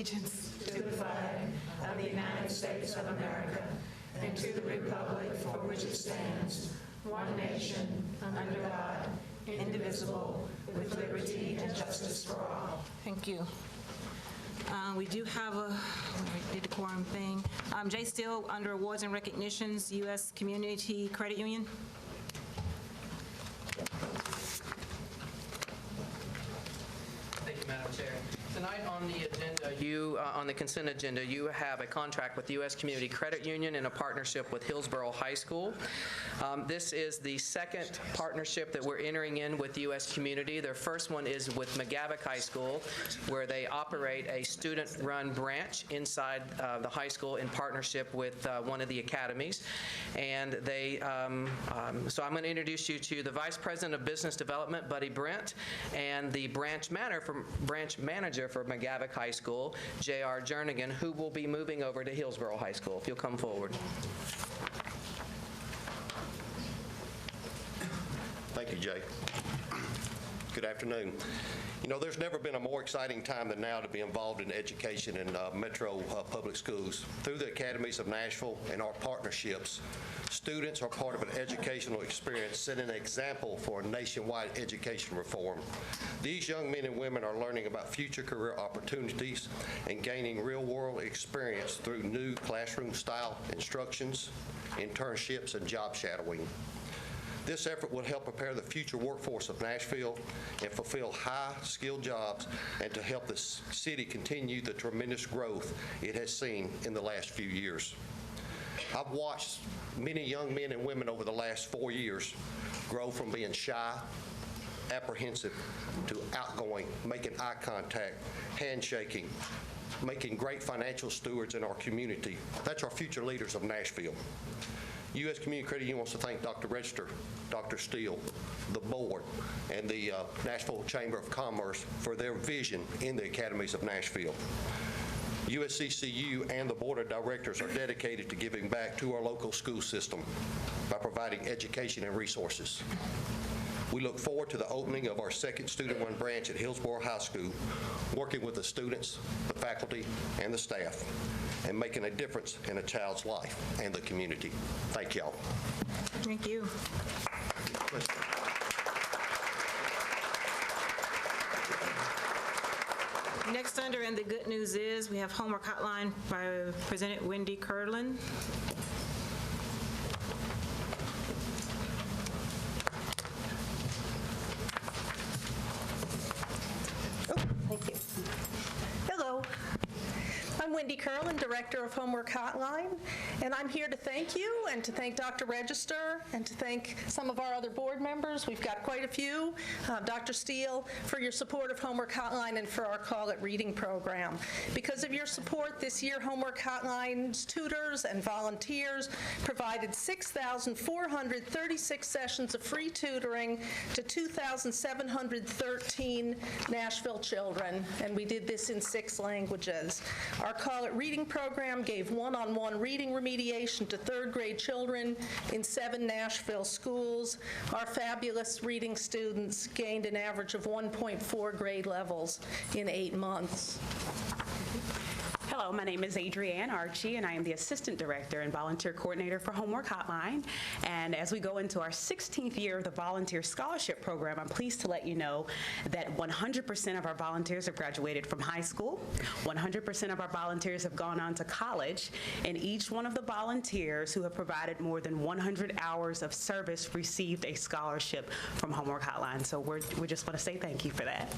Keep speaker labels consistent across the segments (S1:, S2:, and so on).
S1: allegiance to the flag of the United States of America and to the republic for which it stands, one nation, under God, indivisible, with liberty and justice for all.
S2: Thank you. We do have did the quorum thing. Jay Steele, under awards and recognitions, U.S. Community Credit Union.
S3: Thank you, Madam Chair. Tonight on the agenda, on the consent agenda, you have a contract with U.S. Community Credit Union in a partnership with Hillsborough High School. This is the second partnership that we're entering in with U.S. Community. Their first one is with McGavock High School, where they operate a student-run branch inside the high school in partnership with one of the academies. And they, so I'm going to introduce you to the Vice President of Business Development, Buddy Brent, and the branch manager for McGavock High School, J.R. Jernigan, who will be moving over to Hillsborough High School. If you'll come forward.
S4: Thank you, Jay. Good afternoon. You know, there's never been a more exciting time than now to be involved in education in Metro public schools. Through the academies of Nashville and our partnerships, students are part of an educational experience, setting an example for a nationwide education reform. These young men and women are learning about future career opportunities and gaining real-world experience through new classroom-style instructions, internships, and job shadowing. This effort will help prepare the future workforce of Nashville and fulfill high-skilled jobs, and to help the city continue the tremendous growth it has seen in the last few years. I've watched many young men and women over the last 4 years grow from being shy, apprehensive, to outgoing, making eye contact, handshaking, making great financial stewards in our community. That's our future leaders of Nashville. U.S. Community Credit Union wants to thank Dr. Register, Dr. Steele, the board, and the Nashville Chamber of Commerce for their vision in the academies of Nashville. USCCU and the Board of Directors are dedicated to giving back to our local school system by providing education and resources. We look forward to the opening of our second student-run branch at Hillsborough High School, working with the students, the faculty, and the staff, and making a difference in a child's life and the community. Thank y'all.
S2: Thank you. Next under, and the good news is, we have Homework Hotline by President Wendy Curlin.
S5: Thank you. Hello. I'm Wendy Curlin, Director of Homework Hotline, and I'm here to thank you and to thank Dr. Register and to thank some of our other board members. We've got quite a few. Dr. Steele, for your support of Homework Hotline and for our Call It Reading program. Because of your support this year, Homework Hotline's tutors and volunteers provided 6,436 sessions of free tutoring to 2,713 Nashville children, and we did this in 6 languages. Our Call It Reading program gave one-on-one reading remediation to 3rd grade children in 7 Nashville schools. Our fabulous reading students gained an average of 1.4 grade levels in 8 months.
S6: Hello, my name is Adrienne Archie, and I am the Assistant Director and Volunteer Coordinator for Homework Hotline. And as we go into our 16th year of the Volunteer Scholarship Program, I'm pleased to let you know that 100% of our volunteers have graduated from high school, 100% of our volunteers have gone on to college, and each one of the volunteers who have provided more than 100 hours of service received a scholarship from Homework Hotline. So we just want to say thank you for that.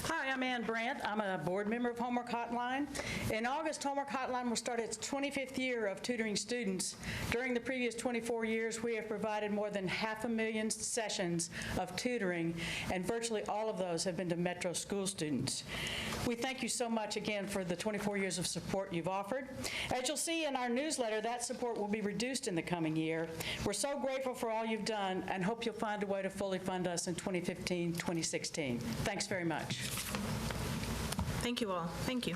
S7: Hi, I'm Ann Brandt. I'm a board member of Homework Hotline. In August, Homework Hotline will start its 25th year of tutoring students. During the previous 24 years, we have provided more than 500,000 sessions of tutoring, and virtually all of those have been to Metro school students. We thank you so much again for the 24 years of support you've offered. As you'll see in our newsletter, that support will be reduced in the coming year. We're so grateful for all you've done and hope you'll find a way to fully fund us in 2015, 2016. Thanks very much.
S2: Thank you all. Thank you.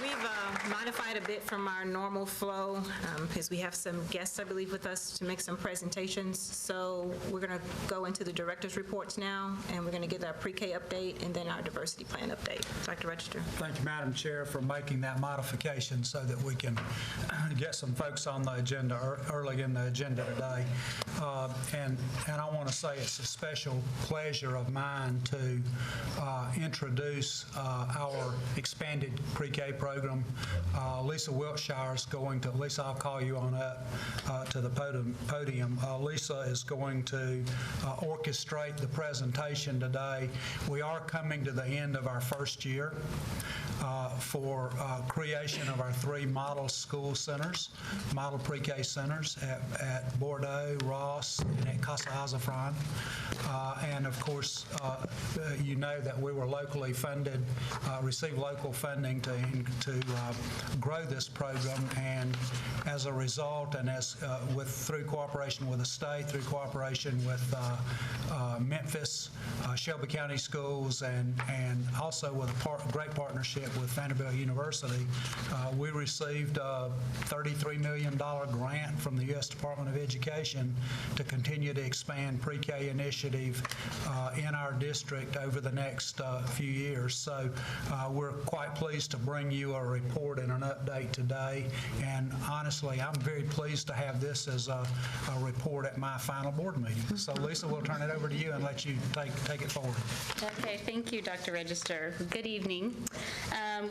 S2: We've modified a bit from our normal flow because we have some guests, I believe, with us to make some presentations. So we're going to go into the director's reports now, and we're going to give our pre-K update and then our diversity plan update. Dr. Register.
S8: Thank you, Madam Chair, for making that modification so that we can get some folks on the agenda early in the agenda today. And I want to say it's a special pleasure of mine to introduce our expanded pre-K program. Lisa Wiltshire is going to, Lisa, I'll call you on up to the podium. Lisa is going to orchestrate the presentation today. We are coming to the end of our first year for creation of our 3 model school centers, model pre-K centers at Bordeaux, Ross, and at Casa Azafran. And of course, you know that we were locally funded, received local funding to grow this program, and as a result, and through cooperation with the state, through cooperation with Memphis, Shelby County Schools, and also with a great partnership with Vanderbilt University, we received a $33 million grant from the U.S. Department of Education to continue to expand pre-K initiative in our district over the next few years. So we're quite pleased to bring you a report and an update today, and honestly, I'm very pleased to have this as a report at my final board meeting. So Lisa, we'll turn it over to you and let you take it forward.
S9: Okay, thank you, Dr. Register. Good evening.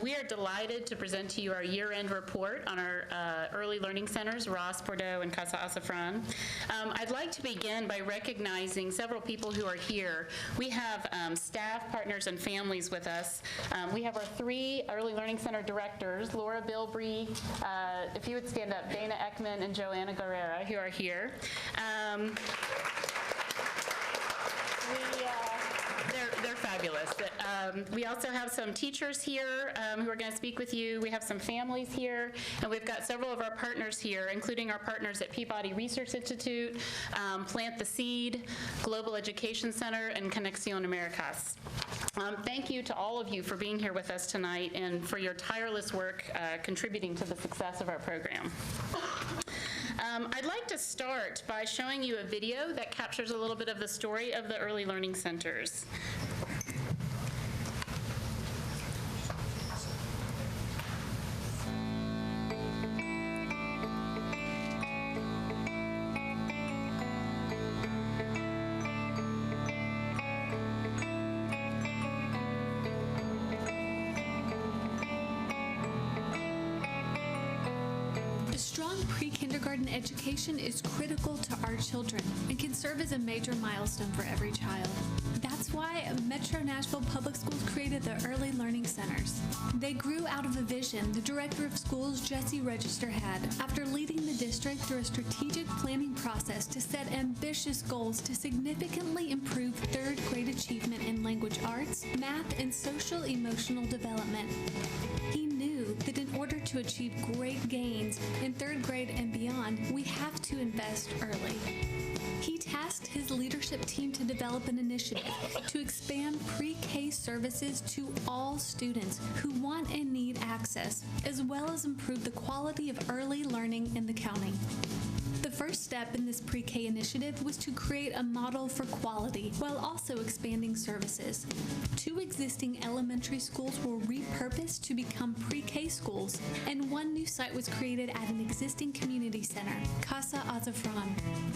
S9: We are delighted to present to you our year-end report on our early learning centers, Ross, Bordeaux, and Casa Azafran. I'd like to begin by recognizing several people who are here. We have staff, partners, and families with us. We have our 3 early learning center directors, Laura Bilbrey, if you would stand up, Dana Ekman and Joanna Guerrera, who are here. They're fabulous. We also have some teachers here who are going to speak with you. We have some families here, and we've got several of our partners here, including our partners at Peabody Research Institute, Plant the Seed, Global Education Center, and Conexión Americas. Thank you to all of you for being here with us tonight and for your tireless work contributing to the success of our program. I'd like to start by showing you a video that captures a little bit of the story of the early learning centers.
S10: Pre-kindergarten education is critical to our children and can serve as a major milestone for every child. That's why Metro Nashville Public Schools created the Early Learning Centers. They grew out of a vision the Director of Schools, Jesse Register, had after leading the district through a strategic planning process to set ambitious goals to significantly improve 3rd grade achievement in language arts, math, and social-emotional development. He knew that in order to achieve great gains in 3rd grade and beyond, we have to invest early. He tasked his leadership team to develop an initiative to expand pre-K services to all students who want and need access, as well as improve the quality of early learning in the county. The first step in this pre-K initiative was to create a model for quality while also expanding services. 2 existing elementary schools were repurposed to become pre-K schools, and 1 new site was created at an existing community center, Casa Azafran.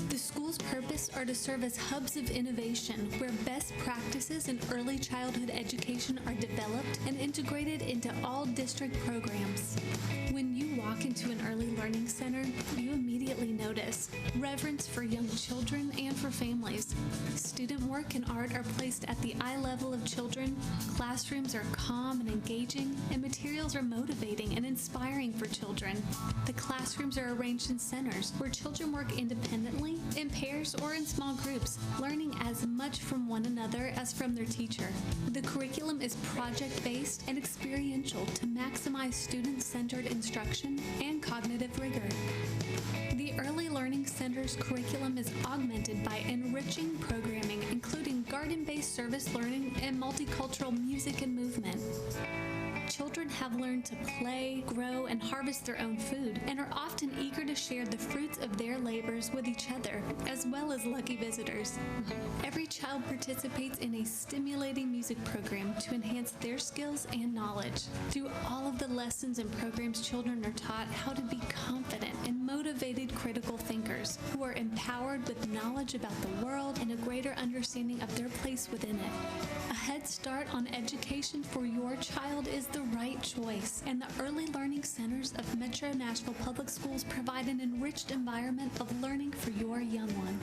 S10: The school's purpose are to serve as hubs of innovation where best practices in early childhood education are developed and integrated into all district programs. When you walk into an early learning center, you immediately notice reverence for young children and for families. Student work and art are placed at the eye level of children, classrooms are calm and engaging, and materials are motivating and inspiring for children. The classrooms are arranged in centers where children work independently, in pairs, or in small groups, learning as much from one another as from their teacher. The curriculum is project-based and experiential to maximize student-centered instruction and cognitive rigor. The Early Learning Center's curriculum is augmented by enriching programming, including garden-based service learning and multicultural music and movement. children have learned to play, grow, and harvest their own food, and are often eager to share the fruits of their labors with each other, as well as lucky visitors. Every child participates in a stimulating music program to enhance their skills and knowledge. Through all of the lessons and programs, children are taught how to be confident and motivated critical thinkers who are empowered with knowledge about the world and a greater understanding of their place within it. A head start on education for your child is the right choice, and the Early Learning Centers of Metro Nashville Public Schools provide an enriched environment of learning for your young one.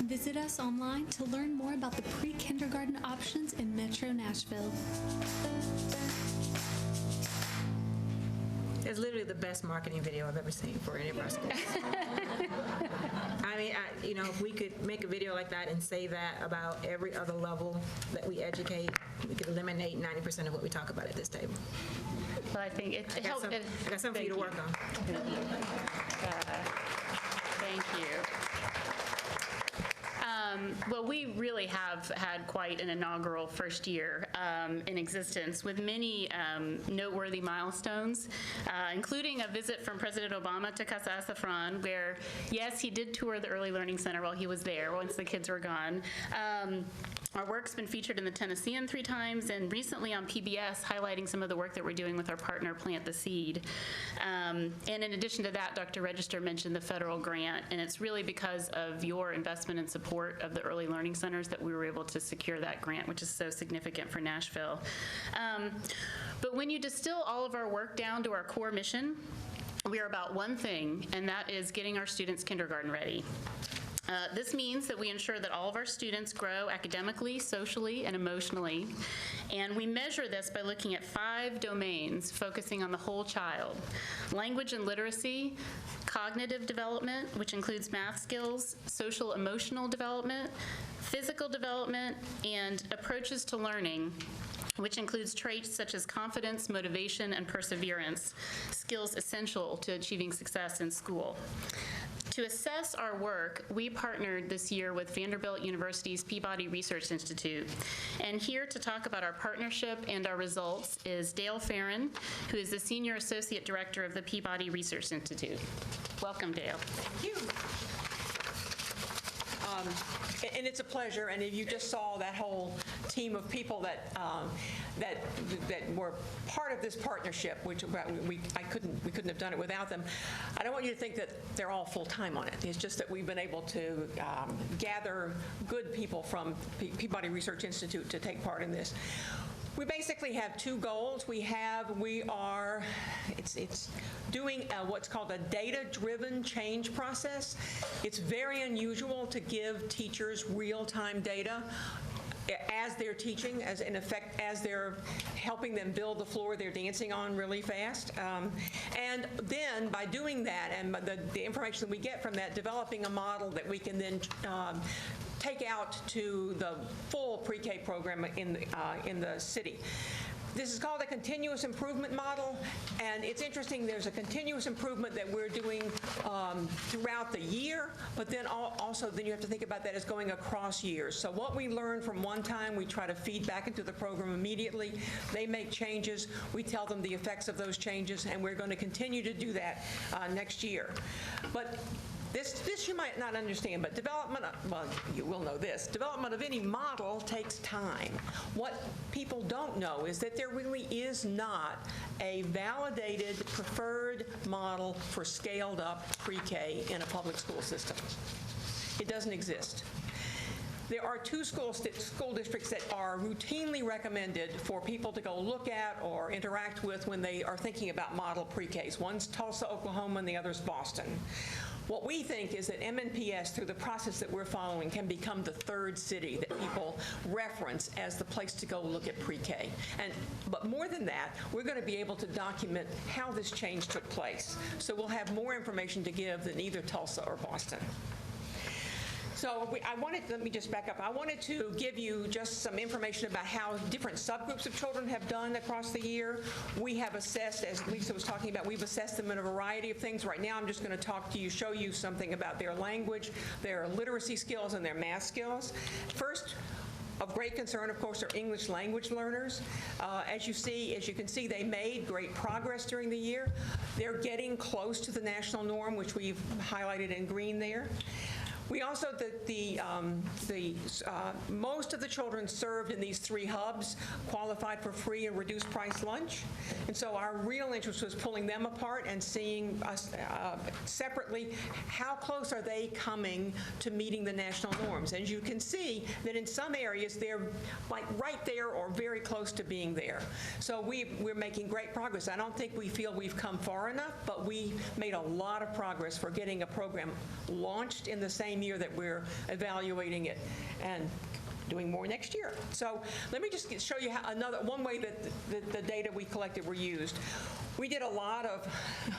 S10: Visit us online to learn more about the pre-kindergarten options in Metro Nashville.
S2: It's literally the best marketing video I've ever seen for any of our schools. I mean, if we could make a video like that and say that about every other level that we educate, we could eliminate 90% of what we talk about at this table.
S9: Well, I think it helps.
S2: I got something for you to work on.
S9: Thank you. Well, we really have had quite an inaugural first year in existence with many noteworthy milestones, including a visit from President Obama to Casa Azafran, where, yes, he did tour the Early Learning Center while he was there, once the kids were gone. Our work's been featured in the Tennessean 3 times, and recently on PBS, highlighting some of the work that we're doing with our partner, Plant the Seed. And in addition to that, Dr. Register mentioned the federal grant, and it's really because of your investment and support of the Early Learning Centers that we were able to secure that grant, which is so significant for Nashville. But when you distill all of our work down to our core mission, we are about one thing, and that is getting our students kindergarten ready. This means that we ensure that all of our students grow academically, socially, and emotionally. And we measure this by looking at 5 domains focusing on the whole child: language and literacy, cognitive development, which includes math skills, social emotional development, physical development, and approaches to learning, which includes traits such as confidence, motivation, and perseverance, skills essential to achieving success in school. To assess our work, we partnered this year with Vanderbilt University's Peabody Research Institute. And here to talk about our partnership and our results is Dale Farron, who is the Senior Associate Director of the Peabody Research Institute. Welcome, Dale.
S11: Thank you. And it's a pleasure, and if you just saw that whole team of people that were part of this partnership, which we couldn't have done it without them. I don't want you to think that they're all full-time on it. It's just that we've been able to gather good people from Peabody Research Institute to take part in this. We basically have 2 goals. It's doing what's called a data-driven change process. It's very unusual to give teachers real-time data as they're teaching, as they're helping them build the floor they're dancing on really fast. And then by doing that, and the information that we get from that, developing a model that we can then take out to the full pre-K program in the city. This is called a continuous improvement model, and it's interesting, there's a continuous improvement that we're doing throughout the year, but then also then you have to think about that as going across years. So what we learn from one time, we try to feed back into the program immediately. They make changes, we tell them the effects of those changes, and we're going to continue to do that next year. But this you might not understand, but well, you will know this. Development of any model takes time. What people don't know is that there really is not a validated, preferred model for scaled-up pre-K in a public school system. It doesn't exist. There are 2 school districts that are routinely recommended for people to go look at or interact with when they are thinking about model pre-Ks. One's Tulsa, Oklahoma, and the other's Boston. What we think is that MNPS, through the process that we're following, can become the 3rd city that people reference as the place to go look at pre-K. But more than that, we're going to be able to document how this change took place. So we'll have more information to give than either Tulsa or Boston. So let me just back up. I wanted to give you just some information about how different subgroups of children have done across the year. We have assessed, as Lisa was talking about, we've assessed them in a variety of things. Right now I'm just going to show you something about their language, their literacy skills, and their math skills. First, Of great concern, of course, are English language learners. As you can see, they made great progress during the year. They're getting close to the national norm, which we've highlighted in green there. We also, most of the children served in these 3 hubs qualified for free and reduced price lunch. And so our real interest was pulling them apart and seeing us separately, how close are they coming to meeting the national norms. As you can see that in some areas, they're like right there or very close to being there. So we're making great progress. I don't think we feel we've come far enough, but we made a lot of progress for getting a program launched in the same year that we're evaluating it and doing more next year. So let me just show you one way that the data we collected were used. We did a lot of,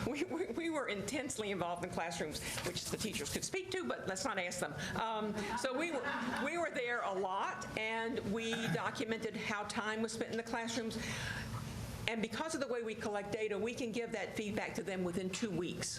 S11: we were intensely involved in classrooms, which the teachers could speak to, but let's not ask them. So we were there a lot, and we documented how time was spent in the classrooms. And because of the way we collect data, we can give that feedback to them within 2 weeks.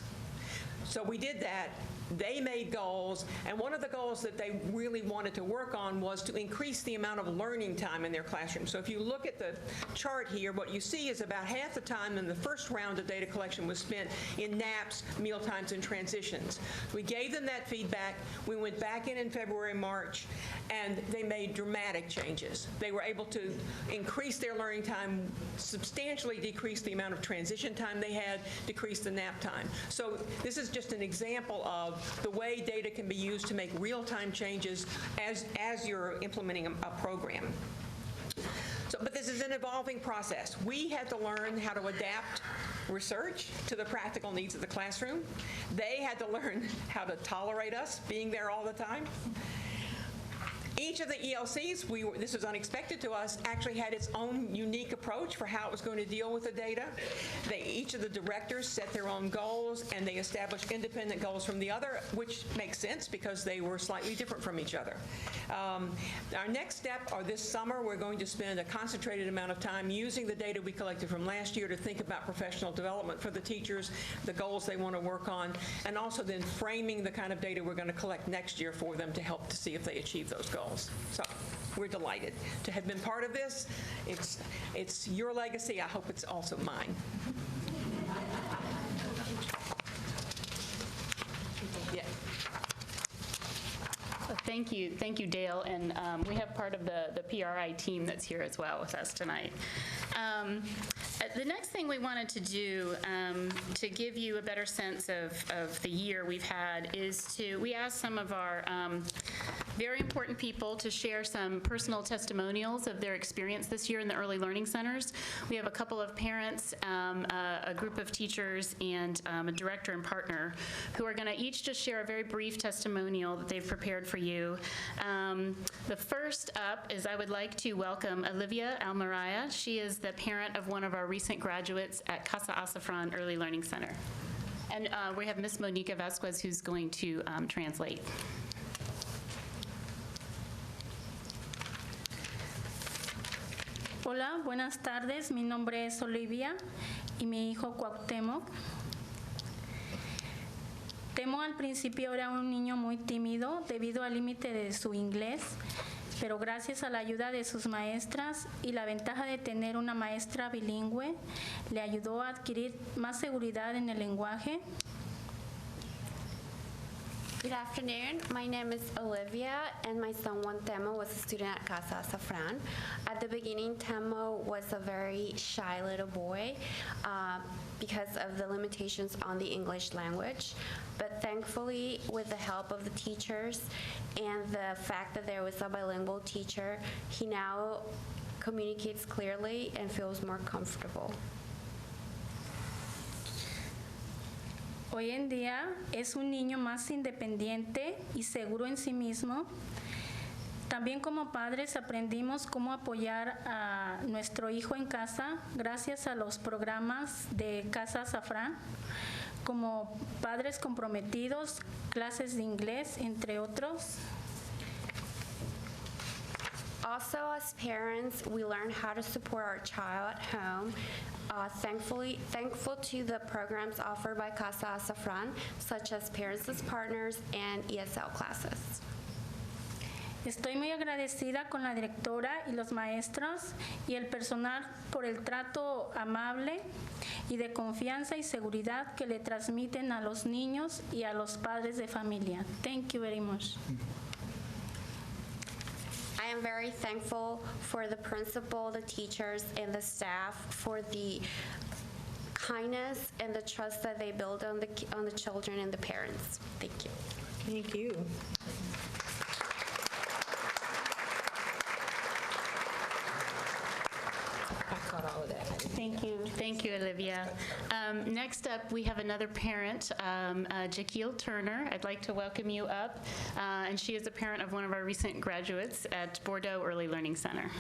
S11: So we did that. They made goals, and one of the goals that they really wanted to work on was to increase the amount of learning time in their classroom. So if you look at the chart here, what you see is about half the time in the first round of data collection was spent in naps, meal times, and transitions. We gave them that feedback. We went back in February, March, and they made dramatic changes. They were able to increase their learning time, substantially decrease the amount of transition time they had, decrease the nap time. So this is just an example of the way data can be used to make real-time changes as you're implementing a program. But this is an evolving process. We had to learn how to adapt research to the practical needs of the classroom. They had to learn how to tolerate us being there all the time. Each of the ELCs, this was unexpected to us, actually had its own unique approach for how it was going to deal with the data. Each of the directors set their own goals, and they established independent goals from the other, which makes sense because they were slightly different from each other. Our next step, or this summer, we're going to spend a concentrated amount of time using the data we collected from last year to think about professional development for the teachers, the goals they want to work on, and also then framing the kind of data we're going to collect next year for them to help to see if they achieve those goals. So we're delighted to have been part of this. It's your legacy. I hope it's also mine. Yeah.
S9: Thank you, Dale, and we have part of the PRI team that's here as well with us tonight. The next thing we wanted to do to give you a better sense of the year we've had is we asked some of our very important people to share some personal testimonials of their experience this year in the early learning centers. We have a couple of parents, a group of teachers, and a director and partner who are going to each just share a very brief testimonial that they've prepared for you. The first up is I would like to welcome Olivia Almaraya. She is the parent of one of our recent graduates at Casa Azafran Early Learning Center. And we have Miss Monica Vasquez who's going to translate.
S12: Hola, buenas tardes. Mi nombre es Olivia y mi hijo Cuauhtémoc. Temo al principio era un niño muy tímido debido al límite de su inglés, pero gracias a la ayuda de sus maestras y la ventaja de tener una maestra bilingüe, le ayudó a adquirir más seguridad en el lenguaje.
S13: Good afternoon. My name is Olivia, and my son Juan Temo was a student at Casa Azafran. At the beginning, Temo was a very shy little boy because of the limitations on the English language. But thankfully, with the help of the teachers and the fact that there was a bilingual teacher, he now communicates clearly and feels more comfortable.
S12: Hoy en día es un niño más independiente y seguro en sí mismo. También como padres aprendimos cómo apoyar a nuestro hijo en casa gracias a los programas de Casa Azafran, como Padres Comprometidos, clases de inglés, entre otros.
S13: Also, as parents, we learn how to support our child at home. Thankful to the programs offered by Casa Azafran, such as Parents as Partners and ESL classes.
S12: Estoy muy agradecida con la directora y los maestros y el personal por el trato amable y de confianza y seguridad que le transmiten a los niños y a los padres de familia. Thank you very much.
S13: I am very thankful for the principal, the teachers, and the staff for the kindness and the trust that they build on the children and the parents. Thank you.
S5: Thank you.
S9: Thank you. Thank you, Olivia. Next up, we have another parent, Jaquil Turner. I'd like to welcome you up. And she is a parent of one of our recent graduates at Bordeaux Early Learning Center.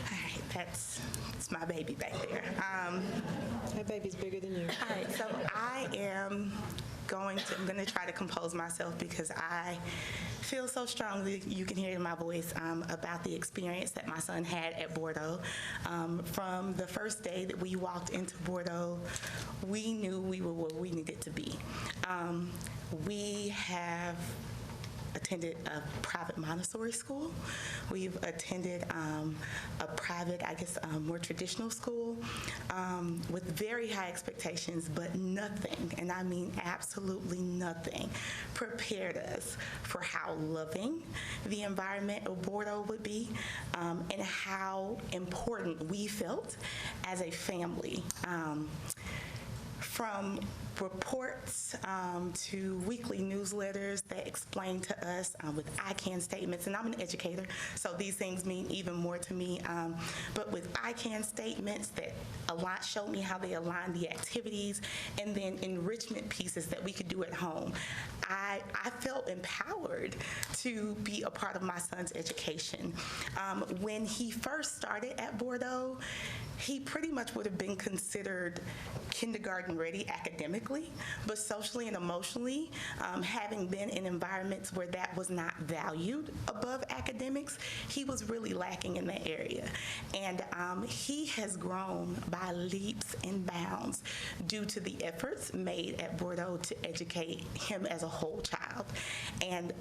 S14: All right, that's my baby back there.
S5: That baby's bigger than you.
S14: All right, so I'm going to try to compose myself because I feel so strongly, you can hear it in my voice, about the experience that my son had at Bordeaux. From the first day that we walked into Bordeaux, we knew we were where we needed to be. We have attended a private Montessori school. We've attended a private, more traditional school with very high expectations, but nothing, and I mean absolutely nothing, prepared us for how loving the environment of Bordeaux would be and how important we felt as a family. From reports to weekly newsletters that explain to us with I can statements, and I'm an educator, so these things mean even more to me, but with I can statements that showed me how they align the activities, and then enrichment pieces that we could do at home. I felt empowered to be a part of my son's education. When he first started at Bordeaux, he pretty much would have been considered kindergarten ready academically, but socially and emotionally, having been in environments where that was not valued above academics, he was really lacking in that area. And he has grown by leaps and bounds due to the efforts made at Bordeaux to educate him as a whole child. And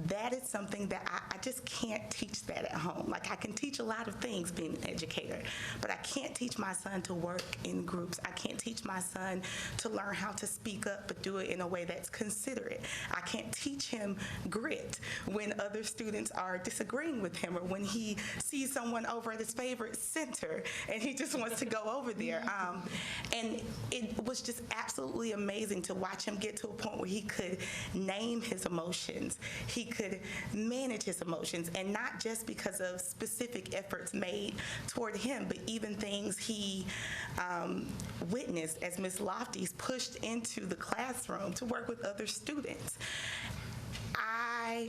S14: that is something that I just can't teach that at home. Like, I can teach a lot of things being an educator, but I can't teach my son to work in groups. I can't teach my son to learn how to speak up, but do it in a way that's considerate. I can't teach him grit when other students are disagreeing with him, or when he sees someone over at his favorite center and he just wants to go over there. And it was just absolutely amazing to watch him get to a point where he could name his emotions. He could manage his emotions, and not just because of specific efforts made toward him, but even things he witnessed as Ms. Lofty's pushed into the classroom to work with other students. I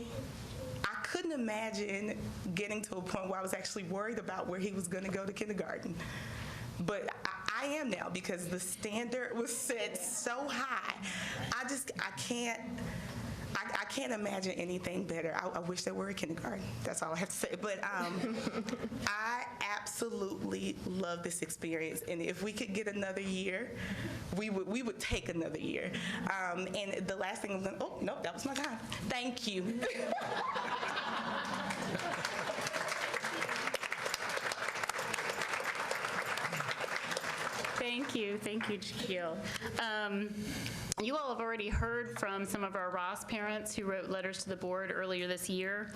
S14: couldn't imagine getting to a point where I was actually worried about where he was going to go to kindergarten. But I am now, because the standard was set so high. I can't imagine anything better. I wish there were a kindergarten. That's all I have to say. But I absolutely love this experience, and if we could get another year, we would take another year. And the last thing I'm going to, oh, nope, that was my time. Thank you.
S9: Thank you, Jaquil. You all have already heard from some of our Ross parents who wrote letters to the board earlier this year,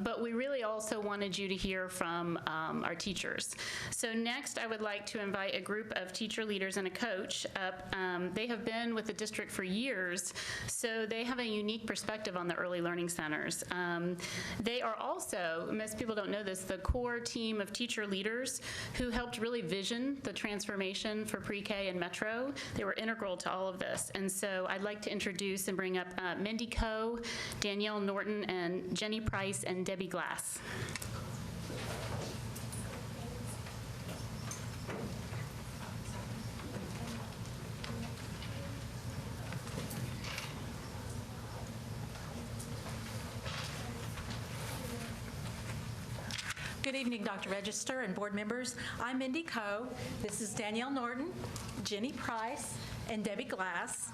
S9: but we really also wanted you to hear from our teachers. So next, I would like to invite a group of teacher leaders and a coach up. They have been with the district for years, so they have a unique perspective on the early learning centers. They are also, most people don't know this, the core team of teacher leaders who helped really vision the transformation for pre-K and Metro. They were integral to all of this. And so I'd like to introduce and bring up Mindy Coe, Danielle Norton, and Jenny Price, and Debbie Glass.
S15: Good evening, Dr. Register and board members. I'm Mindy Coe. This is Danielle Norton, Jenny Price, and Debbie Glass.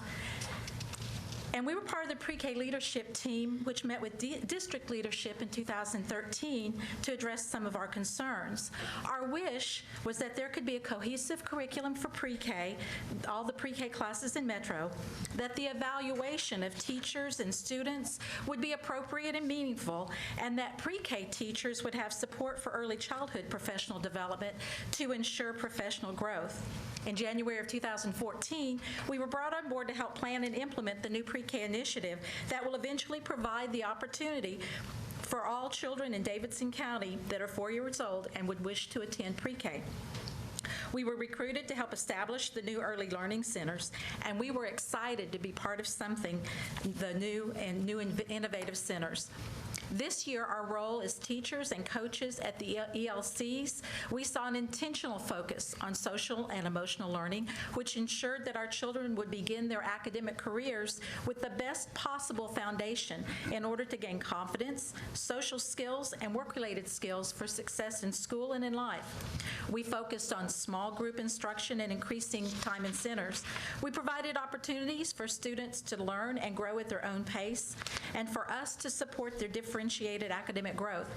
S15: And we were part of the pre-K leadership team, which met with district leadership in 2013 to address some of our concerns. Our wish was that there could be a cohesive curriculum for pre-K, all the pre-K classes in Metro, that the evaluation of teachers and students would be appropriate and meaningful, and that pre-K teachers would have support for early childhood professional development to ensure professional growth. In January of 2014, we were brought on board to help plan and implement the new pre-K initiative that will eventually provide the opportunity for all children in Davidson County that are 4 years old and would wish to attend pre-K. We were recruited to help establish the new early learning centers, and we were excited to be part of something, the new innovative centers. This year, our role as teachers and coaches at the ELCs, we saw an intentional focus on social and emotional learning, which ensured that our children would begin their academic careers with the best possible foundation in order to gain confidence, social skills, and work-related skills for success in school and in life. We focused on small group instruction and increasing time in centers. We provided opportunities for students to learn and grow at their own pace, and for us to support their differentiated academic growth.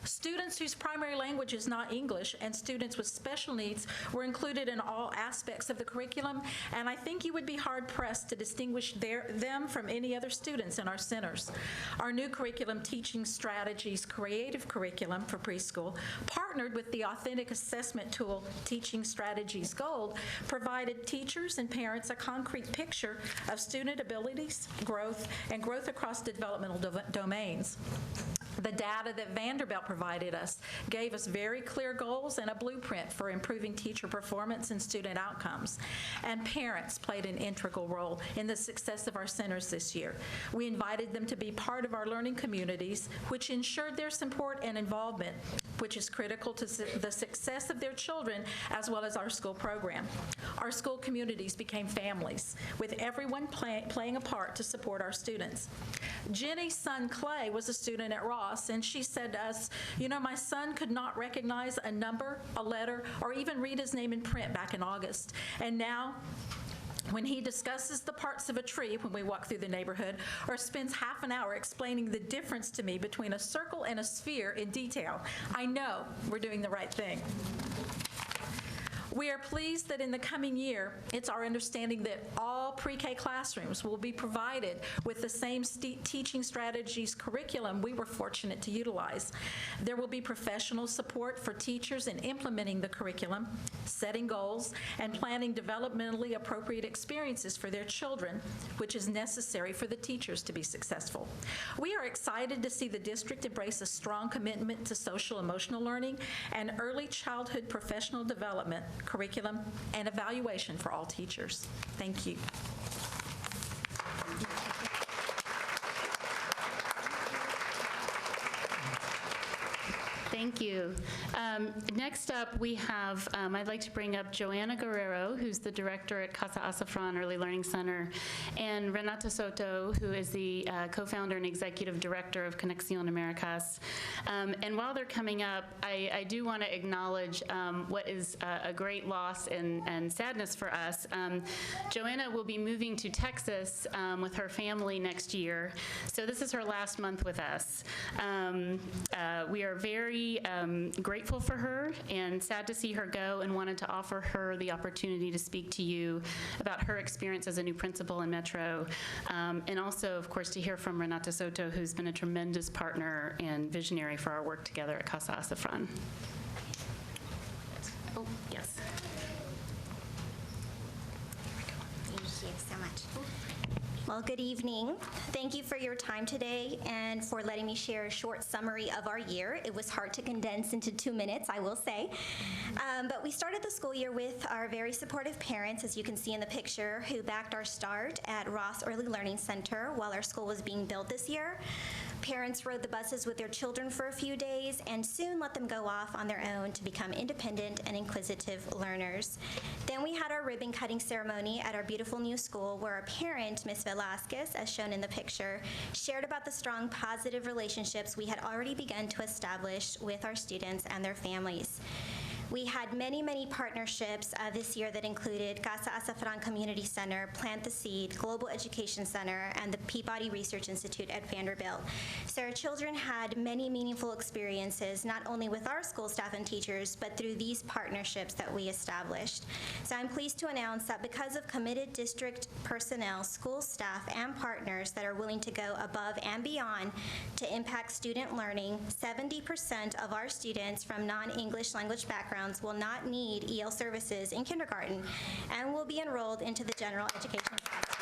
S15: Students whose primary language is not English and students with special needs were included in all aspects of the curriculum, and I think you would be hard-pressed to distinguish them from any other students in our centers. Our new curriculum, Teaching Strategies Creative Curriculum for Preschool, partnered with the authentic assessment tool, Teaching Strategies Gold, provided teachers and parents a concrete picture of student abilities, growth, and growth across developmental domains. The data that Vanderbilt provided us gave us very clear goals and a blueprint for improving teacher performance and student outcomes. And parents played an integral role in the success of our centers this year. We invited them to be part of our learning communities, which ensured their support and involvement, which is critical to the success of their children as well as our school program. Our school communities became families, with everyone playing a part to support our students. Jenny's son, Clay, was a student at Ross, and she said to us, you know, my son could not recognize a number, a letter, or even read his name in print back in August. And now, when he discusses the parts of a tree when we walk through the neighborhood, or spends half an hour explaining the difference to me between a circle and a sphere in detail, I know we're doing the right thing. We are pleased that in the coming year, it's our understanding that all pre-K classrooms will be provided with the same teaching strategies curriculum we were fortunate to utilize. There will be professional support for teachers in implementing the curriculum, setting goals, and planning developmentally appropriate experiences for their children, which is necessary for the teachers to be successful. We are excited to see the district embrace a strong commitment to social emotional learning and early childhood professional development, curriculum, and evaluation for all teachers. Thank you.
S9: Thank you. Next up, we have, I'd like to bring up Joanna Guerrero, who's the director at Casa Azafran Early Learning Center, and Renata Soto, who is the co-founder and executive director of Conexión Americas. And while they're coming up, I do want to acknowledge what is a great loss and sadness for us. Joanna will be moving to Texas with her family next year, so this is her last month with us. We are very grateful for her and sad to see her go, and wanted to offer her the opportunity to speak to you about her experience as a new principal in Metro, and also, of course, to hear from Renata Soto, who's been a tremendous partner and visionary for our work together at Casa Azafran. Oh, yes.
S16: Thank you so much. Well, good evening. Thank you for your time today and for letting me share a short summary of our year. It was hard to condense into 2 minutes, I will say. But we started the school year with our very supportive parents, as you can see in the picture, who backed our start at Ross Early Learning Center while our school was being built this year. Parents rode the buses with their children for a few days and soon let them go off on their own to become independent and inquisitive learners. Then we had our ribbon cutting ceremony at our beautiful new school where our parent, Ms. Velasquez, as shown in the picture, shared about the strong positive relationships we had already begun to establish with our students and their families. We had many, many partnerships this year that included Casa Azafran Community Center, Plant the Seed, Global Education Center, and the Peabody Research Institute at Vanderbilt. So our children had many meaningful experiences, not only with our school staff and teachers, but through these partnerships that we established. So I'm pleased to announce that because of committed district personnel, school staff, and partners that are willing to go above and beyond to impact student learning, 70% of our students from non-English language backgrounds will not need EL services in kindergarten and will be enrolled into the general education classroom.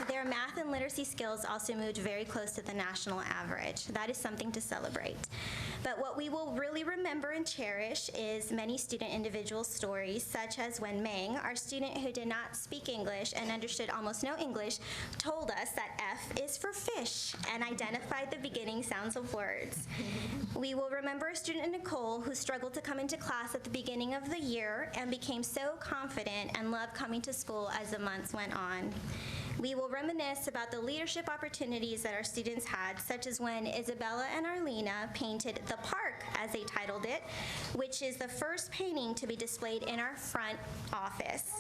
S16: Their math and literacy skills also moved very close to the national average. That is something to celebrate. But what we will really remember and cherish is many student individual stories, such as when Meng, our student who did not speak English and understood almost no English, told us that F is for fish and identified the beginning sounds of words. We will remember a student, Nicole, who struggled to come into class at the beginning of the year and became so confident and loved coming to school as the months went on. We will reminisce about the leadership opportunities that our students had, such as when Isabella and Arlena painted The Park, as they titled it, which is the first painting to be displayed in our front office.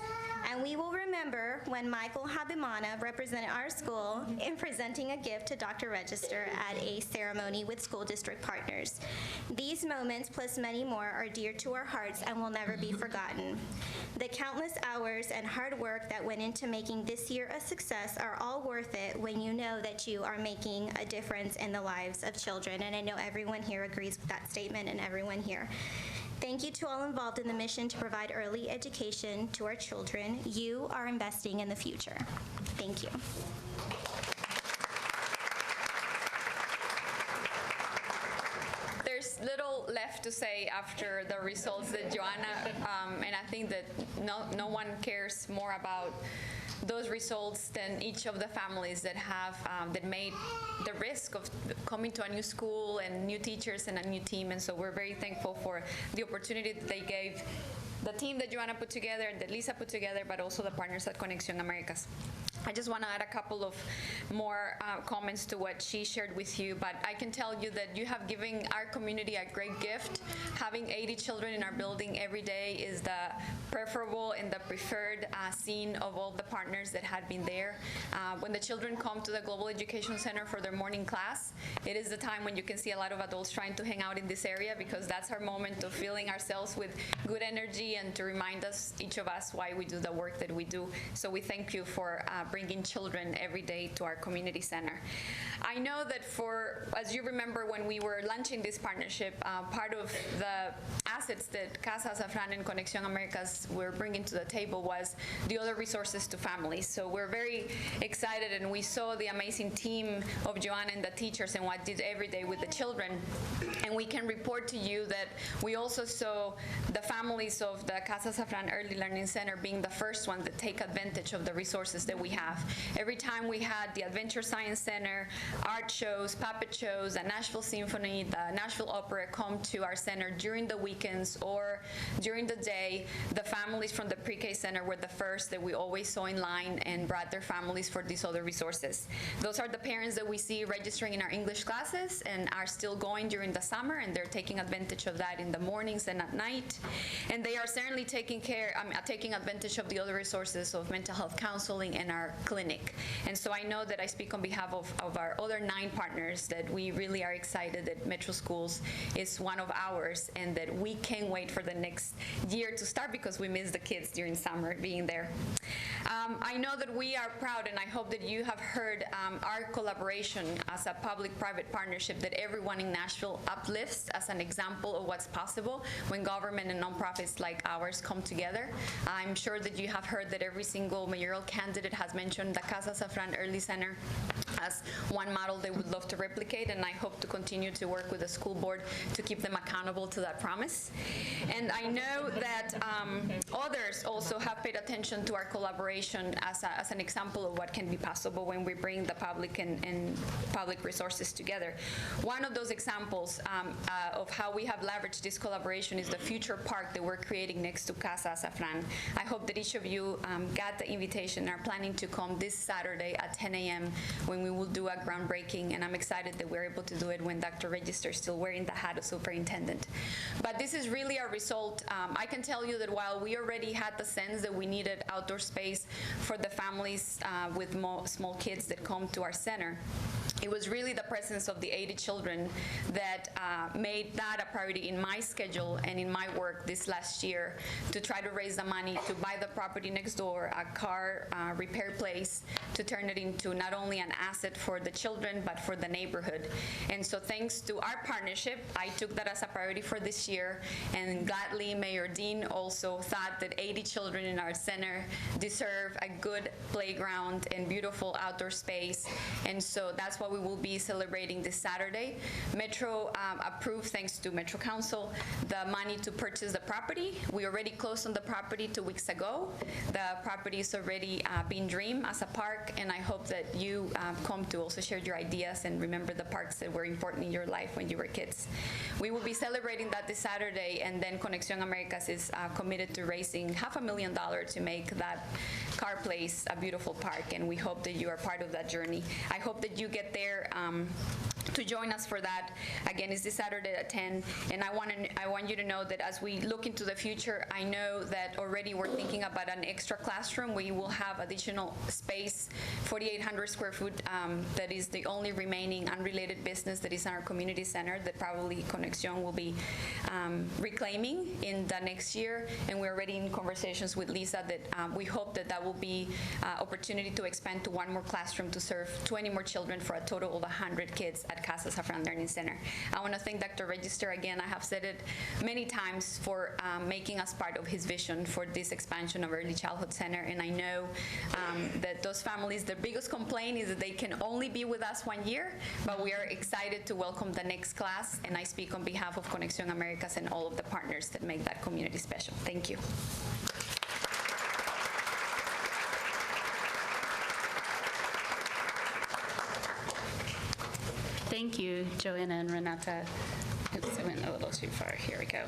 S16: And we will remember when Michael Habimana represented our school in presenting a gift to Dr. Register at a ceremony with school district partners. These moments, plus many more, are dear to our hearts and will never be forgotten. The countless hours and hard work that went into making this year a success are all worth it when you know that you are making a difference in the lives of children. And I know everyone here agrees with that statement, and everyone here. Thank you to all involved in the mission to provide early education to our children. You are investing in the future. Thank you.
S17: There's little left to say after the results that Joanna, and I think that no one cares more about those results than each of the families that have that made the risk of coming to a new school and new teachers and a new team. And so we're very thankful for the opportunity that they gave the team that Joanna put together, that Lisa put together, but also the partners at Conexión Americas. I just want to add a couple of more comments to what she shared with you, but I can tell you that you have given our community a great gift. Having 80 children in our building every day is the preferable and the preferred scene of all the partners that had been there. When the children come to the Global Education Center for their morning class, it is the time when you can see a lot of adults trying to hang out in this area, because that's our moment of filling ourselves with good energy and to remind us, each of us, why we do the work that we do. So we thank you for bringing children every day to our community center. I know that as you remember when we were launching this partnership, part of the assets that Casa Azafran and Conexión Americas were bringing to the table was the other resources to families. So we're very excited, and we saw the amazing team of Joanna and the teachers and what did every day with the children. And we can report to you that we also saw the families of the Casa Azafran Early Learning Center being the first ones that take advantage of the resources that we have. Every time we had the Adventure Science Center, art shows, puppet shows, the Nashville Symphony, the Nashville Opera come to our center during the weekends or during the day, the families from the pre-K center were the first that we always saw in line and brought their families for these other resources. Those are the parents that we see registering in our English classes and are still going during the summer, and they're taking advantage of that in the mornings and at night. And they are certainly taking advantage of the other resources of mental health counseling and our clinic. And so I know that I speak on behalf of our other 9 partners that we really are excited that Metro Schools is one of ours, and that we can't wait for the next year to start, because we miss the kids during summer being there. I know that we are proud, and I hope that you have heard our collaboration as a public-private partnership that everyone in Nashville uplifts as an example of what's possible when government and nonprofits like ours come together. I'm sure that you have heard that every single mayoral candidate has mentioned the Casa Azafran Early Center as one model they would love to replicate, and I hope to continue to work with the school board to keep them accountable to that promise. And I know that others also have paid attention to our collaboration as an example of what can be possible when we bring the public and public resources together. One of those examples of how we have leveraged this collaboration is the future park that we're creating next to Casa Azafran. I hope that each of you got the invitation and are planning to come this Saturday at 10 a.m. when we will do a groundbreaking, and I'm excited that we're able to do it when Dr. Register is still wearing the hat of superintendent. But this is really a result. I can tell you that while we already had the sense that we needed outdoor space for the families with small kids that come to our center, it was really the presence of the 80 children that made that a priority in my schedule and in my work this last year to try to raise the money to buy the property next door, a car repair place, to turn it into not only an asset for the children but for the neighborhood. And so thanks to our partnership, I took that as a priority for this year, and gladly Mayor Dean also thought that 80 children in our center deserve a good playground and beautiful outdoor space, and so that's what we will be celebrating this Saturday. Metro approved, thanks to Metro Council, the money to purchase the property. We already closed on the property 2 weeks ago. The property is already being dreamed as a park, and I hope that you come to also share your ideas and remember the parks that were important in your life when you were kids. We will be celebrating that this Saturday, and then Conexión Americas is committed to raising $500,000 to make that car place a beautiful park, and we hope that you are part of that journey. I hope that you get there to join us for that. Again, it's this Saturday at 10, and I want you to know that as we look into the future, I know that already we're thinking about an extra classroom. We will have additional space, 4,800 square foot, that is the only remaining unrelated business that is in our community center that probably Conexión will be reclaiming in the next year, and we're already in conversations with Lisa that we hope that that will be opportunity to expand to one more classroom to serve 20 more children for a total of 100 kids at Casa Azafran Learning Center. I want to thank Dr. Register again. I have said it many times for making us part of his vision for this expansion of Early Childhood Center, and I know that those families, their biggest complaint is that they can only be with us 1 year, but we are excited to welcome the next class, and I speak on behalf of Conexión Americas and all of the partners that make that community special. Thank you.
S9: Thank you, Joanna and Renata. Oops, I went a little too far. Here we go.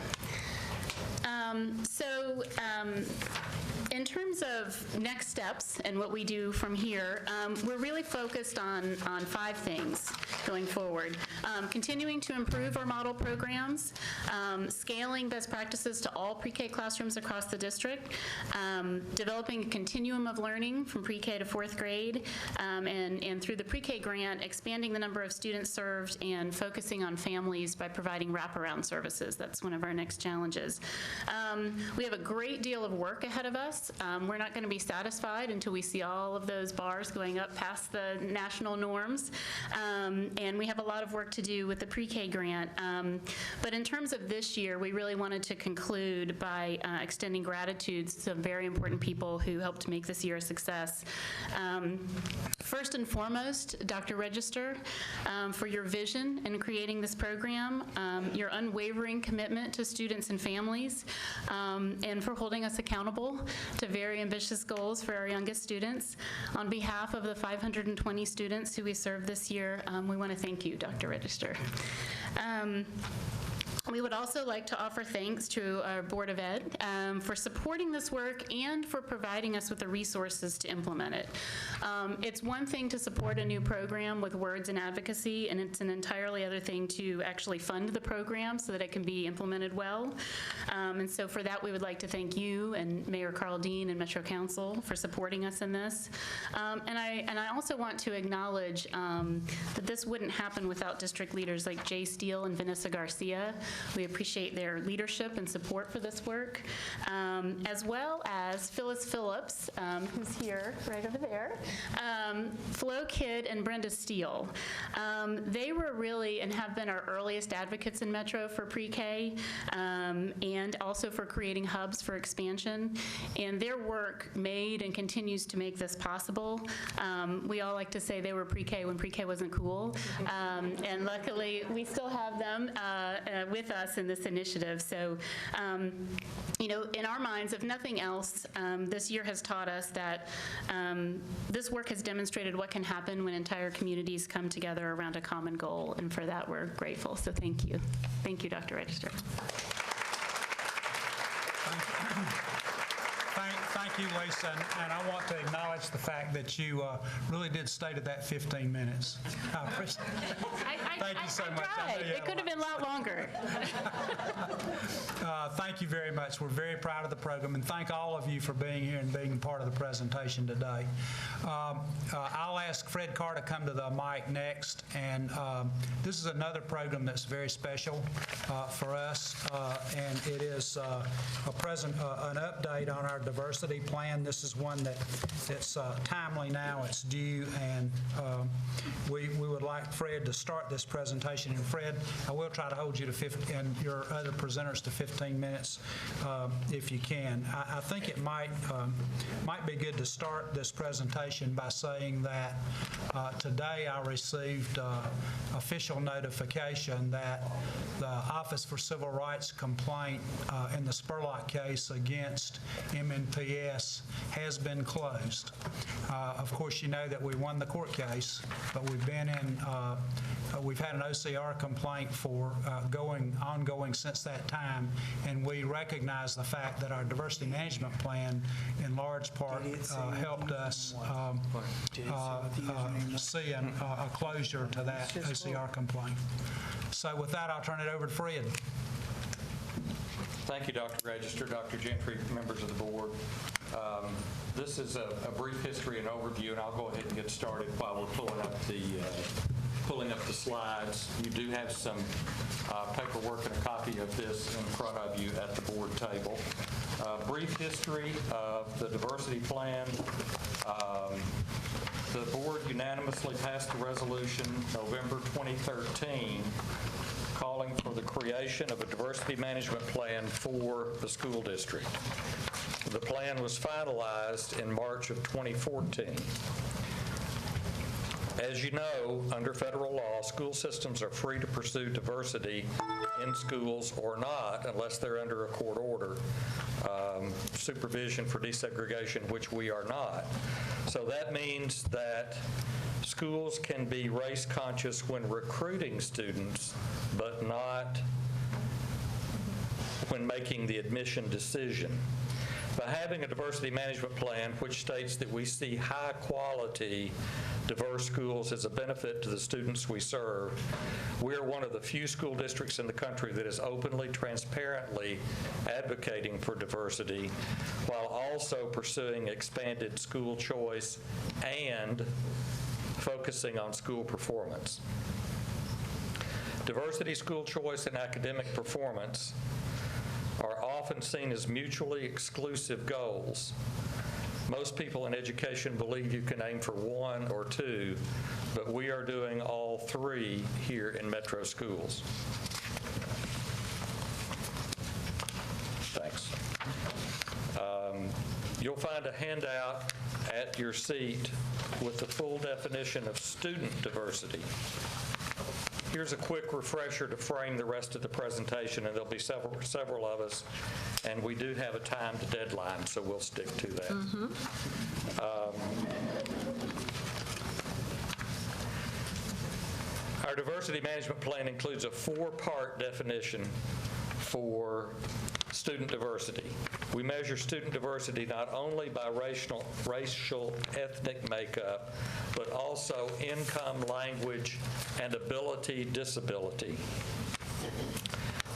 S9: In terms of next steps and what we do from here, we're really focused on 5 things going forward. Continuing to improve our model programs, scaling best practices to all pre-K classrooms across the district, developing a continuum of learning from pre-K to 4th grade, and through the pre-K grant, expanding the number of students served and focusing on families by providing wraparound services. That's one of our next challenges. We have a great deal of work ahead of us. We're not going to be satisfied until we see all of those bars going up past the national norms, and we have a lot of work to do with the pre-K grant. But in terms of this year, we really wanted to conclude by extending gratitude to some very important people who helped make this year a success. First and foremost, Dr. Register, for your vision in creating this program, your unwavering commitment to students and families, and for holding us accountable to very ambitious goals for our youngest students. On behalf of the 520 students who we served this year, we want to thank you, Dr. Register. We would also like to offer thanks to our Board of Ed for supporting this work and for providing us with the resources to implement it. It's one thing to support a new program with words and advocacy, and it's an entirely other thing to actually fund the program so that it can be implemented well. And so for that, we would like to thank you and Mayor Carl Dean and Metro Council for supporting us in this. And I also want to acknowledge that this wouldn't happen without district leaders like Jay Steele and Vanessa Garcia. We appreciate their leadership and support for this work, as well as Phyllis Phillips, who's here right over there, Flo Kidd, and Brenda Steele. They were really and have been our earliest advocates in Metro for pre-K, and also for creating hubs for expansion. And their work made and continues to make this possible. We all like to say they were pre-K when pre-K wasn't cool. And luckily, we still have them with us in this initiative. So, in our minds, if nothing else, this year has taught us that this work has demonstrated what can happen when entire communities come together around a common goal. And for that, we're grateful. So thank you. Thank you, Dr. Register.
S8: Thank you, Lisa, and I want to acknowledge the fact that you really did stay to that 15 minutes. I appreciate it. Thank you so much.
S9: It could have been a lot longer.
S8: Thank you very much. We're very proud of the program, and thank all of you for being here and being part of the presentation today. I'll ask Fred Carr to come to the mic next, and this is another program that's very special for us, and it is an update on our diversity plan. This is one that's timely now. It's due, and we would like Fred to start this presentation. And Fred, I will try to hold you to 15, and your other presenters to 15 minutes if you can. I think it might be good to start this presentation by saying that today I received official notification that the Office for Civil Rights complaint in the Spurlock case against MNPS has been closed. Of course, you know that we won the court case, but we've been in, we've had an OCR complaint for ongoing since that time, and we recognize the fact that our diversity management plan, in large part, helped us see a closure to that OCR complaint. So with that, I'll turn it over to Fred.
S18: Thank you, Dr. Register, Dr. Gentry, members of the board. This is a brief history and overview, and I'll go ahead and get started while we're pulling up the slides. You do have some paperwork and a copy of this in front of you at the board table. Brief history of the diversity plan. The board unanimously passed a resolution November 2013 calling for the creation of a diversity management plan for the school district. The plan was finalized in March of 2014. As you know, under federal law, school systems are free to pursue diversity in schools or not unless they're under a court order, supervision for desegregation, which we are not. So that means that schools can be race conscious when recruiting students, but not when making the admission decision. By having a diversity management plan which states that we see high quality diverse schools as a benefit to the students we serve, we're one of the few school districts in the country that is openly, transparently advocating for diversity while also pursuing expanded school choice and focusing on school performance. Diversity, school choice, and academic performance are often seen as mutually exclusive goals. Most people in education believe you can aim for one or two, but we are doing all three here in Metro schools. Thanks. You'll find a handout at your seat with the full definition of student diversity. Here's a quick refresher to frame the rest of the presentation, and there'll be several of us, and we do have a timed deadline, so we'll stick to that. Our diversity management plan includes a 4-part definition for student diversity. We measure student diversity not only by racial, ethnic makeup, but also income, language, and ability disability.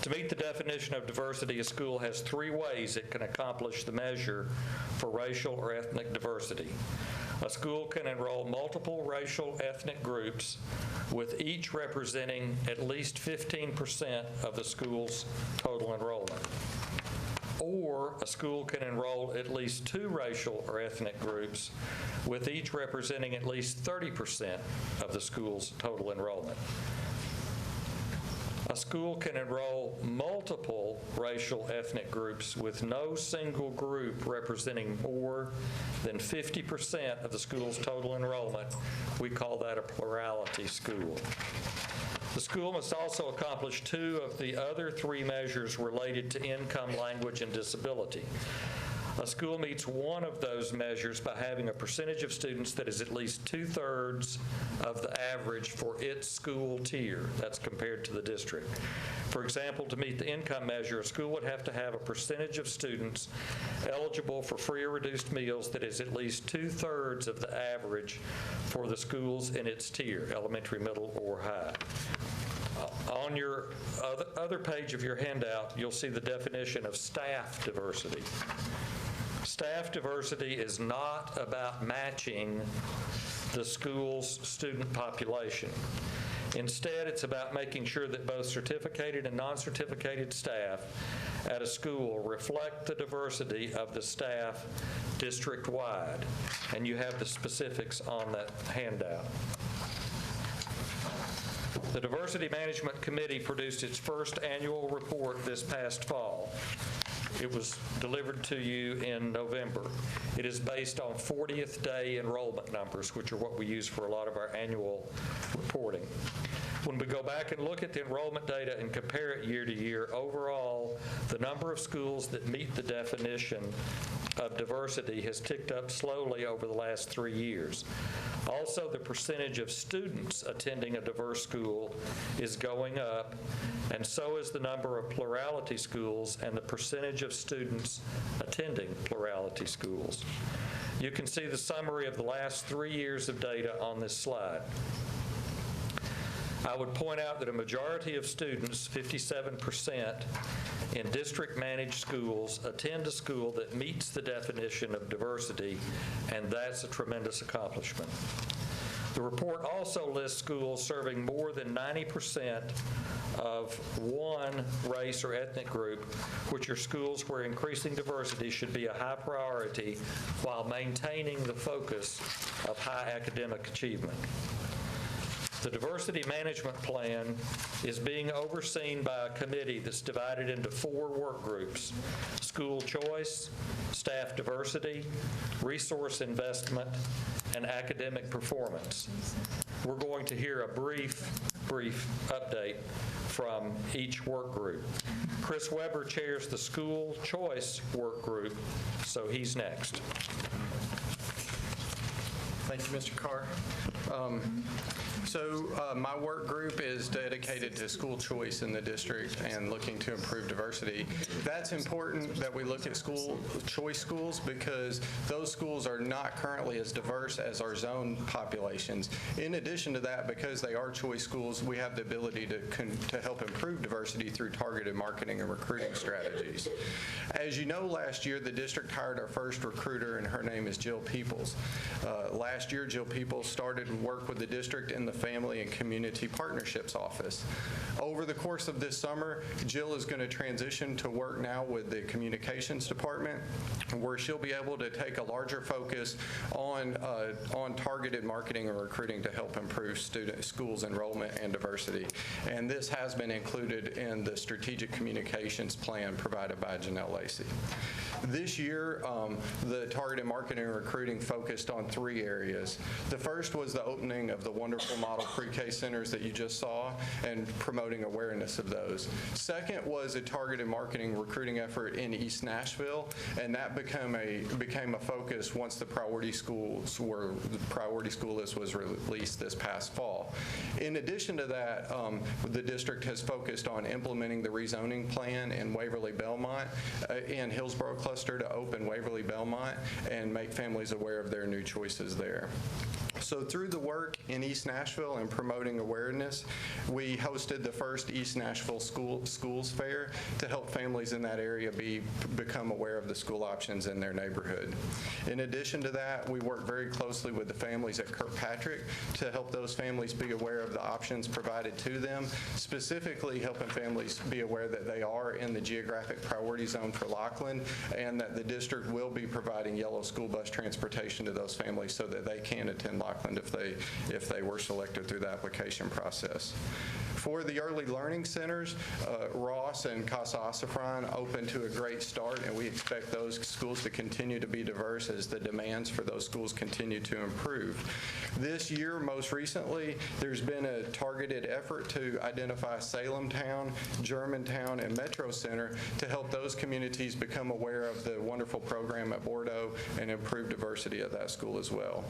S18: To meet the definition of diversity, a school has 3 ways it can accomplish the measure for racial or ethnic diversity. A school can enroll multiple racial ethnic groups, with each representing at least 15% of the school's total enrollment. Or a school can enroll at least 2 racial or ethnic groups, with each representing at least 30% of the school's total enrollment. A school can enroll multiple racial ethnic groups with no single group representing more than 50% of the school's total enrollment. We call that a plurality school. The school must also accomplish 2 of the other 3 measures related to income, language, and disability. A school meets one of those measures by having a percentage of students that is at least 2/3 of the average for its school tier. That's compared to the district. For example, to meet the income measure, a school would have to have a percentage of students eligible for free or reduced meals that is at least 2/3 of the average for the schools in its tier, elementary, middle, or high. On your other page of your handout, you'll see the definition of staff diversity. Staff diversity is not about matching the school's student population. Instead, it's about making sure that both certificated and non-certificated staff at a school reflect the diversity of the staff district-wide. And you have the specifics on that handout. The Diversity Management Committee produced its first annual report this past fall. It was delivered to you in November. It is based on 40th day enrollment numbers, which are what we use for a lot of our annual reporting. When we go back and look at the enrollment data and compare it year to year, overall, the number of schools that meet the definition of diversity has ticked up slowly over the last 3 years. Also, the percentage of students attending a diverse school is going up, and so is the number of plurality schools and the percentage of students attending plurality schools. You can see the summary of the last 3 years of data on this slide. I would point out that a majority of students, 57%, in district-managed schools attend a school that meets the definition of diversity, and that's a tremendous accomplishment. The report also lists schools serving more than 90% of one race or ethnic group, which are schools where increasing diversity should be a high priority while maintaining the focus of high academic achievement. The Diversity Management Plan is being overseen by a committee that's divided into 4 work groups: school choice, staff diversity, resource investment, and academic performance. We're going to hear a brief update from each work group. Chris Weber chairs the school choice work group, so he's next.
S19: Thank you, Mr. Carr. My work group is dedicated to school choice in the district and looking to improve diversity. That's important that we look at school choice schools because those schools are not currently as diverse as our zone populations. In addition to that, because they are choice schools, we have the ability to help improve diversity through targeted marketing and recruiting strategies. As you know, last year the district hired our first recruiter, and her name is Jill Peoples. Last year, Jill Peoples started work with the district in the Family and Community Partnerships Office. Over the course of this summer, Jill is going to transition to work now with the Communications Department, where she'll be able to take a larger focus on targeted marketing and recruiting to help improve schools enrollment and diversity. And this has been included in the strategic communications plan provided by Janelle Lacey. This year, the targeted marketing and recruiting focused on 3 areas. The first was the opening of the wonderful model pre-K centers that you just saw and promoting awareness of those. Second was a targeted marketing recruiting effort in East Nashville, and that became a focus once the priority school list was released this past fall. In addition to that, the district has focused on implementing the rezoning plan in Waverly Belmont and Hillsborough cluster to open Waverly Belmont and make families aware of their new choices there. So through the work in East Nashville and promoting awareness, we hosted the first East Nashville Schools Fair to help families in that area become aware of the school options in their neighborhood. In addition to that, we work very closely with the families at Kirkpatrick to help those families be aware of the options provided to them, specifically helping families be aware that they are in the geographic priority zone for Lockland and that the district will be providing yellow school bus transportation to those families so that they can attend Lockland if they were selected through the application process. For the early learning centers, Ross and Casa Asafran opened to a great start, and we expect those schools to continue to be diverse as the demands for those schools continue to improve. This year, most recently, there's been a targeted effort to identify Salem Town, Germantown, and Metro Center to help those communities become aware of the wonderful program at Bordeaux and improve diversity at that school as well.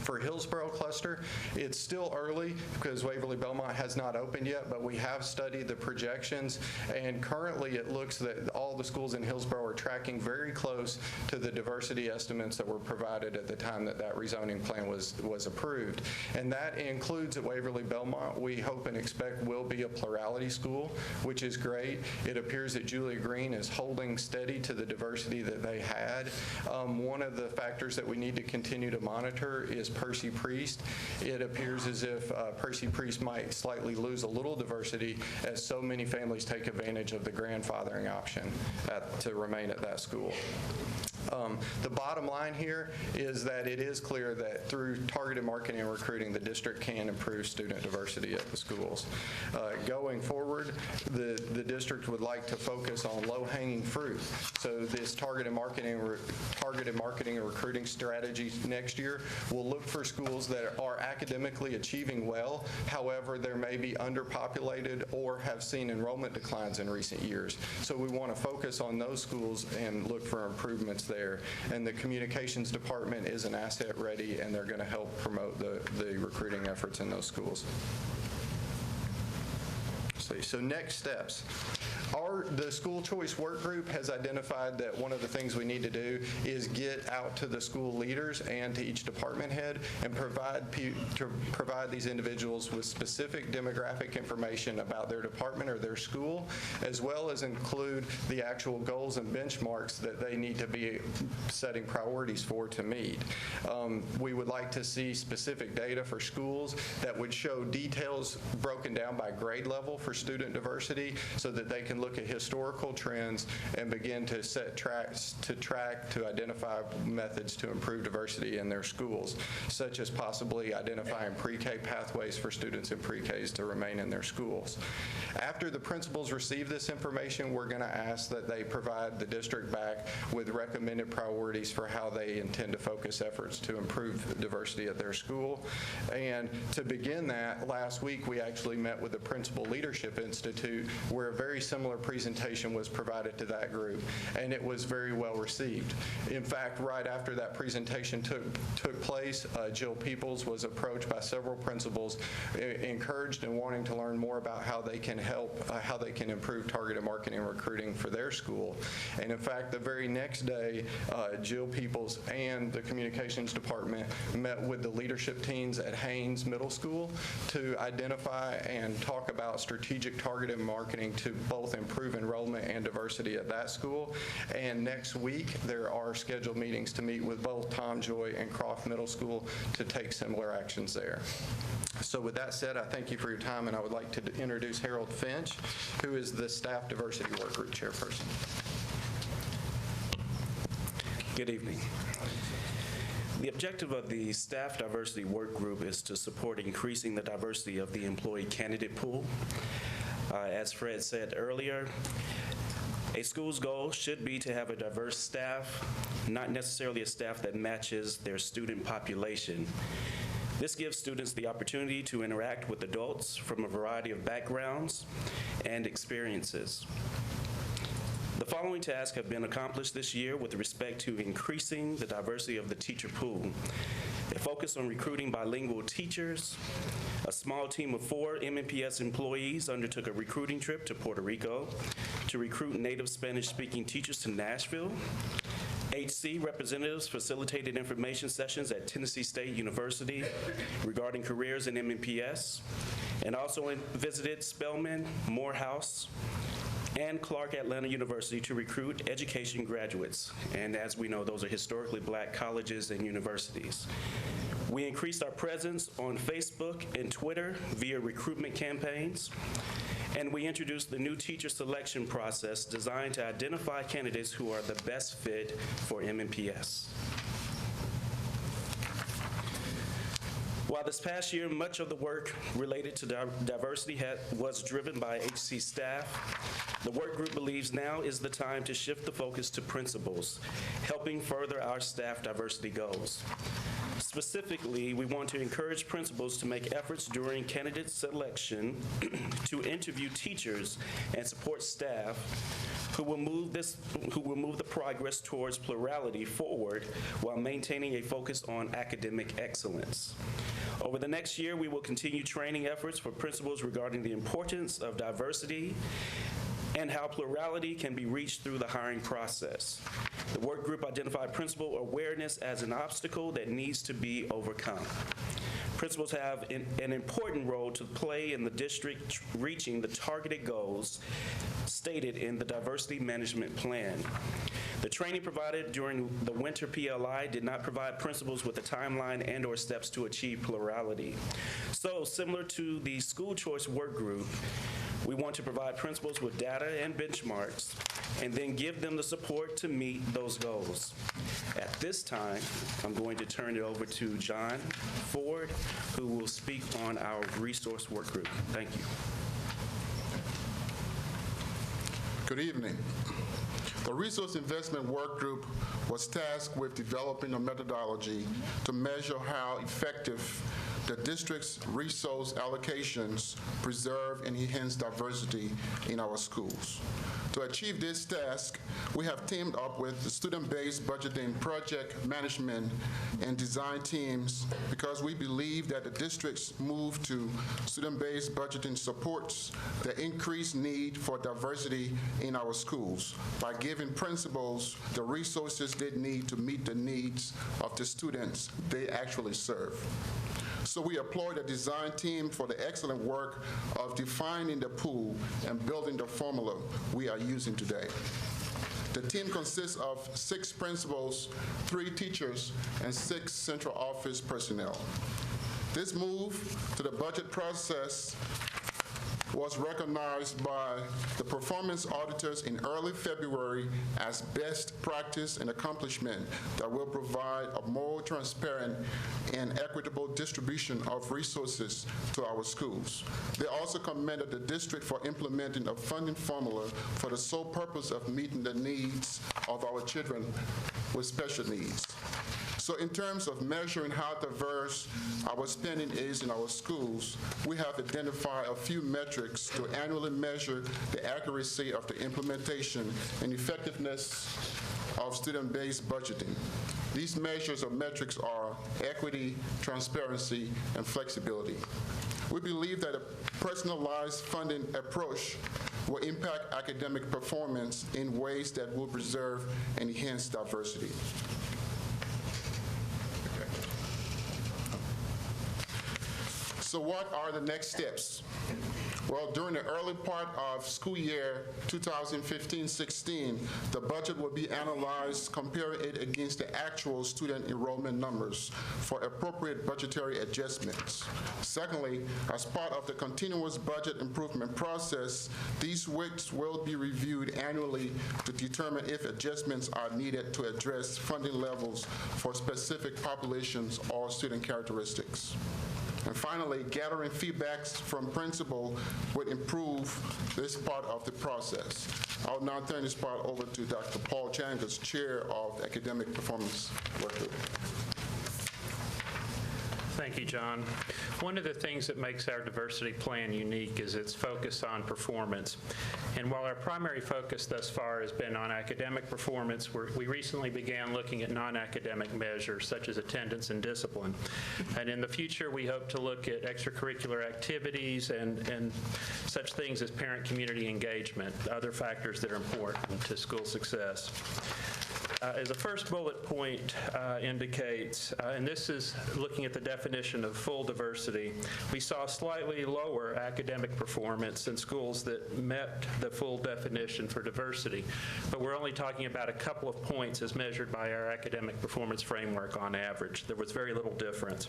S19: For Hillsborough cluster, it's still early because Waverly Belmont has not opened yet, but we have studied the projections, and currently it looks that all the schools in Hillsborough are tracking very close to the diversity estimates that were provided at the time that rezoning plan was approved. And that includes at Waverly Belmont, we hope and expect will be a plurality school, which is great. It appears that Julia Green is holding steady to the diversity that they had. One of the factors that we need to continue to monitor is Percy Priest. It appears as if Percy Priest might slightly lose a little diversity as so many families take advantage of the grandfathering option to remain at that school. The bottom line here is that it is clear that through targeted marketing and recruiting, the district can improve student diversity at the schools. Going forward, the district would like to focus on low-hanging fruit. So this targeted marketing and recruiting strategy next year will look for schools that are academically achieving well. However, there may be underpopulated or have seen enrollment declines in recent years. So we want to focus on those schools and look for improvements there. And the communications department is an asset ready, and they're going to help promote the recruiting efforts in those schools. So next steps. The school choice work group has identified that one of the things we need to do is get out to the school leaders and to each department head and provide these individuals with specific demographic information about their department or their school, as well as include the actual goals and benchmarks that they need to be setting priorities for to meet. We would like to see specific data for schools that would show details broken down by grade level for student diversity so that they can look at historical trends and begin to set to identify methods to improve diversity in their schools, such as possibly identifying pre-K pathways for students in pre-Ks to remain in their schools. After the principals receive this information, we're going to ask that they provide the district back with recommended priorities for how they intend to focus efforts to improve diversity at their school. And to begin that, last week we actually met with the Principal Leadership Institute where a very similar presentation was provided to that group, and it was very well received. In fact, right after that presentation took place, Jill Peoples was approached by several principals, encouraged and wanting to learn more about how they can help, how they can improve targeted marketing and recruiting for their school. And in fact, the very next day, Jill Peoples and the communications department met with the leadership teams at Haynes Middle School to identify and talk about strategic targeted marketing to both improve enrollment and diversity at that school. And next week, there are scheduled meetings to meet with both Tom Joy and Croft Middle School to take similar actions there. So with that said, I thank you for your time, and I would like to introduce Harold Finch, who is the Staff Diversity Work Group Chairperson.
S20: Good evening. The objective of the Staff Diversity Work Group is to support increasing the diversity of the employee candidate pool. As Fred said earlier, a school's goal should be to have a diverse staff, not necessarily a staff that matches their student population. This gives students the opportunity to interact with adults from a variety of backgrounds and experiences. The following tasks have been accomplished this year with respect to increasing the diversity of the teacher pool. A focus on recruiting bilingual teachers. A small team of 4 MNPS employees undertook a recruiting trip to Puerto Rico to recruit native Spanish-speaking teachers to Nashville. 8 HC representatives facilitated information sessions at Tennessee State University regarding careers in MNPS, and also visited Spelman, Morehouse, and Clark Atlanta University to recruit education graduates. And as we know, those are historically black colleges and universities. We increased our presence on Facebook and Twitter via recruitment campaigns, and we introduced the new teacher selection process designed to identify candidates who are the best fit for MNPS. While this past year, much of the work related to diversity was driven by HC staff, the work group believes now is the time to shift the focus to principals, helping further our staff diversity goals. Specifically, we want to encourage principals to make efforts during candidate selection to interview teachers and support staff who will move the progress towards plurality forward while maintaining a focus on academic excellence. Over the next year, we will continue training efforts for principals regarding the importance of diversity and how plurality can be reached through the hiring process. The work group identified principal awareness as an obstacle that needs to be overcome. Principals have an important role to play in the district reaching the targeted goals stated in the diversity management plan. The training provided during the winter PLI did not provide principals with a timeline and/or steps to achieve plurality. So, similar to the school choice work group, we want to provide principals with data and benchmarks and then give them the support to meet those goals. At this time, I'm going to turn it over to John Ford, who will speak on our resource work group. Thank you.
S21: Good evening. The Resource Investment Work Group was tasked with developing a methodology to measure how effective the district's resource allocations preserve and enhance diversity in our schools. To achieve this task, we have teamed up with the student-based budgeting, project management, and design teams because we believe that the district's move to student-based budgeting supports the increased need for diversity in our schools by giving principals the resources they need to meet the needs of the students they actually serve. So we applaud the design team for the excellent work of defining the pool and building the formula we are using today. The team consists of 6 principals, 3 teachers, and 6 central office personnel. This move to the budget process was recognized by the performance auditors in early February as best practice and accomplishment that will provide a more transparent and equitable distribution of resources to our schools. They also commended the district for implementing a funding formula for the sole purpose of meeting the needs of our children with special needs. So in terms of measuring how diverse our spending is in our schools, we have identified a few metrics to annually measure the accuracy of the implementation and effectiveness of student-based budgeting. These measures or metrics are equity, transparency, and flexibility. We believe that a personalized funding approach will impact academic performance in ways that will preserve and enhance diversity. So what are the next steps? Well, during the early part of school year 2015-16, the budget will be analyzed, comparing it against the actual student enrollment numbers for appropriate budgetary adjustments. Secondly, as part of the continuous budget improvement process, these WICs will be reviewed annually to determine if adjustments are needed to address funding levels for specific populations or student characteristics. And finally, gathering feedbacks from principal would improve this part of the process. I'll now turn this part over to Dr. Paul Changas, Chair of the Academic Performance Work Group.
S22: Thank you, John. One of the things that makes our diversity plan unique is its focus on performance. And while our primary focus thus far has been on academic performance, we recently began looking at non-academic measures such as attendance and discipline. And in the future, we hope to look at extracurricular activities and such things as parent-community engagement, other factors that are important to school success. As a first bullet point indicates, and this is looking at the definition of full diversity, we saw slightly lower academic performance in schools that met the full definition for diversity. But we're only talking about a couple of points as measured by our academic performance framework on average. There was very little difference.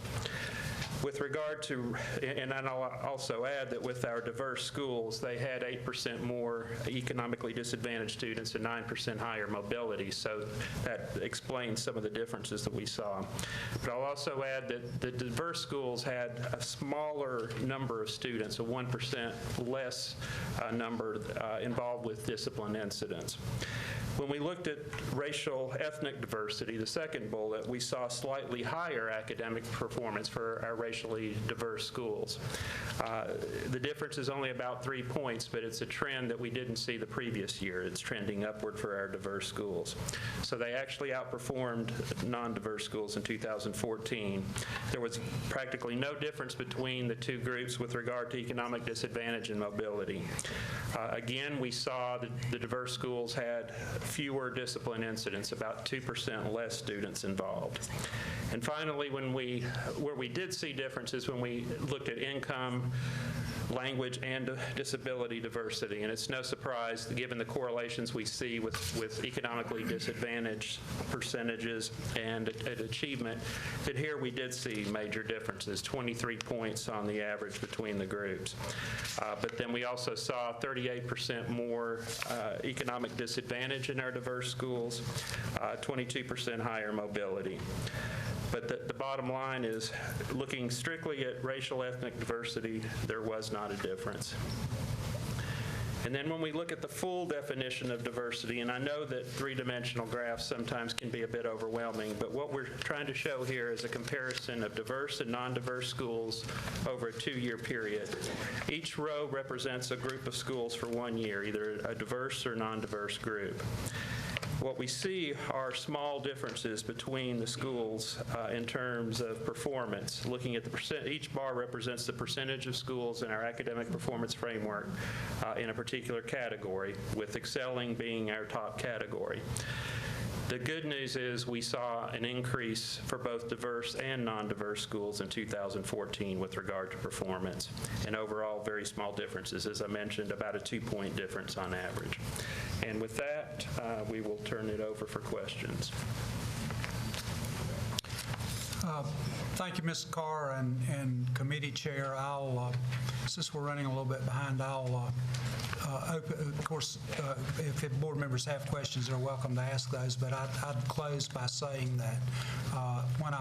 S22: With regard to, and I'll also add that with our diverse schools, they had 8% more economically disadvantaged students and 9% higher mobility, so that explains some of the differences that we saw. But I'll also add that the diverse schools had a smaller number of students, a 1% less number involved with discipline incidents. When we looked at racial ethnic diversity, the second bullet, we saw slightly higher academic performance for our racially diverse schools. The difference is only about 3 points, but it's a trend that we didn't see the previous year. It's trending upward for our diverse schools. So they actually outperformed non-diverse schools in 2014. There was practically no difference between the two groups with regard to economic disadvantage and mobility. Again, we saw that the diverse schools had fewer discipline incidents, about 2% less students involved. And finally, where we did see differences when we looked at income, language, and disability diversity. And it's no surprise, given the correlations we see with economically disadvantaged percentages and achievement, that here we did see major differences, 23 points on the average between the groups. But then we also saw 38% more economic disadvantage in our diverse schools, 22% higher mobility. But the bottom line is, looking strictly at racial ethnic diversity, there was not a difference. And then when we look at the full definition of diversity, and I know that three-dimensional graphs sometimes can be a bit overwhelming, but what we're trying to show here is a comparison of diverse and non-diverse schools over a 2-year period. Each row represents a group of schools for 1 year, either a diverse or non-diverse group. What we see are small differences between the schools in terms of performance. Looking at the percent, each bar represents the percentage of schools in our academic performance framework in a particular category, with excelling being our top category. The good news is we saw an increase for both diverse and non-diverse schools in 2014 with regard to performance, and overall very small differences. As I mentioned, about a 2-point difference on average. And with that, we will turn it over for questions.
S8: Thank you, Ms. Carr and committee chair. Since we're running a little bit behind, I'll open, of course, if board members have questions, they're welcome to ask those, but I'd close by saying that when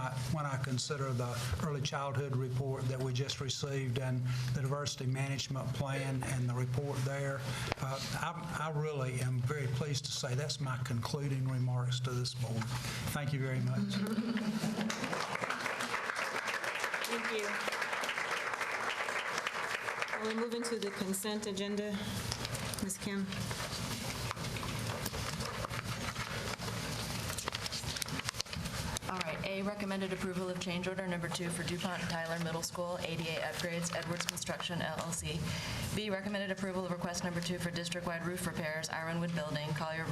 S8: I consider the early childhood report that we just received and the diversity management plan and the report there, I really am very pleased to say that's my concluding remarks to this board. Thank you very much.
S2: Thank you. We're moving to the consent agenda. Ms. Kim.
S1: All right, A, recommended approval of change order number 2 for DuPont Tyler Middle School ADA upgrades, Edwards Construction LLC. B, recommended approval of request number 2 for district-wide roof repairs, Ironwood Building, Collier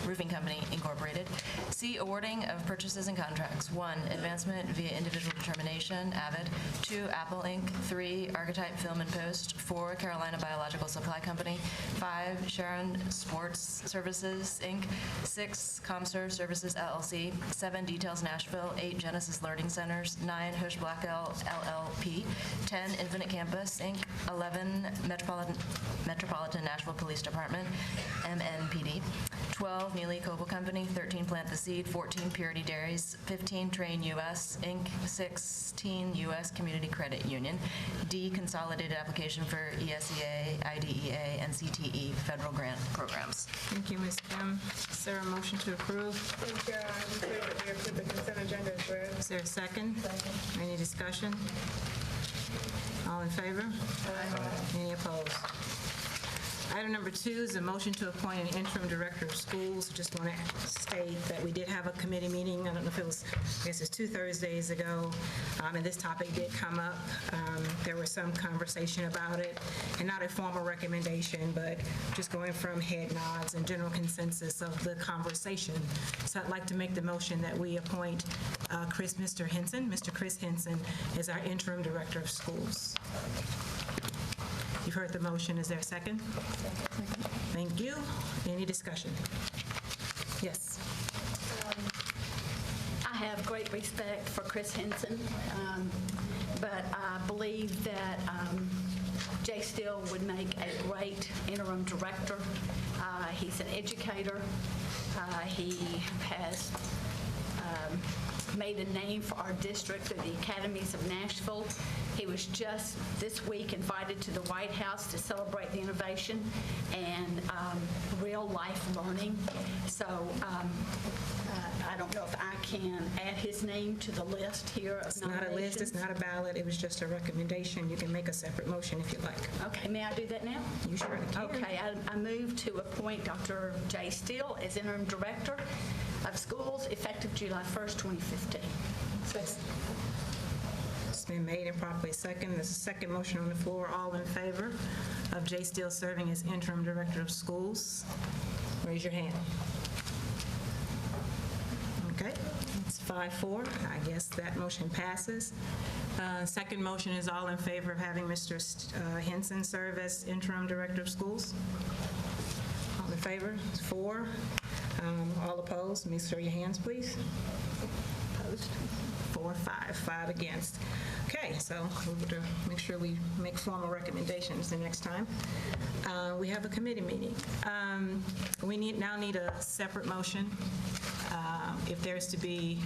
S1: Roofing Company, Incorporated. C, awarding of purchases and contracts. 1, advancement via individual determination, Avid. 2, Apple Inc. 3, Archetype Film and Post. 4, Carolina Biological Supply Company. 5, Sharon Sports Services, Inc. 6, ComServe Services, LLC. 7, Details Nashville. 8, Genesis Learning Centers. 9, Hush Blackwell, LLP. 10, Infinite Campus, Inc. 11, Metropolitan Nashville Police Department, MNPD. 12, Neely Coble Company. 13, Plant the Seed. 14, Purity Dairies. 15, Train US, Inc. 16, U.S. Community Credit Union. D, consolidated application for ESEA, IDEA, and CTE federal grant programs.
S2: Thank you, Ms. Kim. Is there a motion to approve?
S3: Chair, I move that we approve the consent agenda as read.
S2: Is there a second? Second. Any discussion? All in favor? Aye. Any opposed? Item number 2 is a motion to appoint an interim director of schools. Just want to state that we did have a committee meeting. I don't know if it was, I guess it's 2 Thursdays ago, and this topic did come up. There was some conversation about it, and not a formal recommendation, but just going from head nods and general consensus of the conversation. So I'd like to make the motion that we appoint Mr. Chris Henson, as our interim director of schools. You've heard the motion. Is there a second? Thank you. Any discussion? Yes.
S4: I have great respect for Chris Henson, but I believe that Jay Steele would make a great interim director. He's an educator. He has made a name for our district through the academies of Nashville. He was just this week invited to the White House to celebrate the innovation and real life learning. So I don't know if I can add his name to the list here of
S2: It's not a list, it's
S4: nominations.
S2: not a ballot, it was just a recommendation. You can make a separate motion if you like.
S4: Okay, may I do that now?
S2: You sure can.
S4: Okay, I move to appoint Dr. Jay Steele as interim director of schools effective July 1st, 2015.
S2: It's been made and properly seconded. There's a second motion on the floor. All in favor of Jay Steele serving as interim director of schools? Raise your hand. Okay, it's 5-4. I guess that motion passes. Second motion is all in favor of having Mr. Henson serve as interim director of schools? All in favor? It's 4. All opposed? Let me show your hands, please. Opposed? 4, 5. 5 against. Okay, so we're going to make sure we make formal recommendations the next time. We have a committee meeting. We now need a separate motion. If there's to be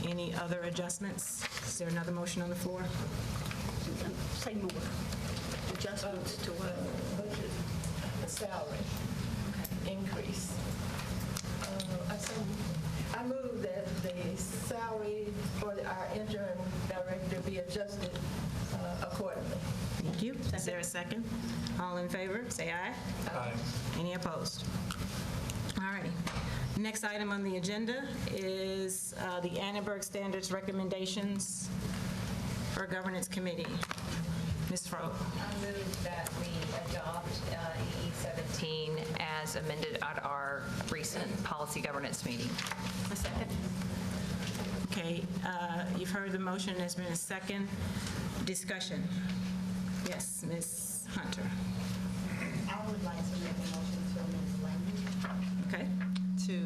S2: any other adjustments, is there another motion on the floor?
S4: Say more. Adjustments to what?
S3: Budget, the salary increase. I move that the salary for our interim director be adjusted accordingly.
S2: Thank you. Is there a second? All in favor, say aye.
S8: Aye.
S2: Any opposed? All righty. Next item on the agenda is the Annenberg Standards recommendations for Governance Committee. Ms. Froh.
S6: I move that we adopt EE 17 as amended at our recent policy governance meeting.
S2: A second. Okay, you've heard the motion. There's been a second. Discussion. Yes, Ms. Hunter.
S23: I would like to make a motion to amend the language.
S2: Okay.
S23: To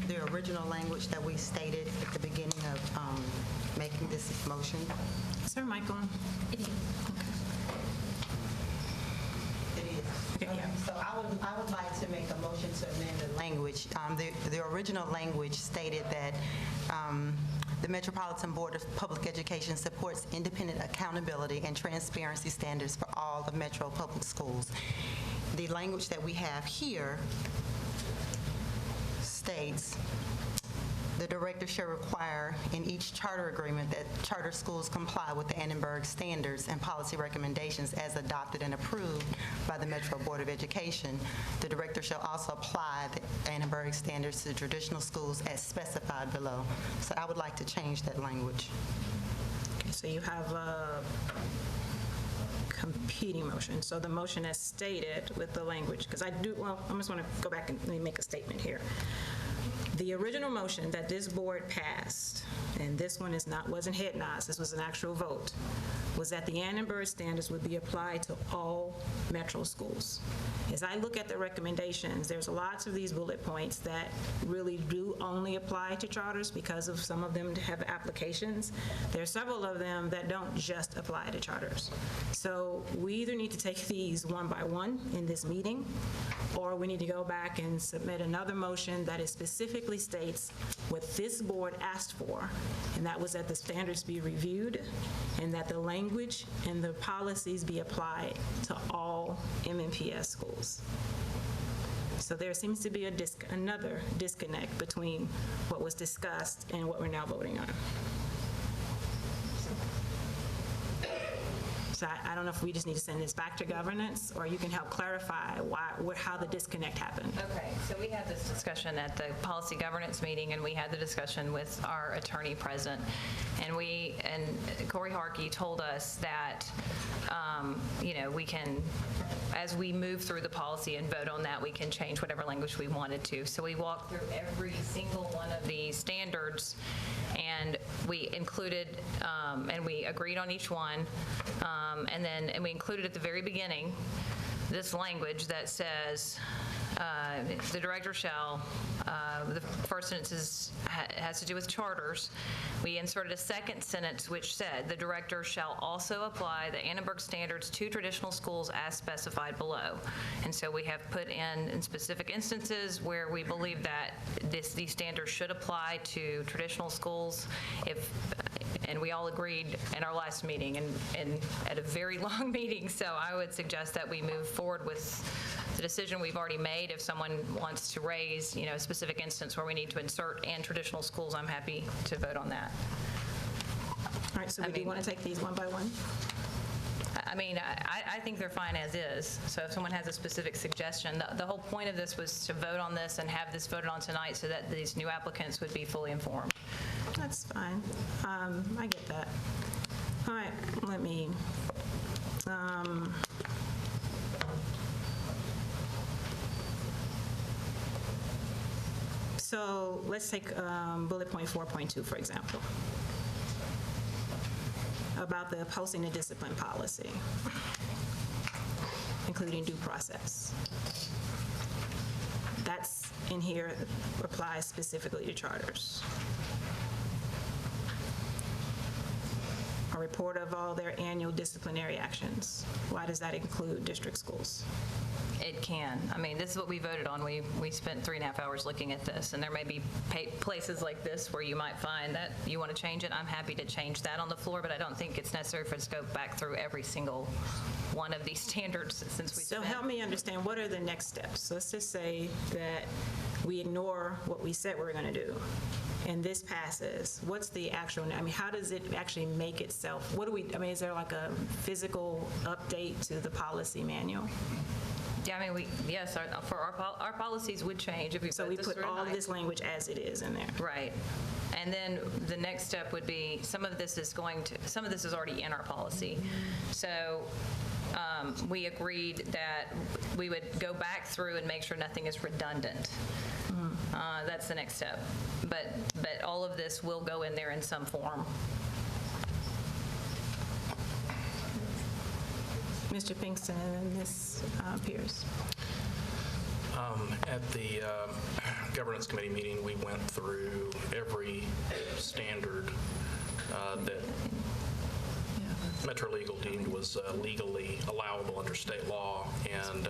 S23: the original language that we stated at the beginning of making this motion.
S2: Is there a mic on?
S23: It is. So I would like to make a motion to amend the language. The original language stated that the Metropolitan Board of Public Education supports independent accountability and transparency standards for all of Metro Public Schools. The language that we have here states the director shall require in each charter agreement that charter schools comply with the Annenberg standards and policy recommendations as adopted and approved by the Metro Board of Education. The director shall also apply the Annenberg standards to traditional schools as specified below. So I would like to change that language.
S2: Okay, so you have a competing motion. So the motion as stated with the language, because I just want to go back and let me make a statement here. The original motion that this board passed, and this one wasn't head nods, this was an actual vote, was that the Annenberg standards would be applied to all Metro schools. As I look at the recommendations, there's lots of these bullet points that really do only apply to charters because of some of them have applications. There are several of them that don't just apply to charters. So we either need to take these one by one in this meeting, or we need to go back and submit another motion that specifically states what this board asked for, and that was that the standards be reviewed and that the language and the policies be applied to all MNPS schools. So there seems to be another disconnect between what was discussed and what we're now voting on. Is So I don't know if we just need to send this back to governance, or you can help clarify how the disconnect happened.
S6: Okay, so we had this discussion at the policy governance meeting, and we had the discussion with our attorney present, and Corey Harkey told us that, we can, as we move through the policy and vote on that, we can change whatever language we wanted to. So we walked through every single one of these standards, and we included, and we agreed on each one, and we included at the very beginning this language that says, the director shall, the first sentence has to do with charters. We inserted a second sentence which said, the director shall also apply the Annenberg standards to traditional schools as specified below. And so we have put in specific instances where we believe that these standards should apply to traditional schools. And we all agreed in our last meeting and at a very long meeting. So I would suggest that we move forward with the decision we've already made. If someone wants to raise, a specific instance where we need to insert and traditional schools, I'm happy to vote on that.
S2: All right, so do you want to take these one by one?
S6: I think they're fine as is. So if someone has a specific suggestion, the whole point of this was to vote on this and have this voted on tonight so that these new applicants would be fully informed.
S2: That's fine. I get that. All right, let me, so let's take bullet point 4.2, for example, about the posting and discipline policy, including due process. That's in here, applies specifically to charters. A report of all their annual disciplinary actions. Why does that include district schools?
S6: It can. This is what we voted on. We spent 3.5 hours looking at this, and there may be places like this where you might find that you want to change it. I'm happy to change that on the floor, but I don't think it's necessary for us to go back through every single one of these standards since we
S2: So help me understand, what are the next steps? Let's just say that we ignore what we said we were going to do, and this passes. What's the actual, how does it actually make itself? What do we, is there like a physical update to the policy manual?
S6: Yeah, yes, our policies would change if we
S2: So we put all this language as it is in there.
S6: Right. And then the next step would be, some of this is already in our policy. So we agreed that we would go back through and make sure nothing is redundant. That's the next step. But all of this will go in there in some form.
S2: Mr. Pinkston and Ms. Pierce.
S7: At the governance committee meeting, we went through every standard that Metro Legal deemed was legally allowable under state law, and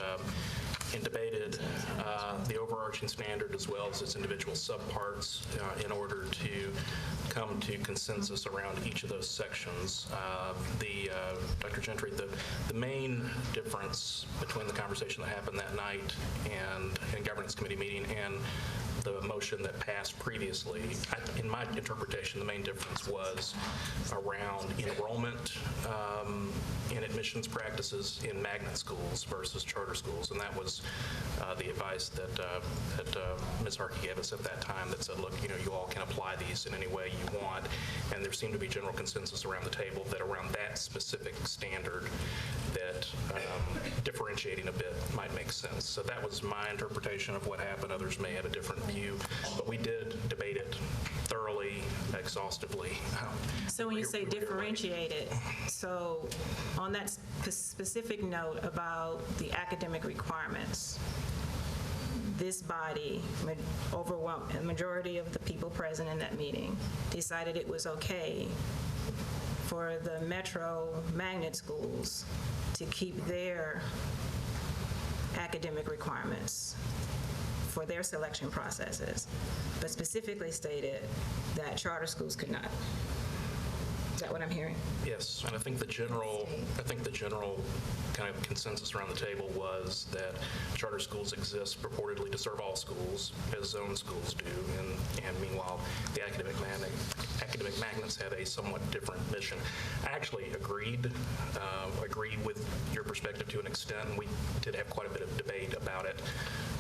S7: debated the overarching standard as well as its individual subparts in order to come to consensus around each of those sections. Dr. Gentry, the main difference between the conversation that happened that night and in governance committee meeting and the motion that passed previously, in my interpretation, the main difference was around enrollment in admissions practices in magnet schools versus charter schools, and that was the advice that Ms. Harkey gave us at that time that said, look, you all can apply these in any way you want, and there seemed to be general consensus around the table that around that specific standard that differentiating a bit might make sense. So that was my interpretation of what happened. Others may have a different view, but we did debate it thoroughly, exhaustively.
S2: So when you say differentiated, so on that specific note about the academic requirements, this body, a majority of the people present in that meeting, decided it was okay for the Metro magnet schools to keep their academic requirements for their selection processes, but specifically stated that charter schools could not. Is that what I'm hearing?
S7: Yes, and I think the general kind of consensus around the table was that charter schools exist purportedly to serve all schools, as zone schools do, and meanwhile, the academic magnets have a somewhat different mission. I actually agreed with your perspective to an extent, and we did have quite a bit of debate about it,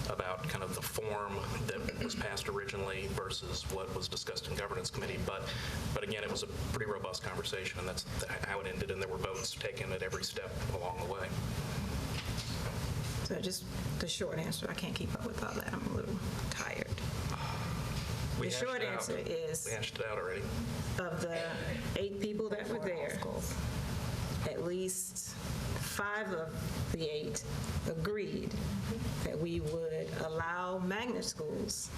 S7: about kind of the form that was passed originally versus what was discussed in governance committee. But again, it was a pretty robust conversation, and that's how it ended, and there were votes taken at every step along the way.
S2: So just the short answer, I can't keep up with all that. I'm a little tired. The short answer is,
S7: we hashed it out already.
S2: Of the 8 people that were there, at least 5 of the 8 agreed that we would allow magnet schools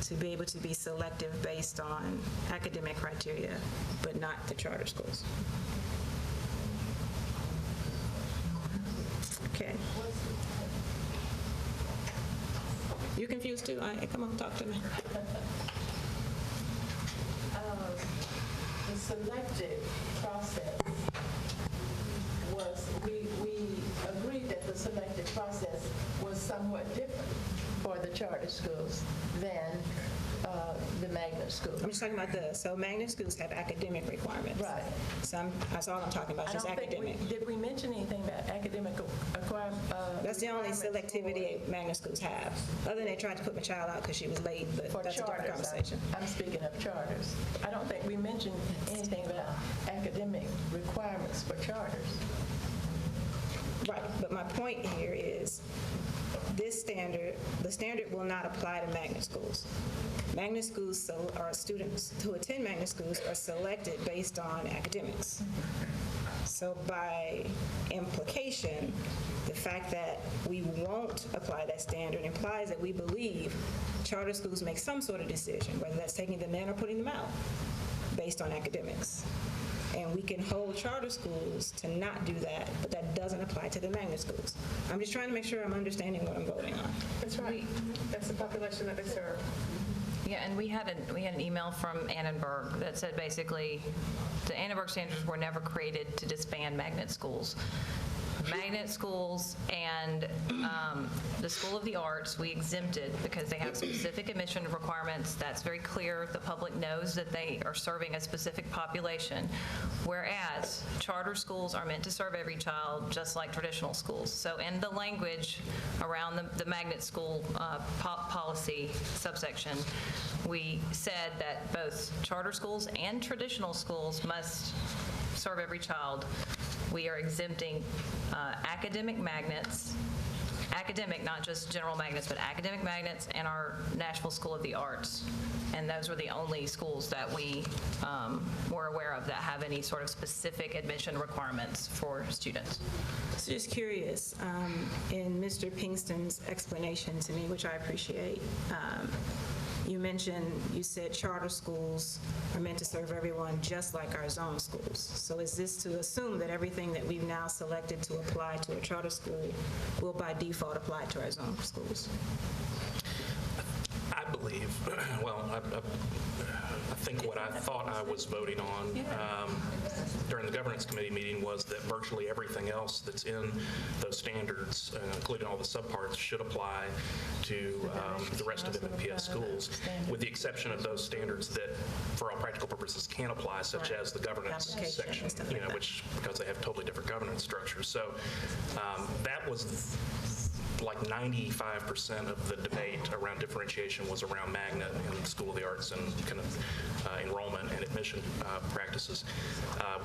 S2: to be able to be selective based on academic criteria, but not the charter schools. Okay. You confused too? Come on, talk to me.
S3: The selective process was, we agreed that the selective process was somewhat different for the charter schools than the magnet schools.
S2: I'm just talking about so magnet schools have academic requirements.
S3: Right.
S2: So that's all I'm talking about, just academic.
S3: Did we mention anything about academic
S2: That's the only selectivity magnet schools have. Other than they tried to put my child out because she was late, but that's a different conversation.
S3: I'm speaking of charters. I don't think we mentioned anything about academic requirements for charters.
S2: Right, but my point here is this standard, the standard will not apply to magnet schools. Magnet schools are students who attend magnet schools are selected based on academics. So by implication, the fact that we won't apply that standard implies that we believe charter schools make some sort of decision, whether that's taking them in or putting them out, based on academics. And we can hold charter schools to not do that, but that doesn't apply to the magnet schools. I'm just trying to make sure I'm understanding what I'm voting on.
S3: That's right. That's the population that they serve.
S6: Yeah, and we had an email from Annenberg that said basically the Annenberg standards were never created to disband magnet schools. Magnet schools and the School of the Arts, we exempted because they have specific admission requirements. That's very clear. The public knows that they are serving a specific population, whereas charter schools are meant to serve every child, just like traditional schools. So in the language around the magnet school policy subsection, we said that both charter schools and traditional schools must serve every child. We are exempting academic magnets, academic, not just general magnets, but academic magnets, and our Nashville School of the Arts. And those were the only schools that we were aware of that have any sort of specific admission requirements for students.
S2: So just curious, in Mr. Pinkston's explanation to me, which I appreciate, you said charter schools are meant to serve everyone just like our zone schools. So is this to assume that everything that we've now selected to apply to a charter school will by default apply to our zone schools?
S7: I believe, well, I think what I thought I was voting on during the governance committee meeting was that virtually everything else that's in those standards, including all the subparts, should apply to the rest of MNPS schools, with the exception of those standards that, for all practical purposes, can apply, such as the governance section, which, because they have totally different governance structures. So that was like 95% of the debate around differentiation was around magnet and School of the Arts and kind of enrollment and admission practices.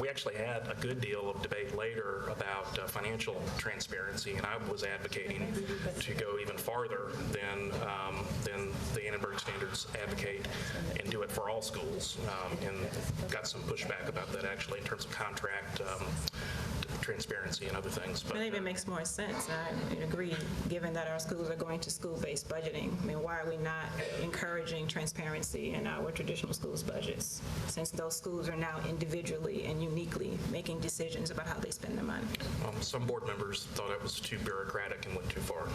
S7: We actually had a good deal of debate later about financial transparency, and I was advocating to go even farther than the Annenberg standards advocate and do it for all schools, and got some pushback about that actually in terms of contract transparency and other things.
S2: But it even makes more sense. I agree, given that our schools are going to school-based budgeting. I mean, why are we not encouraging transparency in our traditional schools' budgets, since those schools are now individually and uniquely making decisions about how they spend their money?
S7: Some board members thought it was too bureaucratic and went too far.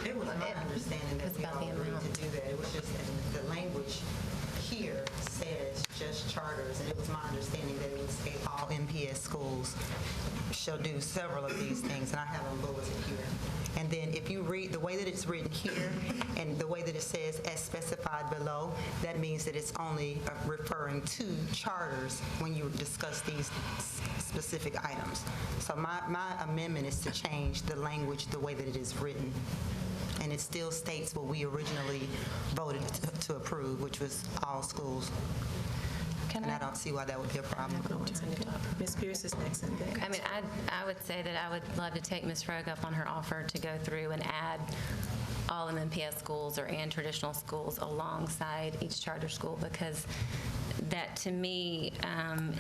S23: It was my understanding that we all agreed to do that. It was just that the language here says just charters, and it was my understanding that it would say all MPS schools shall do several of these things, and I have them bulleted here. And then if you read the way that it's written here and the way that it says as specified below, that means that it's only referring to charters when you discuss these specific items. So my amendment is to change the language the way that it is written. And it still states what we originally voted to approve, which was all schools. And I don't see why that would be a problem.
S2: Ms. Pierce is next.
S10: I mean, I would say that I would love to take Ms. Rogue up on her offer to go through and add all MNPS schools and traditional schools alongside each charter school, because that, to me,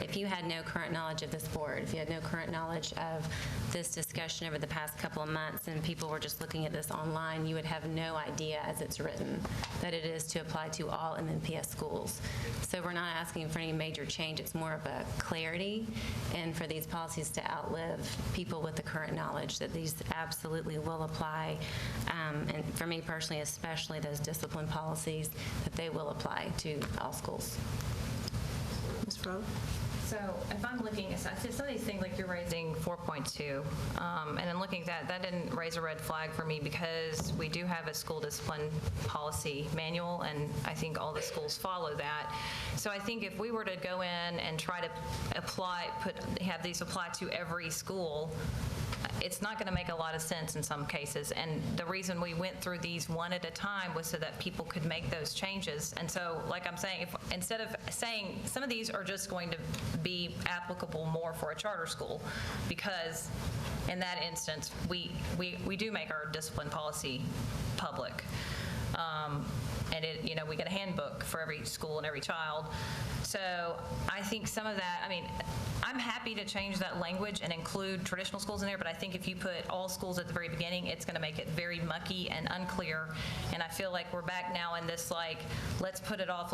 S10: if you had no current knowledge of this board, if you had no current knowledge of this discussion over the past couple of months and people were just looking at this online, you would have no idea as it's written that it is to apply to all MNPS schools. So we're not asking for any major change. It's more of a clarity and for these policies to outlive people with the current knowledge that these absolutely will apply. And for me personally, especially those discipline policies, that they will apply to all schools.
S2: Ms. Rowe?
S6: So if I'm looking at some of these things, like you're raising 4.2, and I'm looking at that didn't raise a red flag for me because we do have a school discipline policy manual, and I think all the schools follow that. So I think if we were to go in and try to have these apply to every school, it's not going to make a lot of sense in some cases. And the reason we went through these one at a time was so that people could make those changes. And so, like I'm saying, instead of saying some of these are just going to be applicable more for a charter school, because in that instance, we do make our discipline policy public. And we get a handbook for every school and every child. So I think some of that, I mean, I'm happy to change that language and include traditional schools in there, but I think if you put all schools at the very beginning, it's going to make it very mucky and unclear. And I feel like we're back now in this, like, let's put it off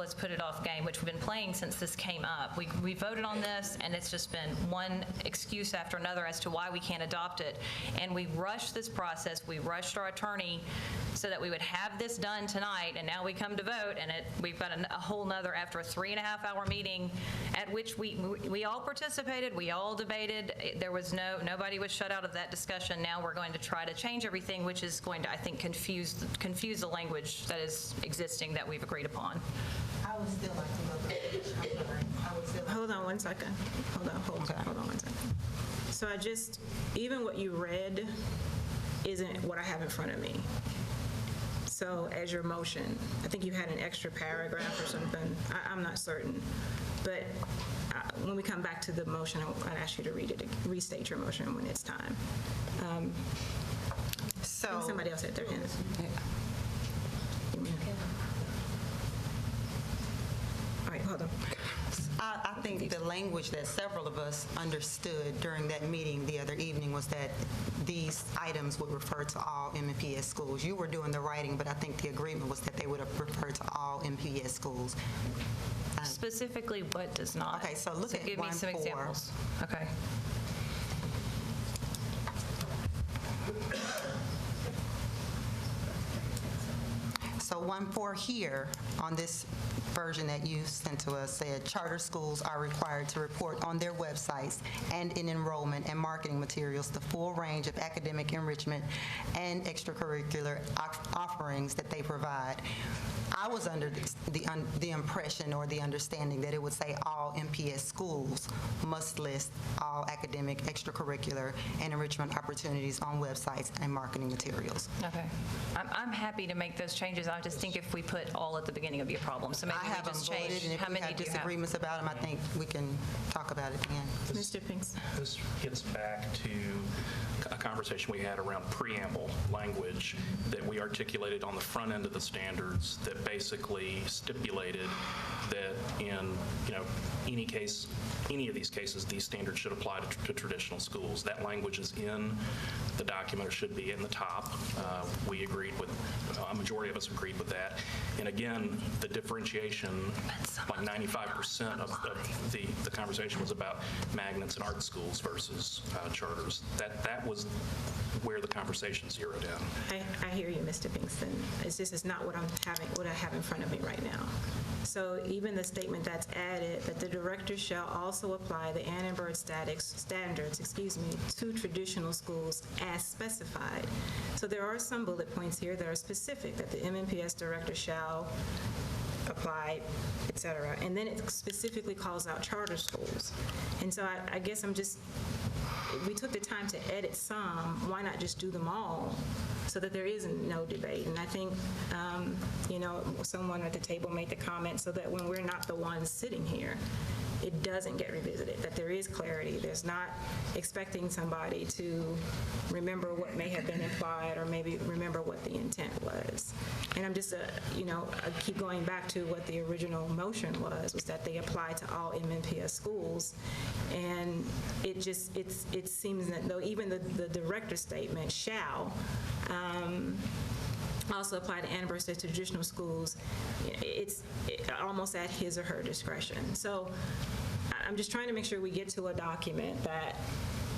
S6: game, which we've been playing since this came up. We voted on this, and it's just been one excuse after another as to why we can't adopt it. And we rushed this process. We rushed our attorney so that we would have this done tonight, and now we come to vote, and we've got a whole nother, after a 3.5-hour meeting at which we all participated, we all debated. There was nobody was shut out of that discussion. Now we're going to try to change everything, which is going to, I think, confuse the language that is existing that we've agreed upon.
S23: I would still like to look.
S2: Hold on one second. Hold on one second. So even what you read isn't what I have in front of me. So as your motion, I think you had an extra paragraph or something. I'm not certain. But when we come back to the motion, I'd ask you to restate your motion when it's time.
S23: So
S2: I think somebody else had their hand. All right, hold on.
S23: I think the language that several of us understood during that meeting the other evening was that these items would refer to all MNPS schools. You were doing the writing, but I think the agreement was that they would refer to all MNPS schools.
S6: Specifically, what does not?
S23: Okay, so look at
S6: give me some
S23: 1.4.
S6: examples. Okay.
S23: So 1.4 here on this version that you sent to us said charter schools are required to report on their websites and in enrollment and marketing materials the full range of academic enrichment and extracurricular offerings that they provide. I was under the impression or the understanding that it would say all MPS schools must list all academic, extracurricular, and enrichment opportunities on websites and marketing materials.
S6: Okay. I'm happy to make those changes. I just think if we put all at the beginning, it'd be a problem. So maybe
S23: I have
S6: we just
S23: them voted,
S6: change.
S23: and if
S6: How
S23: we
S6: many
S23: have
S6: do you have?
S23: disagreements about them, I think we can talk about it again.
S2: Mr. Pinks.
S7: This gets back to a conversation we had around preamble language that we articulated on the front end of the standards that basically stipulated that in any of these cases, these standards should apply to traditional schools. That language is in the document, or should be in the top. We agreed with, a majority of us agreed with that. And again, the differentiation, like 95% of the conversation was about magnets and art schools versus charters. That was where the conversation zeroed in.
S2: I hear you, Mr. Mr. Pinkston. It's not what I have in front of me right now. So even the statement that's added, that the director shall also apply the Annenberg standards, to traditional schools as specified. So there are some bullet points here that are specific, that the MNPS director shall apply, et cetera. And then it specifically calls out charter schools. And so I guess we took the time to edit some, why not just do them all so that there is no debate? And I think, someone at the table made the comment so that when we're not the ones sitting here, it doesn't get revisited, that there is clarity. There's not expecting somebody to remember what may have been implied or maybe remember what the intent was. And I'm just, I keep going back to what the original motion was that they apply to all MNPS schools. And it seems that though even the director's statement shall also apply to Annenberg to traditional schools, it's almost at his or her discretion. So I'm just trying to make sure we get to a document that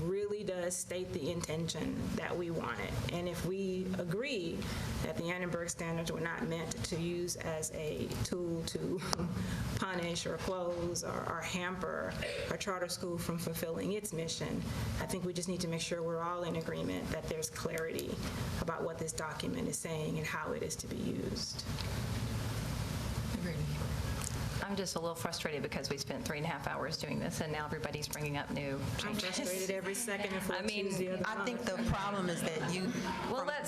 S2: really does state the intention that we want it. And if we agree that the Annenberg standards were not meant to use as a tool to punish or close or hamper a charter school from fulfilling its mission, I think we just need to make sure we're all in agreement that there's clarity about what this document is saying and how it is to be used.
S6: I'm just a little frustrated because we spent 3.5 hours doing this, and now everybody's bringing up new changes.
S2: I'm frustrated every second and fourth Tuesday of the month.
S23: I think the problem is that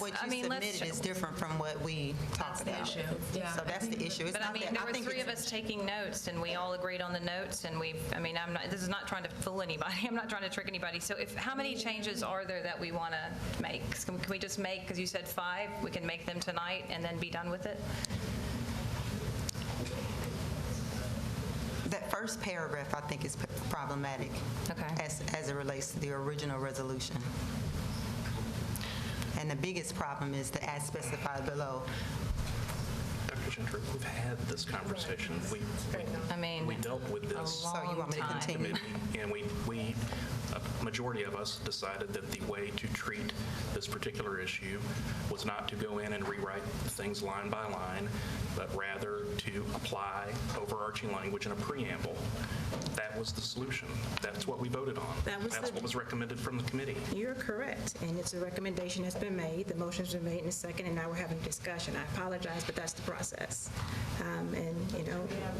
S23: what you submitted is different from what we talked about.
S1: That's the issue. Yeah.
S23: So that's the issue. It's
S6: But
S23: not that-
S6: there
S23: I
S6: were
S23: think
S6: three
S23: it's-
S6: of us taking notes, and we all agreed on the notes, and this is not trying to fool anybody. I'm not trying to trick anybody. So how many changes are there that we want to make? Can we just make, because you said 5, we can make them tonight and then be done with it?
S23: That first paragraph, I think, is problematic as it relates to the original resolution. And the biggest problem is the as specified below.
S7: Dr. Gentry, we've had this conversation. We dealt with this.
S23: So you want me to continue?
S7: And a majority of us decided that the way to treat this particular issue was not to go in and rewrite things line by line, but rather to apply overarching language in a preamble. That was the solution. That's what we voted on. That's what was recommended from the committee.
S2: You're correct, and it's a recommendation that's been made. The motion's been made in a second, and now we're having a discussion. I apologize, but that's the process.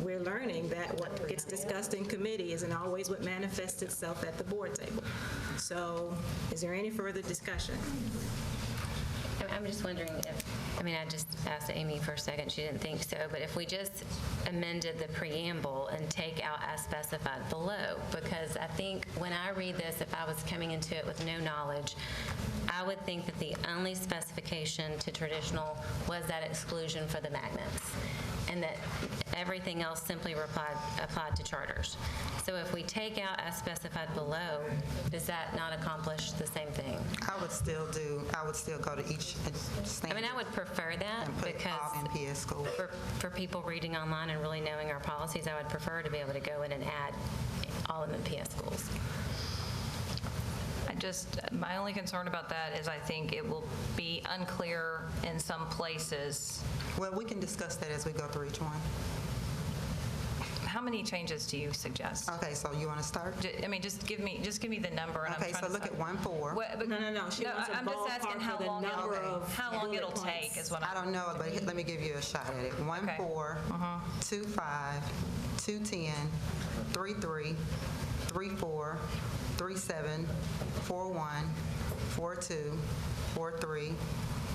S2: We're learning that what gets discussed in committee isn't always what manifests itself at the board table. So is there any further discussion?
S10: I'm just wondering I just asked Amy for a second, she didn't think so, but if we just amended the preamble and take out as specified below, because I think when I read this, if I was coming into it with no knowledge, I would think that the only specification to traditional was that exclusion for the magnets, and that everything else simply applied to charters. So if we take out as specified below, does that not accomplish the same thing?
S23: I would still go to each standard.
S10: I would prefer that because
S23: all MPS schools.
S10: For people reading online and really knowing our policies, I would prefer to be able to go in and add all MNPS schools.
S6: My only concern about that is I think it will be unclear in some places.
S23: Well, we can discuss that as we go through each one.
S6: How many changes do you suggest?
S23: Okay, so you want to start?
S6: Just give me the number. And
S23: Okay, so look at 1.4.
S2: No. She wants a
S6: I'm just asking how long it'll take is what
S23: I don't know, but let me give you a shot at it. 1.4, 2.5, 2.10, 3.3, 3.4, 3.7, 4.1, 4.2, 4.3,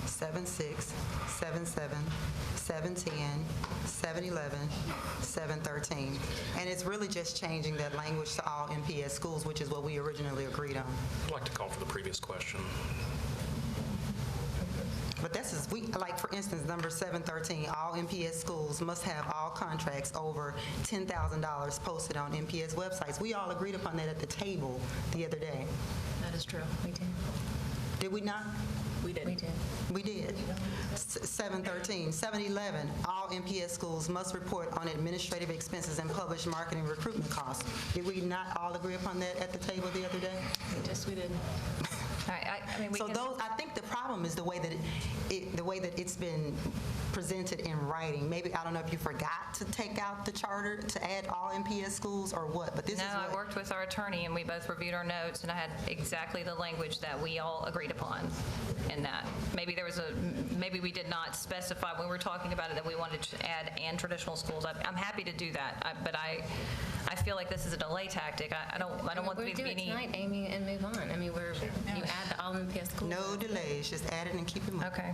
S23: 7.6, 7.7, 7.10, 7.11, 7.13. And it's really just changing that language to all MPS schools, which is what we originally agreed on.
S7: I'd like to call for the previous question.
S23: But this is, like for instance, number 713, all MPS schools must have all contracts over $10,000 posted on MPS websites. We all agreed upon that at the table the other day.
S1: That is true. We did.
S23: Did we not?
S1: We did.
S23: We did. 713, 711, all MPS schools must report on administrative expenses and publish marketing recruitment costs. Did we not all agree upon that at the table the other day?
S1: Yes, we did.
S6: I mean, we
S23: So
S6: can-
S23: those, I think the problem is the way that it's been presented in writing. Maybe, I don't know if you forgot to take out the charter to add all MPS schools or what, but this
S6: No,
S23: is
S6: I
S23: what.
S6: worked with our attorney, and we both reviewed our notes, and I had exactly the language that we all agreed upon in that. Maybe maybe we did not specify when we were talking about it that we wanted to add and traditional schools. I'm happy to do that, but I feel like this is a delay tactic. I don't want there
S10: We'll
S6: to
S10: do
S6: be
S10: it
S6: any.
S10: tonight, Amy, and move on. I mean, you add the all MPS schools.
S23: No delays, just add it and keep it moving.
S6: Okay.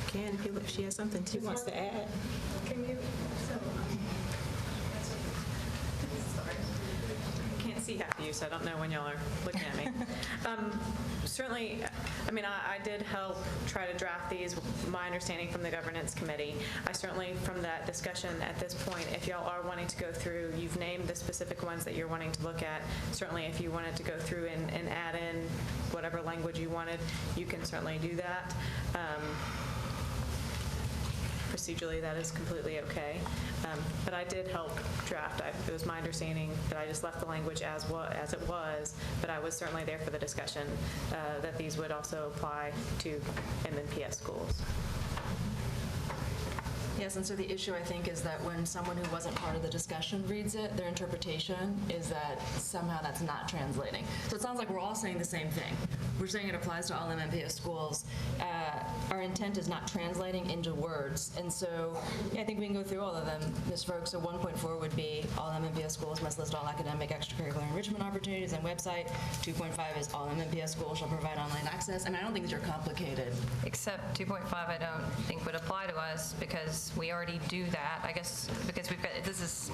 S2: Can, if she has something she wants to add.
S11: Can't see half of you, so I don't know when y'all are looking at me. Certainly, I mean, I did help try to draft these, my understanding from the governance committee. I certainly, from that discussion at this point, if y'all are wanting to go through, you've named the specific ones that you're wanting to look at. Certainly, if you wanted to go through and add in whatever language you wanted, you can certainly do that. Procedurally, that is completely okay. But I did help draft. It was my understanding that I just left the language as it was, but I was certainly there for the discussion that these would also apply to MNPS schools.
S1: Yes, and so the issue, I think, is that when someone who wasn't part of the discussion reads it, their interpretation is that somehow that's not translating. So it sounds like we're all saying the same thing. We're saying it applies to all MNPS schools. Our intent is not translating into words. And so I think we can go through all of them, Ms. Folks. So 1.4 would be all MNPS schools must list all academic, extracurricular enrichment opportunities and website. 2.5 is all MNPS schools shall provide online access. I mean, I don't think these are complicated.
S6: Except 2.5, I don't think would apply to us because we already do that. I guess because we've got, this is,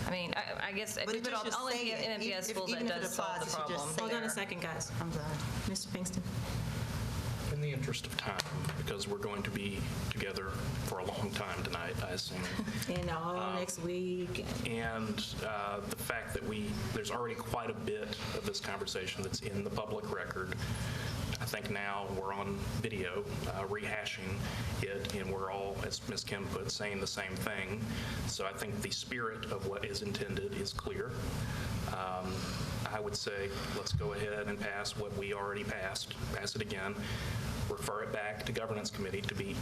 S6: I mean, I guess if we put all the MNPS schools, that does solve the problem.
S2: Hold on a second, guys.
S23: I'm sorry.
S2: Mr. Pinkston.
S7: In the interest of time, because we're going to be together for a long time tonight, I assume.
S2: And all next week.
S7: And the fact that there's already quite a bit of this conversation that's in the public record. I think now we're on video rehashing it, and we're all, as Ms. Kim put, saying the same thing. So I think the spirit of what is intended is clear. I would say let's go ahead and pass what we already passed, pass it again, refer it back to governance committee to be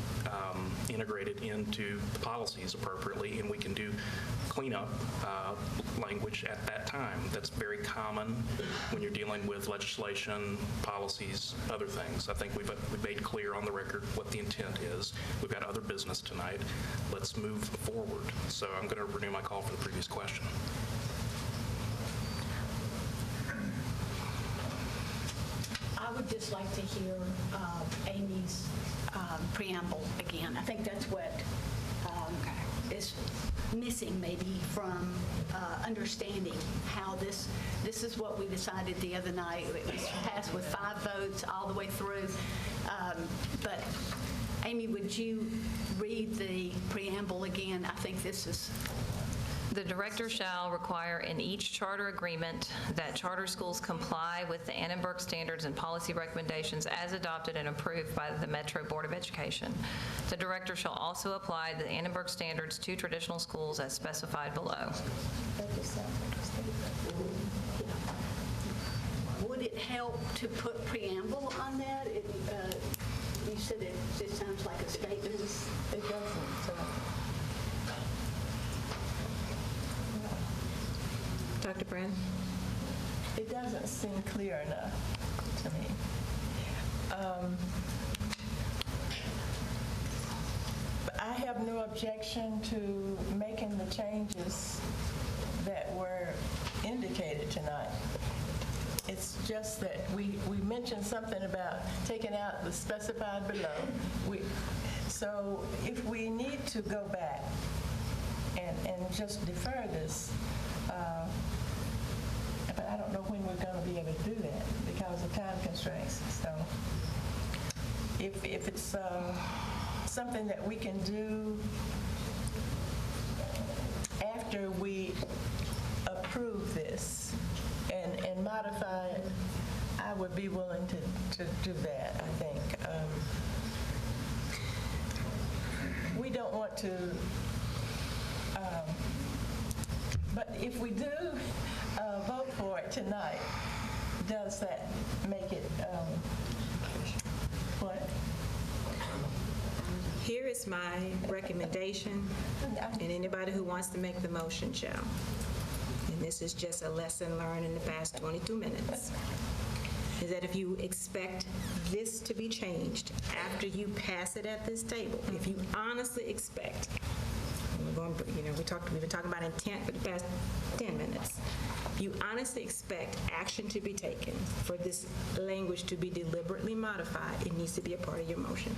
S7: integrated into the policies appropriately, and we can do cleanup language at that time. That's very common when you're dealing with legislation, policies, other things. I think we've made clear on the record what the intent is. We've got other business tonight. Let's move forward. So I'm going to renew my call for the previous question.
S4: I would just like to hear Amy's preamble again. I think that's what is missing maybe from understanding how this is what we decided the other night. It was passed with 5 votes all the way through. But Amy, would you read the preamble again? I think this is...
S6: The director shall require in each charter agreement that charter schools comply with the Annenberg standards and policy recommendations as adopted and approved by the Metro Board of Education. The director shall also apply the Annenberg standards to traditional schools as specified below.
S4: Would it help to put preamble on that? You said it sounds like a statement.
S3: It doesn't.
S2: Dr. Brand?
S3: It doesn't seem clear enough to me. But I have no objection to making the changes that were indicated tonight. It's just that we mentioned something about taking out the specified below. So if we need to go back and just defer this, but I don't know when we're going to be able to do that because of time constraints. So if it's something that we can do after we approve this and modify it, I would be willing to do that, I think. We don't want to But if we do vote for it tonight, does that make it, what?
S2: Here is my recommendation, and anybody who wants to make the motion shall. And this is just a lesson learned in the past 22 minutes. Is that if you expect this to be changed after you pass it at this table, if you honestly expect, we've been talking about intent for the past 10 minutes. If you honestly expect action to be taken for this language to be deliberately modified, it needs to be a part of your motion.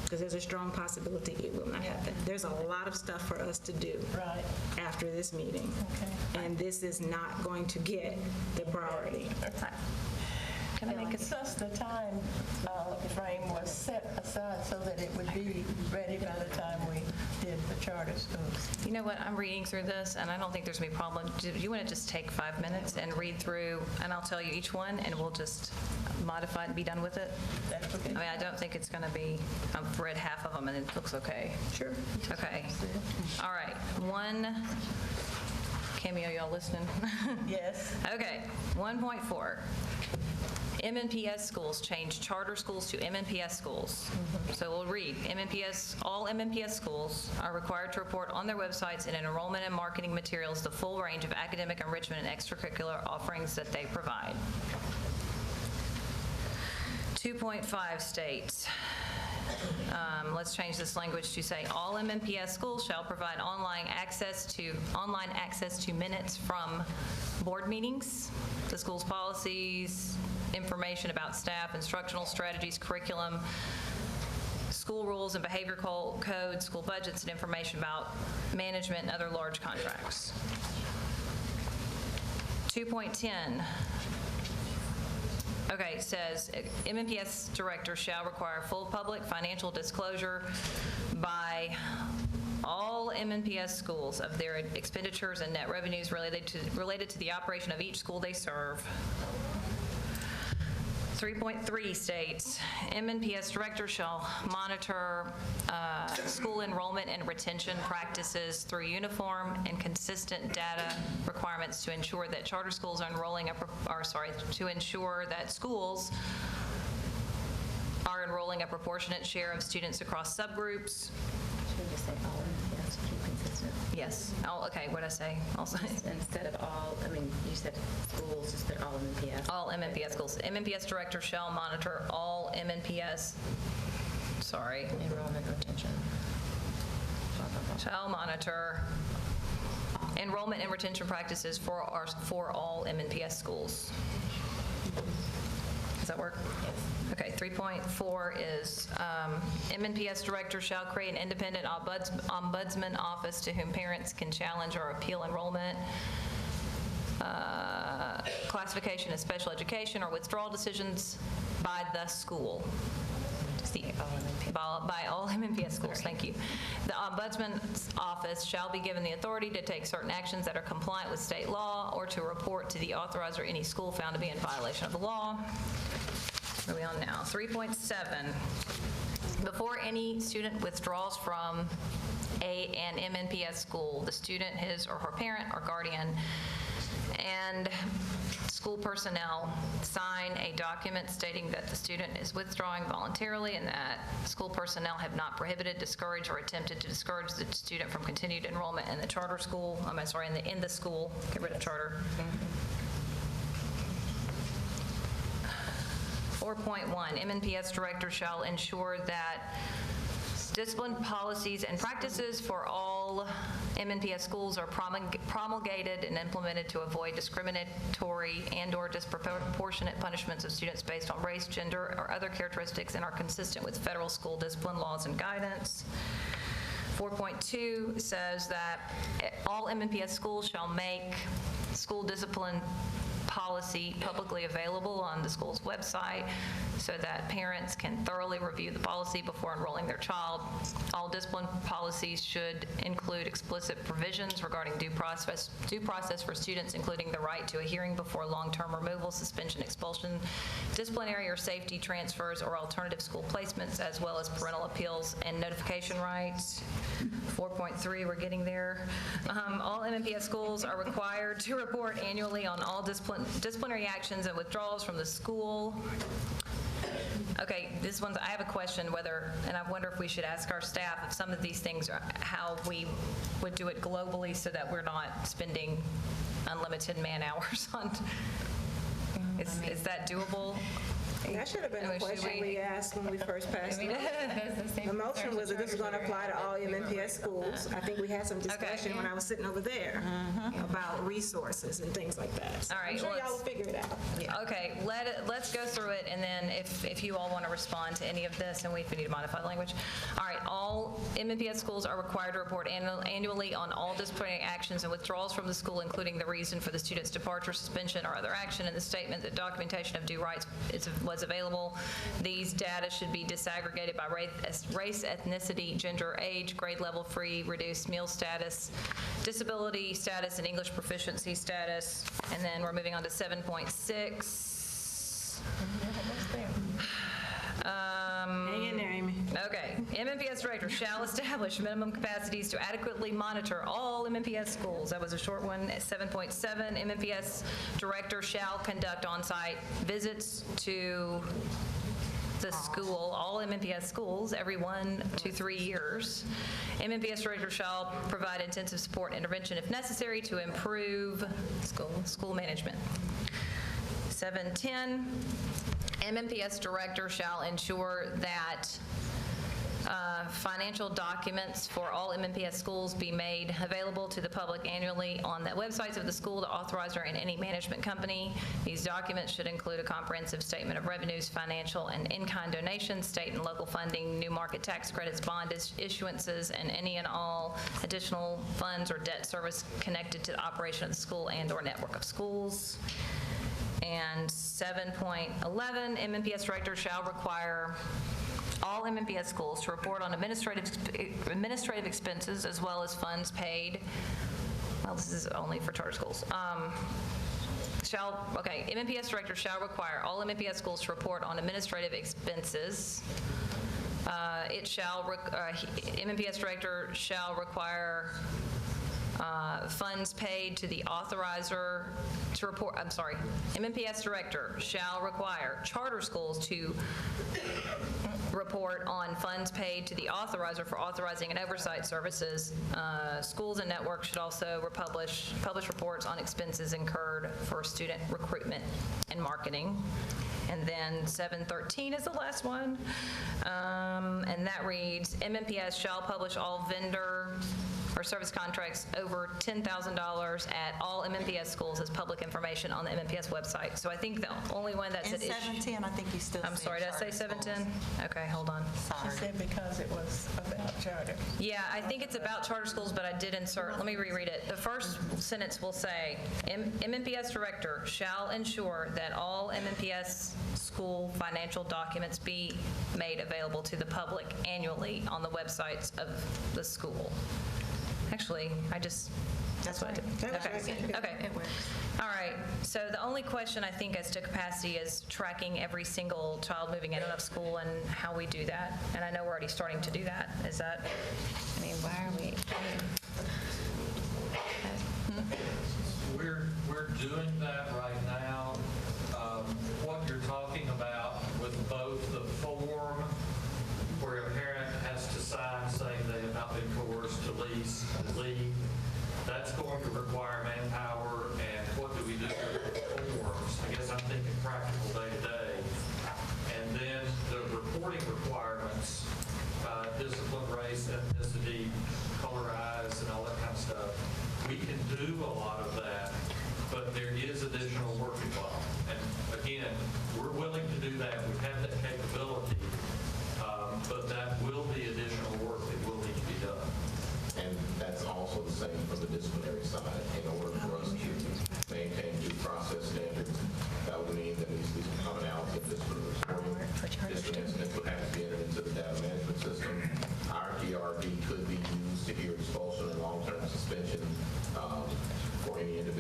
S2: Because there's a strong possibility it will not happen. There's a lot of stuff for us to do after this meeting. And this is not going to get the priority.
S3: Can I make a since the time frame was set aside so that it would be ready by the time we did the charter schools?
S6: You know what, I'm reading through this, and I don't think there's going to be a problem. Do you want to just take 5 minutes and read through, and I'll tell you each one, and we'll just modify it and be done with it?
S3: That's okay.
S6: I mean, I don't think it's going to be, I've read half of them, and it looks okay.
S3: Sure.
S6: Okay. All right. One, Cameo, y'all listening?
S3: Yes.
S6: Okay. 1.4. MNPS schools, change charter schools to MNPS schools. So we'll read, all MNPS schools are required to report on their websites and in enrollment and marketing materials the full range of academic enrichment and extracurricular offerings that they provide. 2.5 states, let's change this language to say all MNPS schools shall provide online access to minutes from board meetings, the school's policies, information about staff, instructional strategies, curriculum, school rules and behavior codes, school budgets, and information about management and other large contracts. 2.10. Okay, it says MNPS director shall require full public financial disclosure by all MNPS schools of their expenditures and net revenues related to the operation of each school they serve. 3.3 states, MNPS director shall monitor school enrollment and retention practices through uniform and consistent data requirements to ensure that charter schools are to ensure that schools are enrolling a proportionate share of students across subgroups.
S10: Should we just say all MNPS to keep consistent?
S6: Yes. Okay, what'd I say? Also,
S10: instead of all, I mean, you said schools, just put all MNPS.
S6: All MNPS schools. MNPS director shall monitor all MNPS,
S10: enrollment retention.
S6: Shall monitor enrollment and retention practices for all MNPS schools. Does that work? Yes. Okay, 3.4 is MNPS director shall create an independent ombudsman office to whom parents can challenge or appeal enrollment, classification as special education, or withdrawal decisions by the school. By all MNPS schools, thank you. The Ombudsman's office shall be given the authority to take certain actions that are compliant with state law or to report to the authorizer any school found to be in violation of the law. Where are we on now? 3.7. Before any student withdraws from an MNPS school, the student, his or her parent or guardian, and school personnel sign a document stating that the student is withdrawing voluntarily and that school personnel have not prohibited, discouraged, or attempted to discourage the student from continued enrollment in the charter school, in the school, get rid of charter. 4.1, MNPS director shall ensure that discipline policies and practices for all MNPS schools are promulgated and implemented to avoid discriminatory and/or disproportionate punishments of students based on race, gender, or other characteristics and are consistent with federal school discipline laws and guidance. 4.2 says that all MNPS schools shall make school discipline policy publicly available on the school's website so that parents can thoroughly review the policy before enrolling their child. All discipline policies should include explicit provisions regarding due process for students, including the right to a hearing before long-term removal, suspension, expulsion, disciplinary or safety transfers, or alternative school placements, as well as parental appeals and notification rights. 4.3, we're getting there. All MNPS schools are required to report annually on all disciplinary actions and withdrawals from the school. Okay, this one's, I have a question whether, and I wonder if we should ask our staff if some of these things are how we would do it globally so that we're not spending unlimited man hours on, is that doable?
S2: That should have been a question we asked when we first passed it. The motion was that this is going to apply to all MNPS schools. I think we had some discussion when I was sitting over there about resources and things like that.
S6: All right,
S2: I'm sure y'all will figure it out.
S6: Okay, let's go through it, and then if you all want to respond to any of this, and if we need to modify the language. All right, all MNPS schools are required to report annually on all disciplinary actions and withdrawals from the school, including the reason for the student's departure, suspension, or other action, and the statement that documentation of due rights was available. These data should be disaggregated by race, ethnicity, gender, age, grade level, free, reduced meal status, disability status, and English proficiency status. And then we're moving on to 7.6.
S2: Hang in there, Amy.
S6: Okay. MNPS director shall establish minimum capacities to adequately monitor all MNPS schools. That was a short one. 7.7, MNPS director shall conduct on-site visits to the school, all MNPS schools, every 1 to 3 years. MNPS director shall provide intensive support and intervention if necessary to improve school management. 7.10, MNPS director shall ensure that financial documents for all MNPS schools be made available to the public annually on the websites of the school, the authorizer, and any management company. These documents should include a comprehensive statement of revenues, financial and in-kind donations, state and local funding, new market tax credits, bond issuances, and any and all additional funds or debt service connected to the operation of the school and/or network of schools. And 7.11, MNPS director shall require all MNPS schools to report on administrative expenses as well as funds paid. Well, this is only for charter schools. MNPS director shall require all MNPS schools to report on administrative expenses. MNPS director shall require funds paid to the authorizer to report, MNPS director shall require charter schools to report on funds paid to the authorizer for authorizing and oversight services. Schools and networks should also publish reports on expenses incurred for student recruitment and marketing. And then 7.13 is the last one, and that reads, MNPS shall publish all vendor or service contracts over $10,000 at all MNPS schools as public information on the MNPS website. So I think the only one that's
S23: In 710, I think you still
S6: I'm sorry, did I say 710? Okay, hold on.
S3: She said because it was about charter.
S6: Yeah, I think it's about charter schools, but I did insert, let me reread it. The first sentence will say, MNPS director shall ensure that all MNPS school financial documents be made available to the public annually on the websites of the school. Actually, that's what I did. Okay.
S2: It works.
S6: All right. So the only question I think as to capacity is tracking every single child moving in and out of school and how we do that. And I know we're already starting to do that. Is that, why are we?
S5: We're doing that right now. What you're talking about with both the form where a parent has to sign saying they have not been coerced to leave, that's going to require manpower, and what do we do with the forms? I guess I'm thinking practical day to day. And then the reporting requirements, discipline, race, ethnicity, color, eyes, and all that kind of stuff. We can do a lot of that, but there is additional work involved. And again, we're willing to do that. We have that capability, but that will be additional work that will need to be done.
S12: And that's also the same for the disciplinary side. In order for us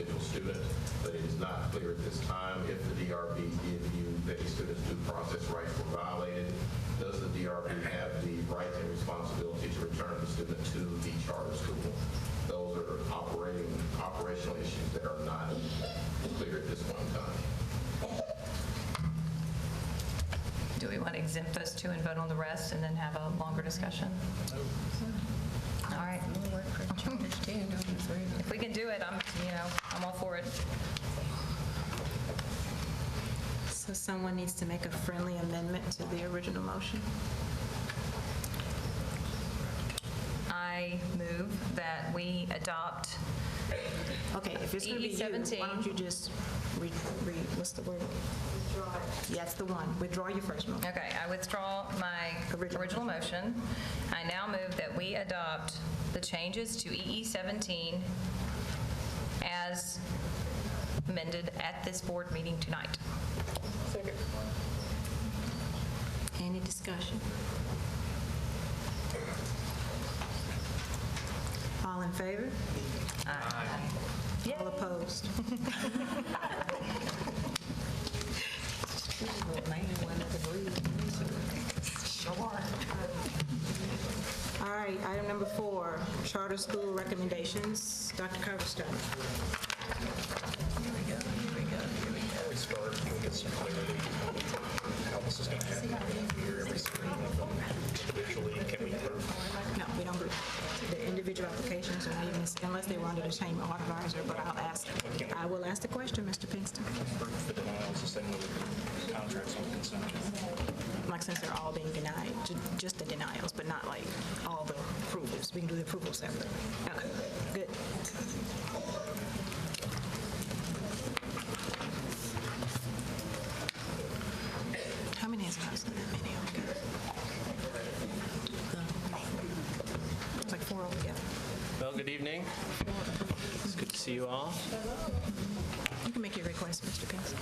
S12: individual student, but it is not clear at this time if the DRB did view that a student's due process rights were violated. Does the DRB have the right and responsibility to return the student to the charter school? Those are operational issues that are not clear at this point in time.
S6: Do we want to exempt those two and vote on the rest and then have a longer discussion? All right. If we can do it, I'm all for it.
S2: So someone needs to make a friendly amendment to the original motion.
S6: I move that we adopt
S2: Okay, if it's going to be you,
S6: EE17.
S2: why don't you just what's the word? Withdraw it. Yeah, that's the one. Withdraw your first motion.
S6: Okay, I withdraw my original motion. I now move that we adopt the changes to EE17 as amended at this board meeting tonight.
S2: Second. Any discussion? All in favor?
S6: Aye.
S2: All opposed? All right, item number 4, charter school recommendations. Dr. Coverstone.
S7: We start, we'll get some clarity on how this is going to happen here, every individually, can we approve?
S2: No, we don't group. The individual applications are not even, unless they were under the same advisor, but I will ask the question, Mr. Pinkston.
S7: The denials, the same with the contracts on consent.
S2: Like, since they're all being denied, just the denials, but not like all the approvals. We can do the approvals separately. Okay, good. How many is that? Many. It's like 4 altogether.
S13: Well, good evening. It's good to see you all.
S2: You can make your request, Mr. Pinkston.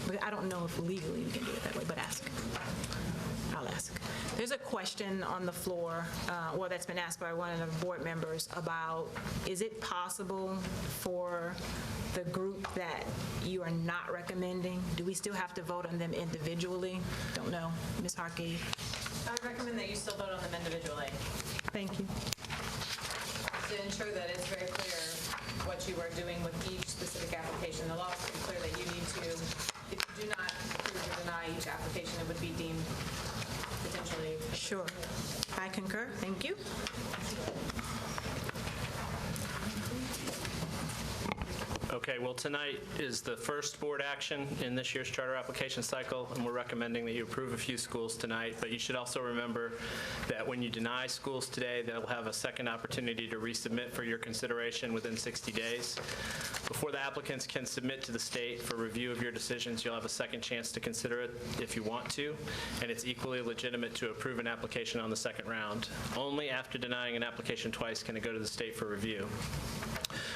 S2: But I don't know if legally we can do it that way, but ask. I'll ask. There's a question on the floor, that's been asked by one of the board members about, is it possible for the group that you are not recommending, do we still have to vote on them individually? Don't know. Ms. Harkey?
S11: I recommend that you still vote on them individually.
S2: Thank you.
S11: To ensure that it's very clear what you are doing with each specific application. The law is pretty clear that you need to, if you do not approve or deny each application, it would be deemed potentially.
S2: Sure. I concur. Thank you.
S13: Okay, well, tonight is the first board action in this year's charter application cycle, and we're recommending that you approve a few schools tonight, but you should also remember that when you deny schools today, they'll have a second opportunity to resubmit for your consideration within 60 days. Before the applicants can submit to the state for review of your decisions, you'll have a second chance to consider it if you want to, and it's equally legitimate to approve an application on the second round. Only after denying an application twice can it go to the state for review.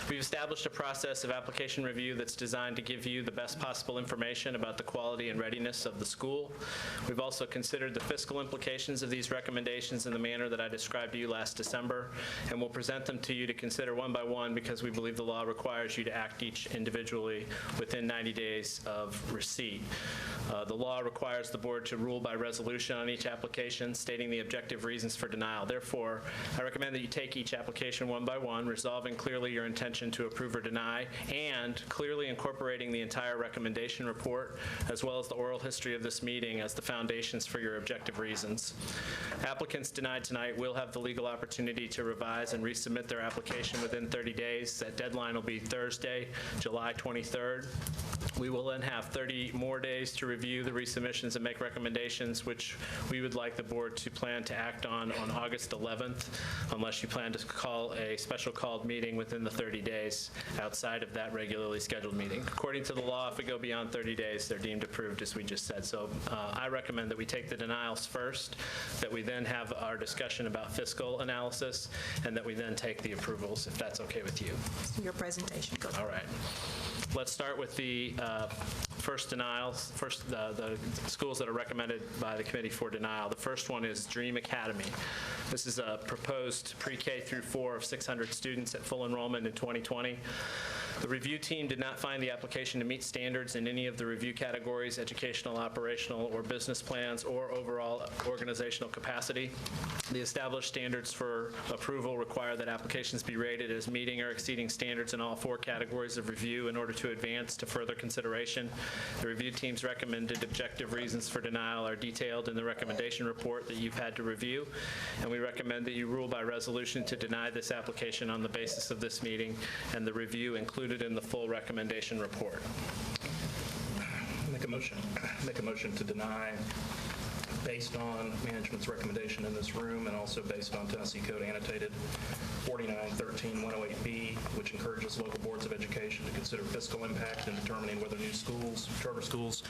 S13: We've established a process of application review that's designed to give you the best possible information about the quality and readiness of the school. We've also considered the fiscal implications of these recommendations in the manner that I described to you last December, and we'll present them to you to consider one by one because we believe the law requires you to act each individually within 90 days of receipt. The law requires the board to rule by resolution on each application, stating the objective reasons for denial. Therefore, I recommend that you take each application one by one, resolving clearly your intention to approve or deny, and clearly incorporating the entire recommendation report, as well as the oral history of this meeting as the foundations for your objective reasons. Applicants denied tonight will have the legal opportunity to revise and resubmit their application within 30 days. That deadline will be Thursday, July 23rd. We will then have 30 more days to review the resubmissions and make recommendations, which we would like the board to plan to act on August 11th, unless you plan to call a special called meeting within the 30 days outside of that regularly scheduled meeting. According to the law, if we go beyond 30 days, they're deemed approved, as we just said. So I recommend that we take the denials first, that we then have our discussion about fiscal analysis, and that we then take the approvals, if that's okay with you.
S2: Your presentation. Go.
S13: All right. Let's start with the first denials, the schools that are recommended by the committee for denial. The first one is Dream Academy. This is a proposed pre-K through 4 of 600 students at full enrollment in 2020. The review team did not find the application to meet standards in any of the review categories, educational, operational, or business plans, or overall organizational capacity. The established standards for approval require that applications be rated as meeting or exceeding standards in all 4 categories of review in order to advance to further consideration. The review team's recommended objective reasons for denial are detailed in the recommendation report that you've had to review, and we recommend that you rule by resolution to deny this application on the basis of this meeting and the review included in the full recommendation report.
S7: Make a motion to deny based on management's recommendation in this room and also based on Tennessee Code annotated 4913-108B, which encourages local boards of education to consider fiscal impact in determining whether new schools, charter schools,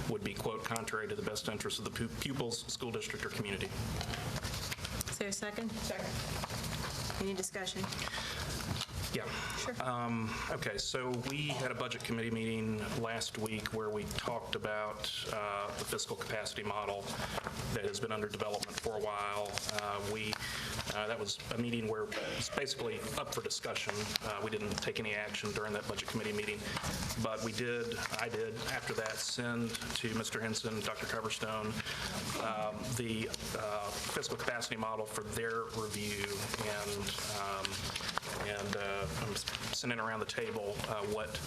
S7: would be, quote, contrary to the best interests of the pupils, school district, or community.
S2: Is there a second? Second. Any discussion?
S7: Yeah.
S2: Sure.
S7: Okay, so we had a budget committee meeting last week where we talked about the fiscal capacity model that has been under development for a while. That was a meeting where it's basically up for discussion. We didn't take any action during that budget committee meeting, but I did, after that, send to Mr. Henson, Dr. Coverstone, the fiscal capacity model for their review, and I'm sending around the table what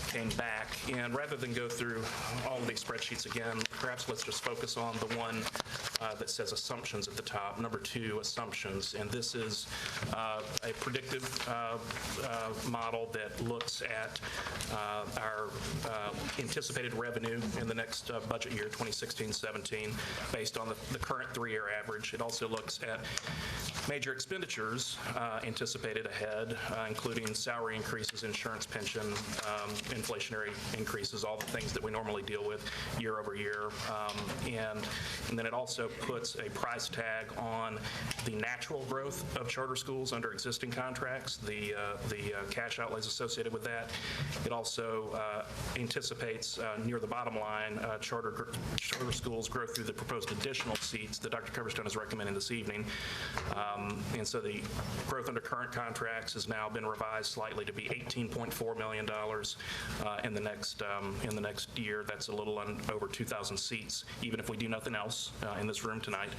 S7: came back. And rather than go through all of these spreadsheets again, perhaps let's just focus on the one that says assumptions at the top, number 2, assumptions. And this is a predictive model that looks at our anticipated revenue in the next budget year, 2016-17, based on the current 3-year average. It also looks at major expenditures anticipated ahead, including salary increases, insurance, pension, inflationary increases, all the things that we normally deal with year over year. And then it also puts a price tag on the natural growth of charter schools under existing contracts, the cash outlays associated with that. It also anticipates, near the bottom line, charter schools grow through the proposed additional seats that Dr. Coverstone is recommending this evening. And so the growth under current contracts has now been revised slightly to be $18.4 million in the next year. That's a little over 2,000 seats, even if we do nothing else in this room tonight.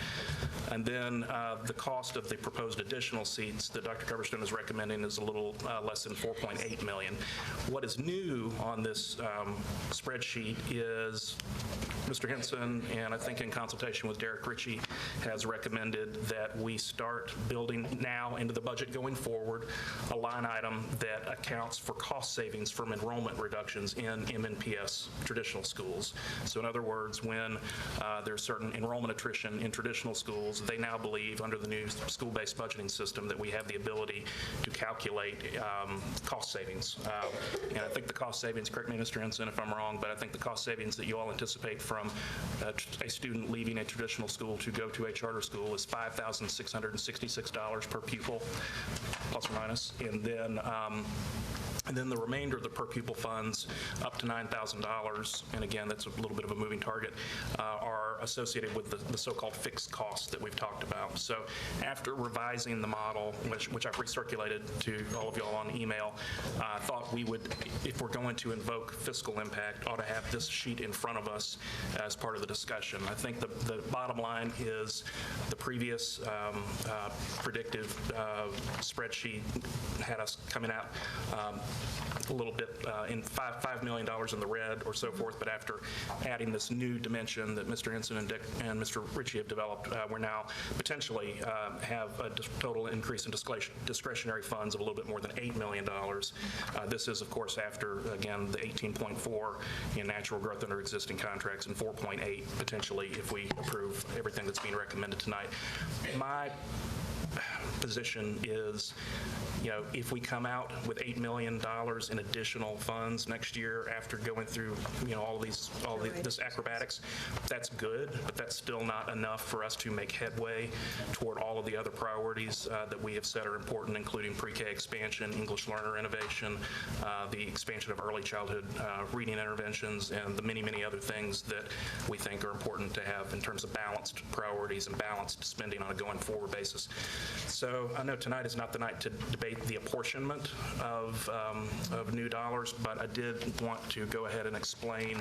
S7: And then the cost of the proposed additional seats that Dr. Coverstone is recommending is a little less than $4.8 million. What is new on this spreadsheet is Mr. Henson, and I think in consultation with Derek Ritchie, has recommended that we start building now into the budget going forward a line item that accounts for cost savings from enrollment reductions in MNPS traditional schools. So in other words, when there's certain enrollment attrition in traditional schools, they now believe under the new school-based budgeting system that we have the ability to calculate cost savings. And I think the cost savings, correct me, Mr. Henson, if I'm wrong, but I think the cost savings that you all anticipate from a student leaving a traditional school to go to a charter school is $5,666 per pupil, plus or minus. And then the remainder of the per pupil funds, up to $9,000, and again, that's a little bit of a moving target, are associated with the so-called fixed costs that we've talked about. So after revising the model, which I've recirculated to all of y'all on email, I thought we would, if we're going to invoke fiscal impact, ought to have this sheet in front of us as part of the discussion. I think the bottom line is the previous predictive spreadsheet had us coming out a little bit in $5 million in the red or so forth, but after adding this new dimension that Mr. Henson and Mr. Ritchie have developed, we're now potentially have a total increase in discretionary funds of a little bit more than $8 million. This is, of course, after, again, the 18.4 in natural growth under existing contracts and 4.8 potentially if we approve everything that's being recommended tonight. My position is, if we come out with $8 million in additional funds next year after going through, all this acrobatics, that's good, but that's still not enough for us to make headway toward all of the other priorities that we have said are important, including pre-K expansion, English learner innovation, the expansion of early childhood reading interventions, and the many, many other things that we think are important to have in terms of balanced priorities and balanced spending on a going forward basis. So I know tonight is not the night to debate the apportionment of new dollars, but I did want to go ahead and explain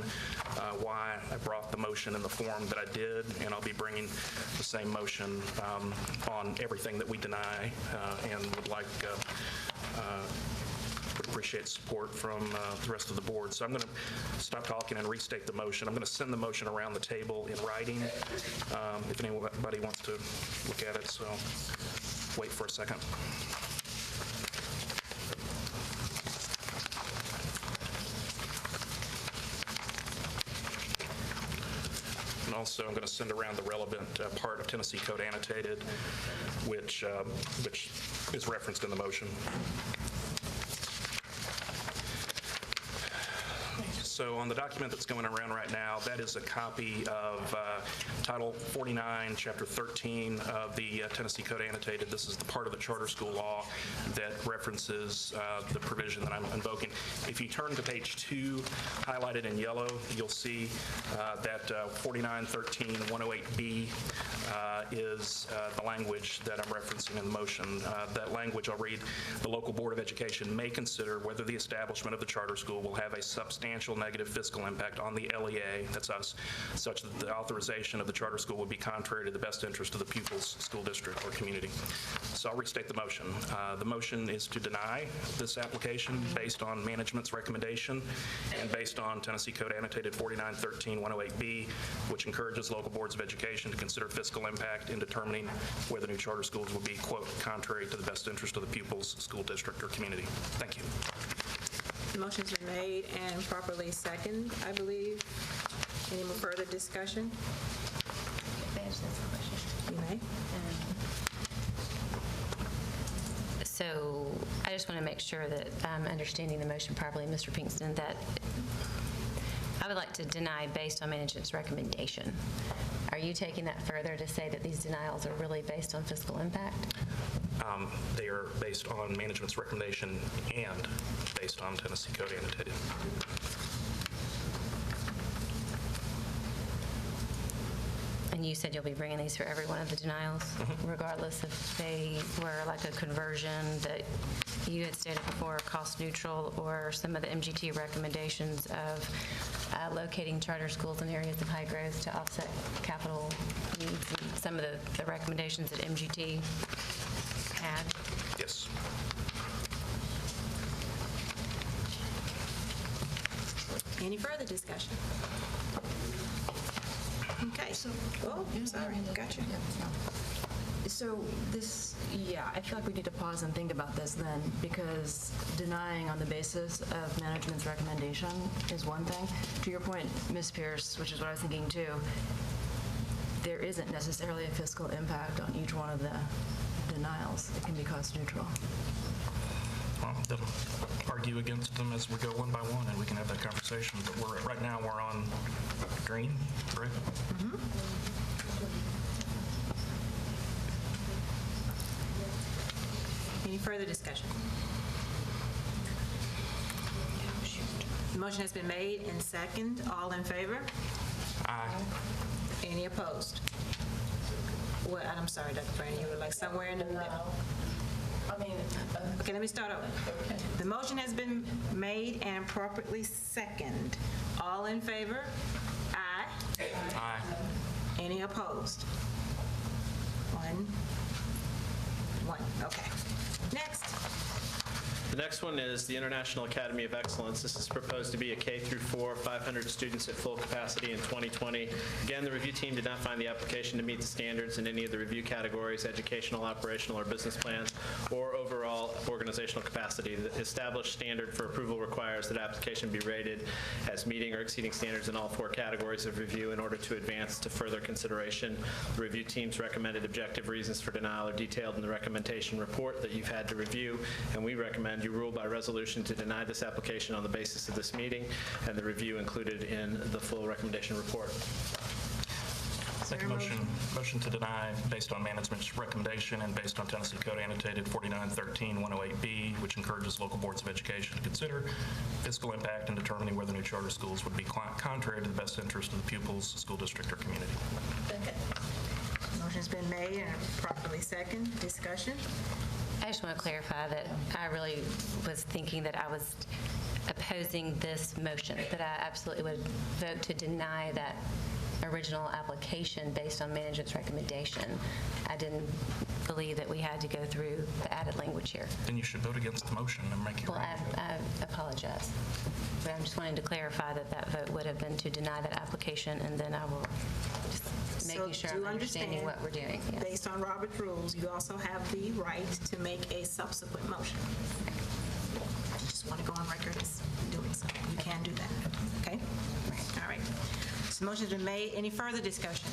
S7: why I brought the motion in the form that I did, and I'll be bringing the same motion on everything that we deny, and would like would appreciate support from the rest of the board. So I'm going to stop talking and restate the motion. I'm going to send the motion around the table in writing if anybody wants to look at it, so wait for a second. And also, I'm going to send around the relevant part of Tennessee Code Annotated, which is referenced in the motion. So on the document that's going around right now, that is a copy of Title 49, Chapter 13 of the Tennessee Code Annotated. This is the part of the charter school law that references the provision that I'm invoking. If you turn to page 2, highlighted in yellow, you'll see that 4913-108B is the language that I'm referencing in the motion. That language, I'll read, the local board of education may consider whether the establishment of the charter school will have a substantial negative fiscal impact on the LEA, that's us, such that the authorization of the charter school would be contrary to the best interest of the pupils, school district, or community. So I'll restate the motion. The motion is to deny this application based on management's recommendation and based on Tennessee Code Annotated 4913-108B, which encourages local boards of education to consider fiscal impact in determining whether new charter schools will be, quote, contrary to the best interest of the pupils, school district, or community. Thank you.
S2: The motion's been made and properly seconded, I believe. Any more further discussion? You may.
S10: So I just want to make sure that I'm understanding the motion properly, Mr. Pinkston, that I would like to deny based on management's recommendation. Are you taking that further to say that these denials are really based on fiscal impact?
S7: They are based on management's recommendation and based on Tennessee Code Annotated.
S10: And you said you'll be bringing these for every one of the denials, regardless if they were like a conversion that you had stated before, cost neutral, or some of the MGT recommendations of locating charter schools in areas of high growth to offset capital needs, and some of the recommendations that MGT had?
S7: Yes.
S2: Any further discussion? Okay. Oh, sorry. Gotcha.
S1: So this, I feel like we need to pause and think about this then, because denying on the basis of management's recommendation is one thing. To your point, Ms. Pierce, which is what I was thinking too, there isn't necessarily a fiscal impact on each one of the denials. It can be cost neutral.
S7: Well, they'll argue against them as we go one by one, and we can have that conversation. But right now we're on green, right?
S2: Mm-hmm. Any further discussion? The motion has been made and seconded. All in favor?
S7: Aye.
S2: Any opposed? Well, I'm sorry, Dr. Brandon, you were like somewhere in the middle. Okay, let me start over. The motion has been made and properly seconded. All in favor? Aye.
S7: Aye.
S2: Any opposed? One. Okay. Next.
S13: The next one is the International Academy of Excellence. This is proposed to be a K through 4, 500 students at full capacity in 2020. Again, the review team did not find the application to meet the standards in any of the review categories, educational, operational, or business plans, or overall organizational capacity. The established standard for approval requires that application be rated as meeting or exceeding standards in all 4 categories of review in order to advance to further consideration. The review team's recommended objective reasons for denial are detailed in the recommendation report that you've had to review, and we recommend you rule by resolution to deny this application on the basis of this meeting and the review included in the full recommendation report.
S7: Second motion to deny based on management's recommendation and based on Tennessee Code Annotated 4913-108B, which encourages local boards of education to consider fiscal impact in determining whether new charter schools would be contrary to the best interest of the pupils, school district, or community.
S2: Motion Motion's been made and properly second. Discussion?
S10: I just want to clarify that I really was thinking that I was opposing this motion, that I absolutely would vote to deny that original application based on management's recommendation. I didn't believe that we had to go through the added language here.
S7: Then you should vote against the motion and make it
S10: Well,
S7: right.
S10: I apologize. But I'm just wanting to clarify that that vote would have been to deny that application, and then I will just making sure I'm understanding what we're doing. Yes.
S2: Based on Robert's rules, you also have the right to make a subsequent motion. I just want to go on record as doing so. You can do that, okay? All right. So motion's been made. Any further discussion?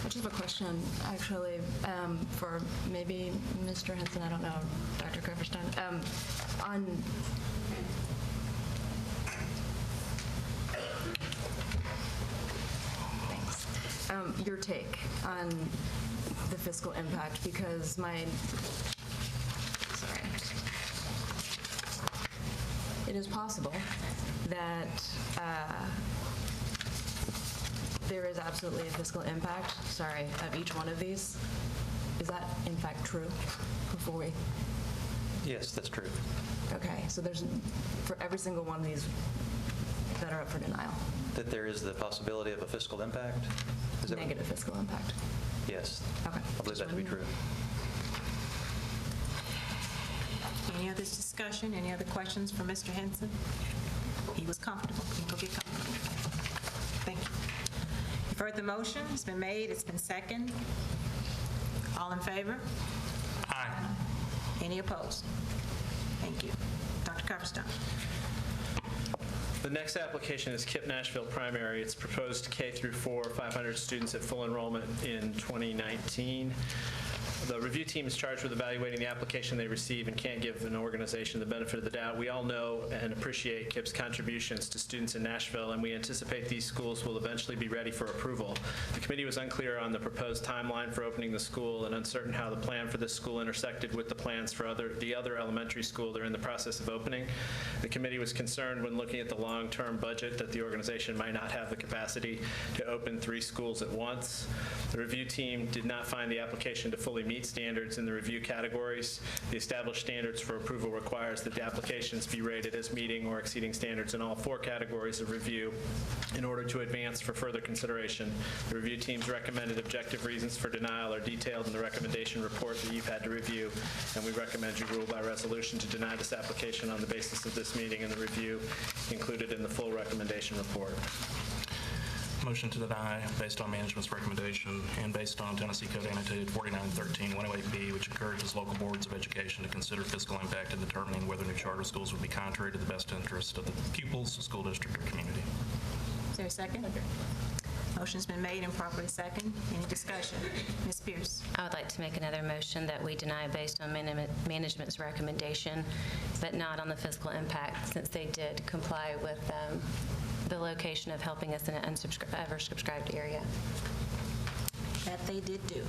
S1: I just have a question, actually, for maybe Mr. Henson, I don't know, Dr. Coverstone. On your take on the fiscal impact, because sorry. It is possible that there is absolutely a fiscal impact, of each one of these. Is that in fact true before we?
S18: Yes, that's true.
S1: Okay, so there's, for every single one of these that are up for denial?
S18: That there is the possibility of a fiscal impact?
S1: Negative fiscal impact?
S18: Yes.
S1: Okay.
S18: I believe that to be true.
S2: Any other discussion? Any other questions for Mr. Henson? He was comfortable. He can go get comfortable. Thank you. You've heard the motion. It's been made. It's been seconded. All in favor?
S7: Aye.
S2: Any opposed? Thank you. Dr. Coverstone.
S13: The next application is KIPP Nashville Primary. It's proposed K through 4, 500 students at full enrollment in 2019. The review team is charged with evaluating the application they receive and can't give an organization the benefit of the doubt. We all know and appreciate KIPP's contributions to students in Nashville, and we anticipate these schools will eventually be ready for approval. The committee was unclear on the proposed timeline for opening the school and uncertain how the plan for this school intersected with the plans for the other elementary school they're in the process of opening. The committee was concerned when looking at the long-term budget that the organization might not have the capacity to open 3 schools at once. The review team did not find the application to fully meet standards in the review categories. The established standards for approval requires that the applications be rated as meeting or exceeding standards in all 4 categories of review in order to advance for further consideration. The review team's recommended objective reasons for denial are detailed in the recommendation report that you've had to review, and we recommend you rule by resolution to deny this application on the basis of this meeting and the review included in the full recommendation report.
S7: Motion to deny based on management's recommendation and based on Tennessee Code Annotated 4913-108B, which encourages local boards of education to consider fiscal impact in determining whether new charter schools would be contrary to the best interest of the pupils, school district, or community.
S2: Is there a second? Okay. Motion's been made and properly seconded. Any discussion? Ms. Pierce.
S10: I would like to make another motion that we deny based on management's recommendation, but not on the fiscal impact, since they did comply with the location of helping us in an oversubscribed area.
S2: That they did do.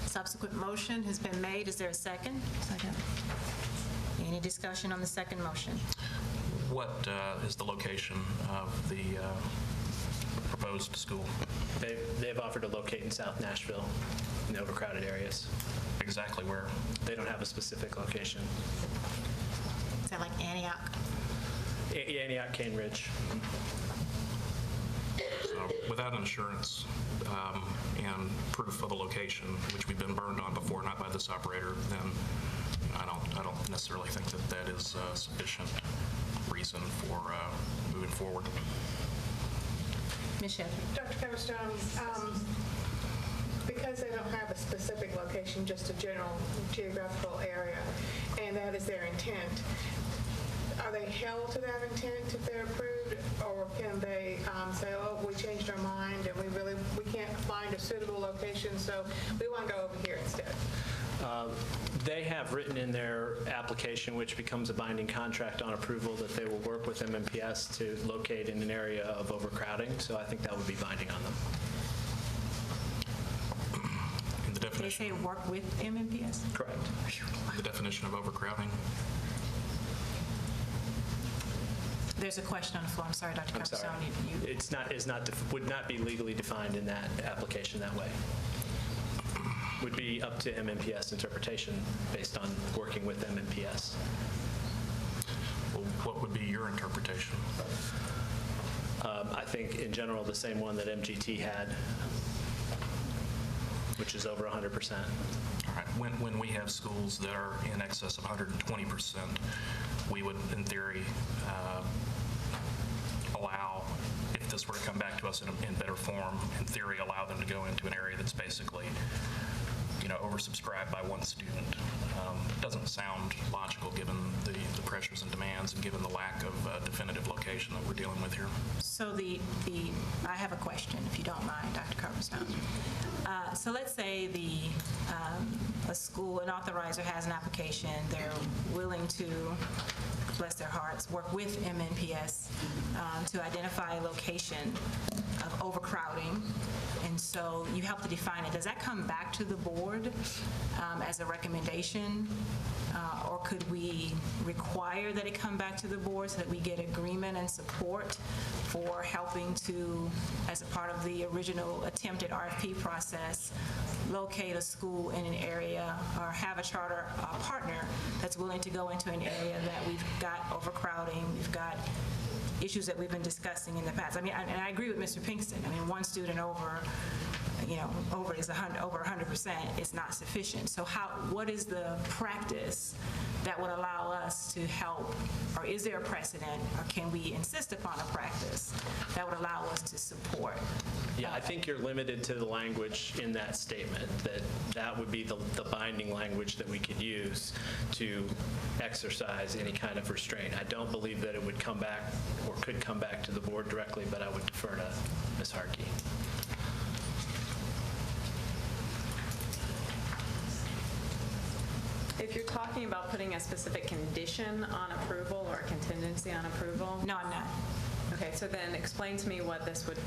S2: Subsequent motion has been made. Is there a second? Second. Any discussion on the second motion?
S7: What is the location of the proposed school?
S13: They've offered to locate in South Nashville in the overcrowded areas.
S7: Exactly where?
S13: They don't have a specific location.
S2: Is that like Antioch?
S13: Antioch, Cane Ridge.
S7: So without insurance and proof of a location, which we've been burned on before, not by this operator, then I don't necessarily think that that is sufficient reason for moving forward.
S2: Ms. Shepard.
S14: Dr. Coverstone, because they don't have a specific location, just a general geographical area, and that is their intent, are they held to that intent if they're approved, or can they say, oh, we changed our mind and we can't find a suitable location, so we want to go over here instead?
S13: They have written in their application, which becomes a binding contract on approval, that they will work with MNPS to locate in an area of overcrowding, so I think that would be binding on them.
S7: In the definition,
S2: they say work with MNPS?
S13: Correct.
S7: The definition of overcrowding?
S2: There's a question on the floor. I'm sorry, Dr.
S13: I'm sorry.
S2: Copperstone.
S13: Would not be legally defined in that application that way. Would be up to MNPS interpretation based on working with MNPS.
S7: Well, what would be your interpretation?
S13: I think in general the same one that MGT had, which is over 100%.
S7: All right. When we have schools that are in excess of 120%, we would, in theory, allow, if this were to come back to us in better form, in theory, allow them to go into an area that's basically, oversubscribed by one student. Doesn't sound logical given the pressures and demands and given the lack of definitive location that we're dealing with here.
S2: So I have a question, if you don't mind, Dr. Copperstone. So let's say a school, an authorizer has an application, they're willing to, bless their hearts, work with MNPS to identify a location of overcrowding, and so you help to define it. Does that come back to the board as a recommendation, or could we require that it come back to the board so that we get agreement and support for helping to, as a part of the original attempted RFP process, locate a school in an area or have a charter partner that's willing to go into an area that we've got overcrowding, we've got issues that we've been discussing in the past. I mean, and I agree with Mr. Pinkston. I mean, one student over is over 100% is not sufficient. So what is the practice that would allow us to help, or is there a precedent, or can we insist upon a practice that would allow us to support?
S13: Yeah, I think you're limited to the language in that statement, that would be the binding language that we could use to exercise any kind of restraint. I don't believe that it would come back or could come back to the board directly, but I would defer to Ms. Harkey.
S11: If you're talking about putting a specific condition on approval or a contingency on approval?
S2: No, I'm not.
S11: Okay, so then explain to me what this would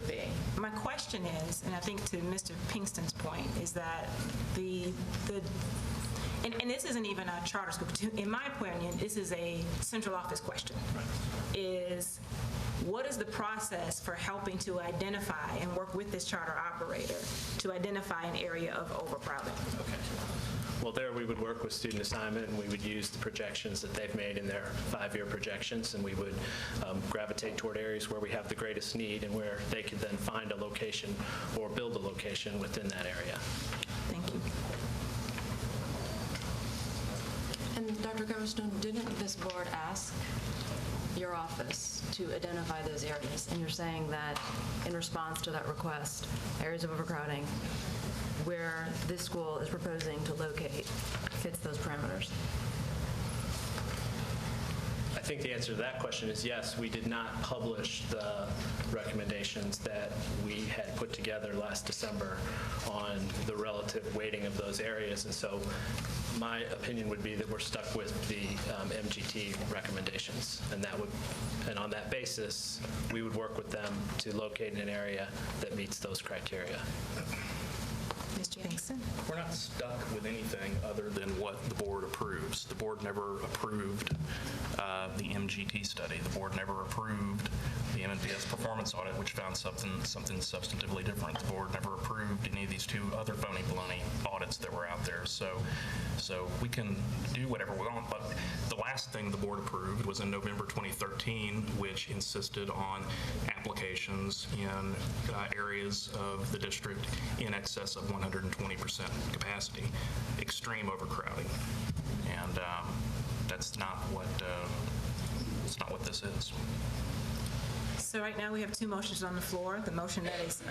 S11: be.
S2: My question is, and I think to Mr. Pinkston's point, is that and this isn't even a charter school. In my opinion, this is a central office question. Is what is the process for helping to identify and work with this charter operator to identify an area of overcrowding?
S13: Okay. Well, there we would work with student assignment, and we would use the projections that they've made in their 5-year projections, and we would gravitate toward areas where we have the greatest need and where they could then find a location or build a location within that area.
S2: Thank you.
S1: And Dr. Copperstone, didn't this board ask your office to identify those areas? And you're saying that in response to that request, areas of overcrowding where this school is proposing to locate fits those parameters?
S13: I think the answer to that question is yes. We did not publish the recommendations that we had put together last December on the relative weighting of those areas, and so my opinion would be that we're stuck with the MGT recommendations, and on that basis, we would work with them to locate an area that meets those criteria.
S2: Mr. Pinkston?
S7: We're not stuck with anything other than what the board approves. The board never approved the MGT study. The board never approved the MNPS performance audit, which found something substantively different. The board never approved any of these 2 other phony baloney audits that were out there. So we can do whatever we want, but the last thing the board approved was in November 2013, which insisted on applications in areas of the district in excess of 120% capacity, extreme overcrowding, and that's not what this is.
S2: So right now we have 2 motions on the floor. The motion that is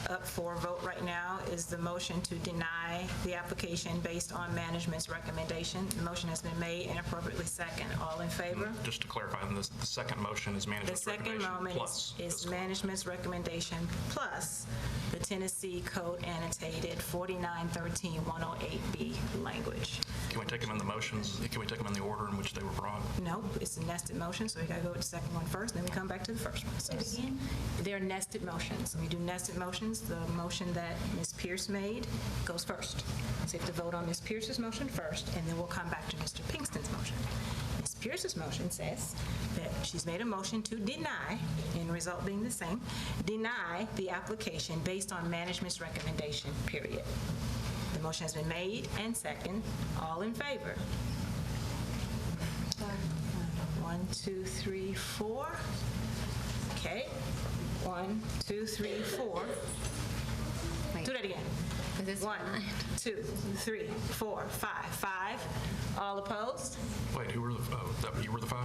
S2: up for vote right now is the motion to deny the application based on management's recommendation. The motion has been made and appropriately second. All in favor?
S7: Just to clarify, the second motion is management's recommendation plus
S2: is
S7: fiscal.
S2: management's recommendation plus the Tennessee Code annotated 4913-108B language.
S7: Can we take them in the motions? Can we take them in the order in which they were brought?
S2: Nope, it's a nested motion, so we got to go with the second one first, then we come back to the first one. So they're nested motions. When we do nested motions, the motion that Ms. Pierce made goes first. So you have to vote on Ms. Pierce's motion first, and then we'll come back to Mr. Pinkston's motion. Ms. Pierce's motion says that she's made a motion to deny, and the result being the same, deny the application based on management's recommendation, period. The motion has been made and second. All in favor? 1, 2, 3, 4. Okay. 1, 2, 3, 4. Do that again. 1, 2, 3, 4, 5. 5. All opposed?
S7: Wait, who were the, you were the 5?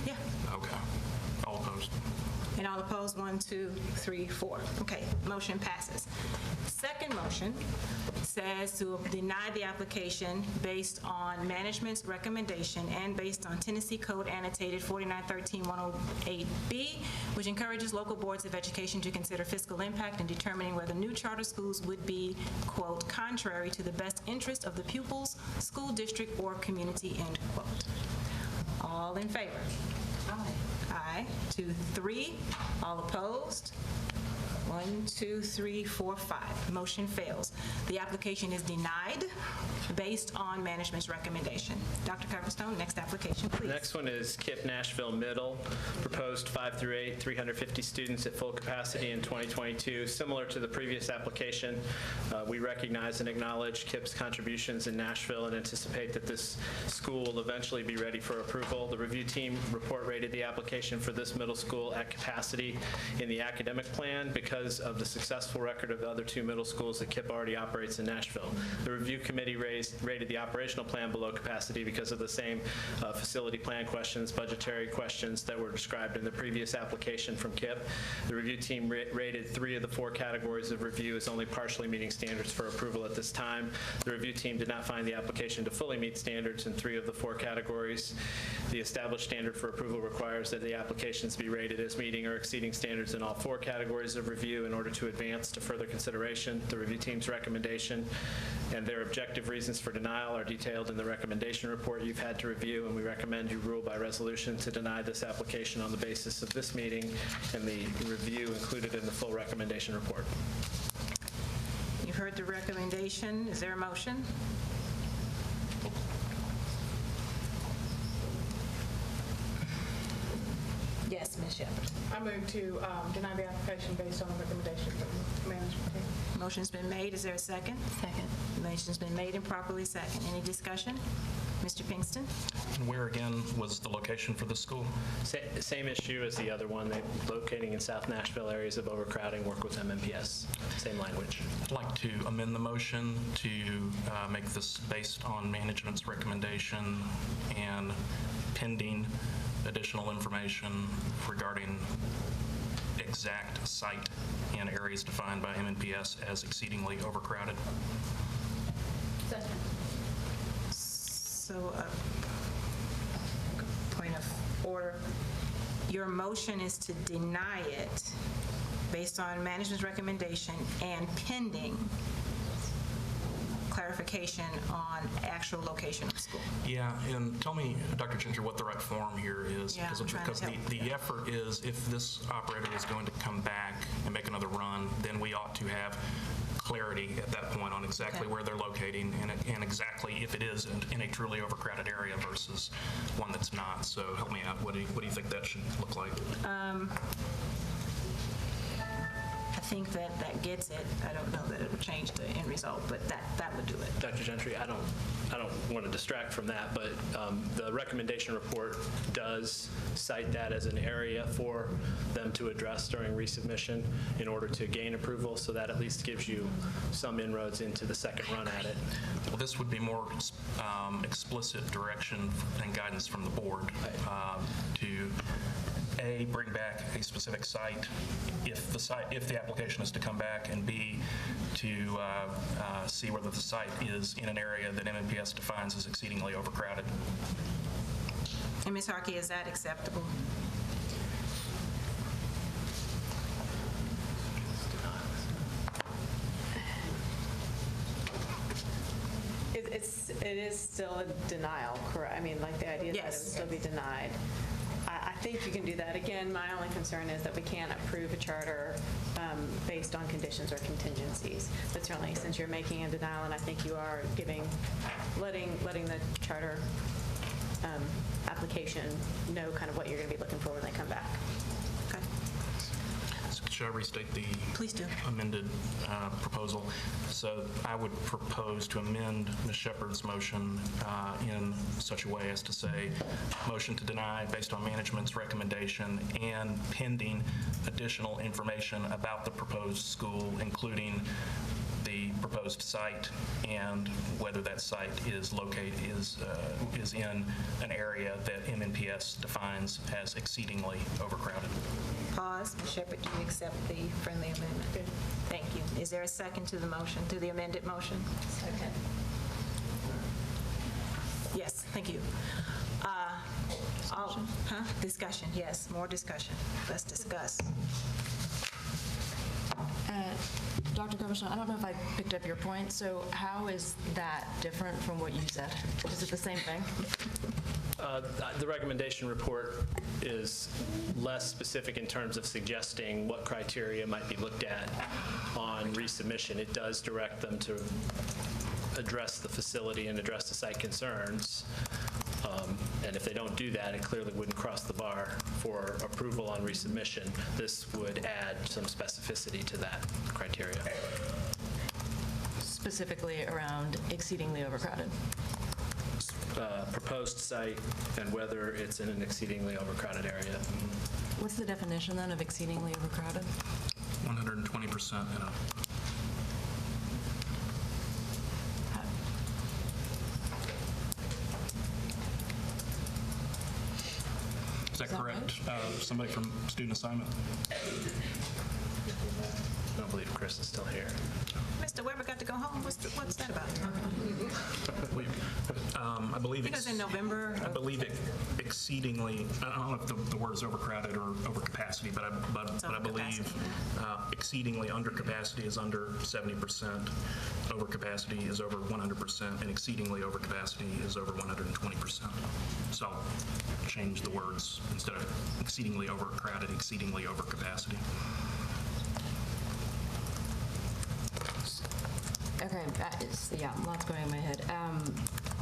S2: Yeah.
S7: Okay. All opposed.
S2: And all opposed, 1, 2, 3, 4. Okay, motion passes. Second motion says to deny the application based on management's recommendation and based on Tennessee Code Annotated 4913-108B, which encourages local boards of education to consider fiscal impact in determining whether new charter schools would be, quote, contrary to the best interest of the pupils, school district, or community, end quote. All in favor? Aye. Aye. 2, 3. All opposed? 1, 2, 3, 4, 5. Motion fails. The application is denied based on management's recommendation. Dr. Coverstone, next application, please.
S13: The next one is KIPP Nashville Middle, proposed 5 through 8, 350 students at full capacity in 2022. Similar to the previous application, we recognize and acknowledge KIPP's contributions in Nashville and anticipate that this school will eventually be ready for approval. The review team report rated the application for this middle school at capacity in the academic plan because of the successful record of the other 2 middle schools that KIPP already operates in Nashville. The review committee rated the operational plan below capacity because of the same facility plan questions, budgetary questions that were described in the previous application from KIPP. The review team rated 3 of the 4 categories of review as only partially meeting standards for approval at this time. The review team did not find the application to fully meet standards in 3 of the 4 categories. The established standard for approval requires that the applications be rated as meeting or exceeding standards in all 4 categories of review in order to advance to further consideration. The review team's recommendation and their objective reasons for denial are detailed in the recommendation report you've had to review, and we recommend you rule by resolution to deny this application on the basis of this meeting and the review included in the full recommendation report.
S2: You've heard the recommendation. Is there a motion? Yes, Ms. Shepherd.
S14: I move to deny the application based on the recommendation from the management team.
S2: Motion's been made. Is there a second?
S10: Second.
S2: Motion's been made and properly second. Any discussion? Mr. Pinkston?
S7: And where, again, was the location for this school?
S13: Same issue as the other one. They're locating in South Nashville, areas of overcrowding, work with MNPS. Same language.
S7: I'd like to amend the motion to make this based on management's recommendation and pending additional information regarding exact site and areas defined by MNPS as exceedingly overcrowded.
S2: So, point of order. Your motion is to deny it based on management's recommendation and pending clarification on actual location of school.
S7: Yeah, and tell me, Dr. Ginger, what the right form here is.
S2: Yeah, I'm trying to
S7: because
S2: help.
S7: the effort is, if this operator is going to come back and make another run, then we ought to have clarity at that point on exactly
S2: Okay.
S7: where they're locating and exactly if it is in a truly overcrowded area versus one that's not. So help me out. What do you think that should look like?
S2: I think that gets it. I don't know that it would change the end result, but that would do it.
S13: Dr. Gentry, I don't want to distract from that, but the recommendation report does cite that as an area for them to address during resubmission in order to gain approval, so that at least gives you some inroads into the second run at it.
S7: Well, this would be more explicit direction and guidance from the board to A, bring back a specific site if the application is to come back, and B, to see whether the site is in an area that MNPS defines as exceedingly overcrowded.
S2: And Ms. Harkey, is that acceptable?
S11: It is still a denial, correct? I mean, like the idea that it would still be denied. I think you can do that. Again, my only concern is that we can't approve a charter based on conditions or contingencies. But certainly, since you're making a denial, and I think you are letting the charter application know kind of what you're going to be looking
S7: Should I restate the
S2: Please do.
S7: amended proposal? So I would propose to amend Ms. Shepherd's motion in such a way as to say, motion to deny based on management's recommendation and pending additional information about the proposed school, including the proposed site and whether that site is located is in an area that MNPS defines as exceedingly overcrowded.
S2: Pause. Ms. Shepherd, do you accept the friendly amendment? Thank you. Is there a second to the motion, to the amended motion? Second. Yes, thank you. Discussion, yes, more discussion. Let's discuss.
S1: Dr. Gobishon, I don't know if I picked up your point, so how is that different from what you said? Is it the same thing?
S13: The recommendation report is less specific in terms of suggesting what criteria might be looked at on resubmission. It does direct them to address the facility and address the site concerns. And if they don't do that, it clearly wouldn't cross the bar for approval on resubmission. This would add some specificity to that criteria.
S1: Specifically around exceedingly overcrowded?
S13: Proposed site and whether it's in an exceedingly overcrowded area.
S1: What's the definition then of exceedingly overcrowded?
S7: 120% and up. Is that correct? Somebody from student assignment?
S13: I don't believe Chris is still here.
S2: Mr. Weber got to go home. What's that about?
S7: I believe
S2: Because in November.
S7: I believe it exceedingly. I don't know if the word is overcrowded or overcapacity, but I believe exceedingly undercapacity is under 70%, overcapacity is over 100%, and exceedingly overcapacity is over 120%. So I'll change the words instead of exceedingly overcrowded, exceedingly overcapacity.
S1: Okay, lots going in my head.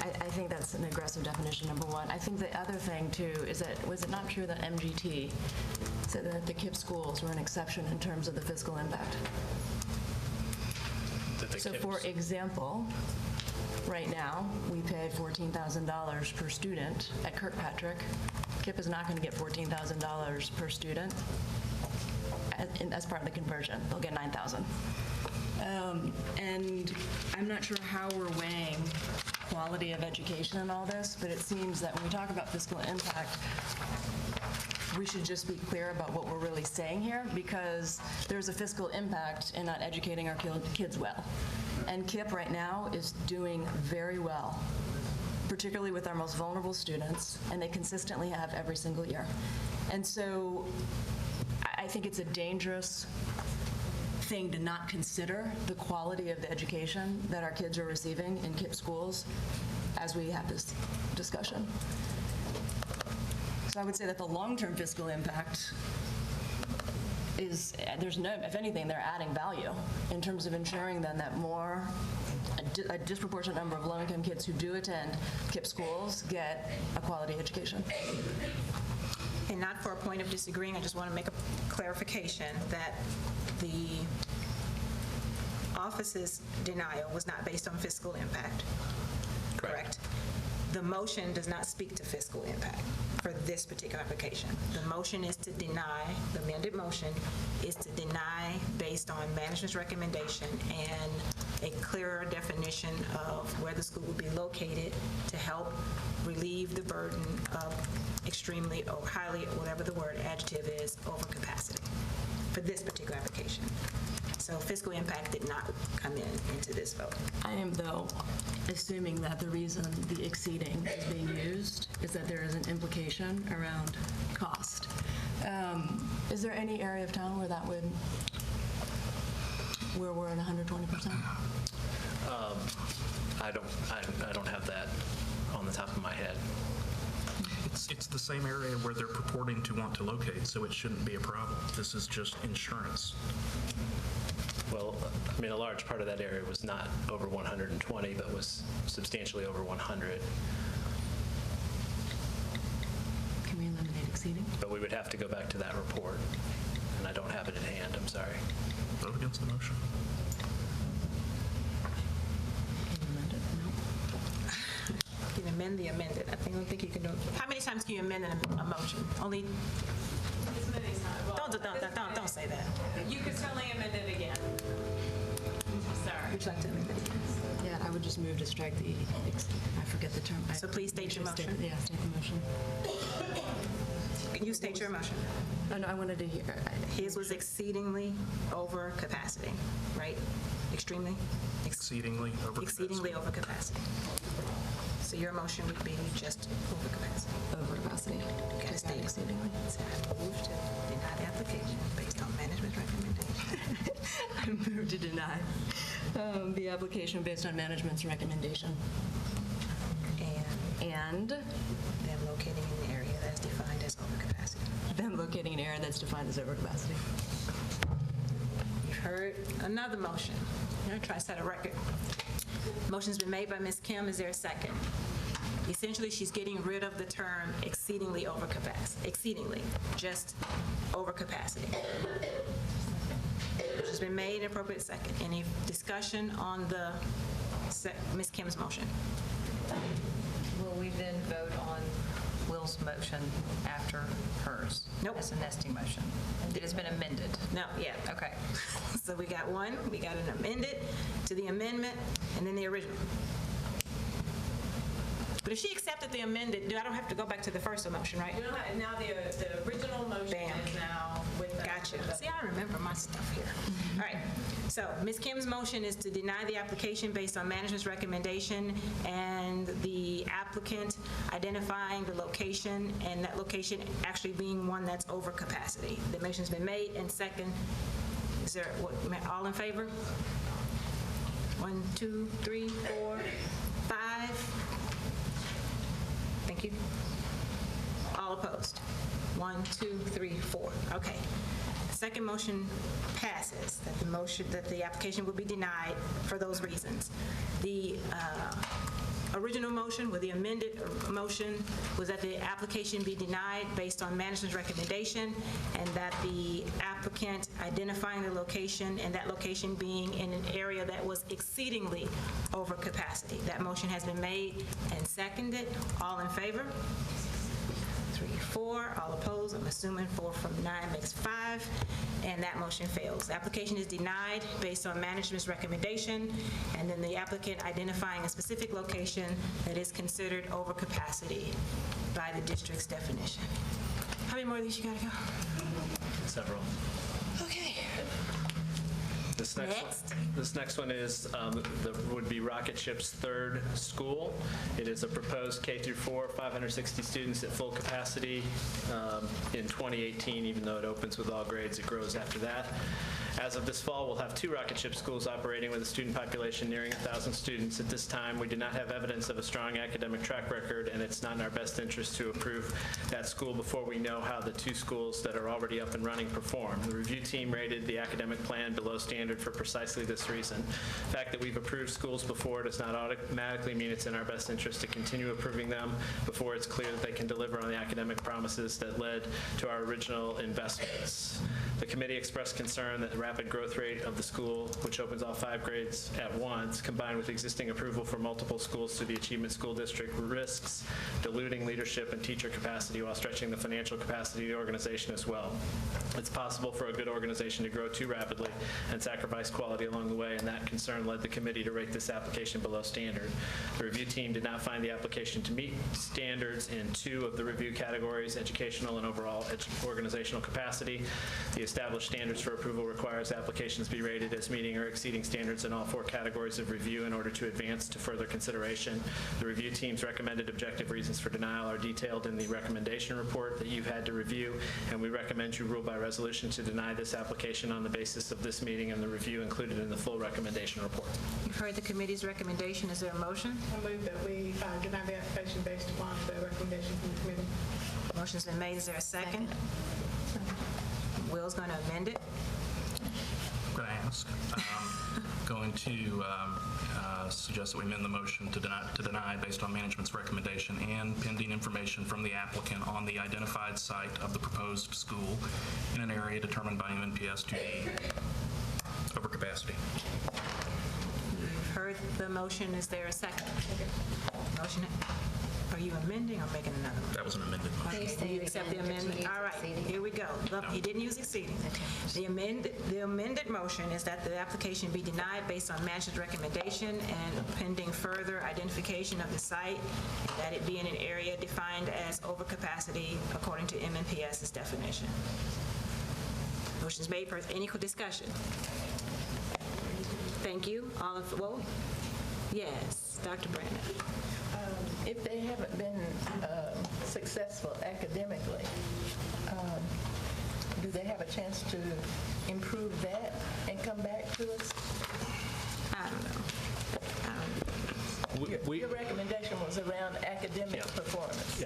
S1: I think that's an aggressive definition, number one. I think the other thing, too, is that, was it not true that MGT said that the KIPP schools were an exception in terms of the fiscal impact? So, for example, right now, we pay $14,000 per student at Kirkpatrick. KIPP is not going to get $14,000 per student as part of the conversion. They'll get $9,000. And I'm not sure how we're weighing quality of education and all this, but it seems that when we talk about fiscal impact, we should just be clear about what we're really saying here, because there's a fiscal impact in not educating our kids well. And KIPP right now is doing very well, particularly with our most vulnerable students, and they consistently have every single year. And so I think it's a dangerous thing to not consider the quality of the education that our kids are receiving in KIPP schools as we have this discussion. So I would say that the long-term fiscal impact is, if anything, they're adding value in terms of ensuring then that a disproportionate number of low-income kids who do attend KIPP schools get a quality education.
S2: And not for a point of disagreeing, I just want to make a clarification that the office's denial was not based on fiscal impact. Correct. The motion does not speak to fiscal impact for this particular application. The motion is to deny, the amended motion is to deny based on management's recommendation and a clearer definition of where the school would be located to help relieve the burden of extremely or highly, whatever the word adjective is, overcapacity for this particular application. So fiscal impact did not come into this vote.
S1: I am, though, assuming that the reason the exceeding is being used is that there is an implication around cost. Is there any area of town where that would, where we're at 120%?
S13: I don't have that on the top of my head.
S7: It's the same area where they're purporting to want to locate, so it shouldn't be a problem. This is just insurance.
S13: Well, I mean, a large part of that area was not over 120, but was substantially over 100.
S1: Can we eliminate exceeding?
S13: But we would have to go back to that report. and I don't have it at hand, I'm sorry.
S7: Vote against the motion.
S2: You can amend the amended. I don't think you can do. How many times can you amend a motion? Only.
S11: As many times.
S2: Don't say that.
S11: You could certainly amend it again. Sorry.
S2: Would you like to amend it?
S1: Yeah, I would just move to strike the, I forget the term.
S2: So please state your motion.
S1: Yeah, state the motion.
S2: Can you state your motion?
S1: Oh, no, I wanted to hear.
S2: His was exceedingly over capacity, right? Extremely?
S7: Exceedingly over
S2: Exceedingly over capacity. So your motion would be just over capacity.
S1: Over capacity.
S2: Okay, state exceedingly. Move to deny the application based on management's recommendation.
S1: I move to deny the application based on management's recommendation. And
S2: them locating in an area that's defined as overcapacity.
S1: Them locating an area that's defined as overcapacity.
S2: You've heard another motion. I'm going to try to set a record. Motion's been made by Ms. Kim. Is there a second? Essentially, she's getting rid of the term exceedingly overcapacity. Exceedingly, just overcapacity. Which has been made an appropriate second. Any discussion on the Ms. Kim's motion?
S6: Will we then vote on Will's motion after hers?
S2: Nope.
S6: As a nesting motion? It has been amended?
S2: No, yeah.
S6: Okay.
S2: So we got one, we got an amended to the amendment, and then the original. But if she accepted the amended, I don't have to go back to the first motion, right?
S11: Now the original motion is now with the...
S2: Gotcha. See, I remember my stuff here. All right. So Ms. Kim's motion is to deny the application based on management's recommendation and the applicant identifying the location and that location actually being one that's over capacity. The motion's been made and second. Is there, all in favor? 1, 2, 3, 4, 5. Thank you. All opposed? 1, 2, 3, 4. Okay. Second motion passes, that the application will be denied for those reasons. The original motion, with the amended motion, was that the application be denied based on management's recommendation and that the applicant identifying the location and that location being in an area that was exceedingly over capacity. That motion has been made and seconded. All in favor? 3, 4. All opposed? I'm assuming 4 from 9 makes 5, and that motion fails. The application is denied based on management's recommendation, and then the applicant identifying a specific location that is considered over capacity by the district's definition. How many more of these you gotta go?
S13: Several.
S2: Okay.
S13: This next one is would be Rocket Ship's third school. It is a proposed K through 4, 560 students at full capacity in 2018. Even though it opens with all grades, it grows after that. As of this fall, we'll have 2 Rocket Ship schools operating with a student population nearing 1,000 students. At this time, we do not have evidence of a strong academic track record, and it's not in our best interest to approve that school before we know how the 2 schools that are already up and running perform. The review team rated the academic plan below standard for precisely this reason. The fact that we've approved schools before does not automatically mean it's in our best interest to continue approving them before it's clear that they can deliver on the academic promises that led to our original investments. The committee expressed concern that the rapid growth rate of the school, which opens all 5 grades at once, combined with existing approval for multiple schools through the Achievement School District, risks diluting leadership and teacher capacity while stretching the financial capacity of the organization as well. It's possible for a good organization to grow too rapidly and sacrifice quality along the way, and that concern led the committee to rate this application below standard. The review team did not find the application to meet standards in 2 of the review categories, educational and overall organizational capacity. The established standards for approval requires applications be rated as meeting or exceeding standards in all 4 categories of review in order to advance to further consideration. The review team's recommended objective reasons for denial are detailed in the recommendation report that you've had to review, and we recommend you rule by resolution to deny this application on the basis of this meeting and the review included in the full recommendation report.
S2: You've heard the committee's recommendation. Is there a motion?
S14: I move that we deny the application based upon the recommendation from the committee.
S2: Motion's been made. Is there a second? Will's going to amend it.
S7: going to ask. Going to suggest that we amend the motion to deny based on management's recommendation and pending information from the applicant on the identified site of the proposed school in an area determined by MNPS to be over capacity.
S2: You've heard the motion. Is there a second? Motion. Are you amending or making another one?
S7: That was an amended motion.
S2: Okay, you accept the amendment? All right, here we go. Look, he didn't use exceeding. The amended motion is that the application be denied based on management's recommendation and pending further identification of the site, and that it be in an area defined as overcapacity according to MNPS's definition. Motion's made. For any discussion? Thank you. All of, well, yes, Dr. Brandon.
S3: If they haven't been successful academically, do they have a chance to improve that and come back to us?
S2: I don't know.
S3: Your recommendation was around academic performance.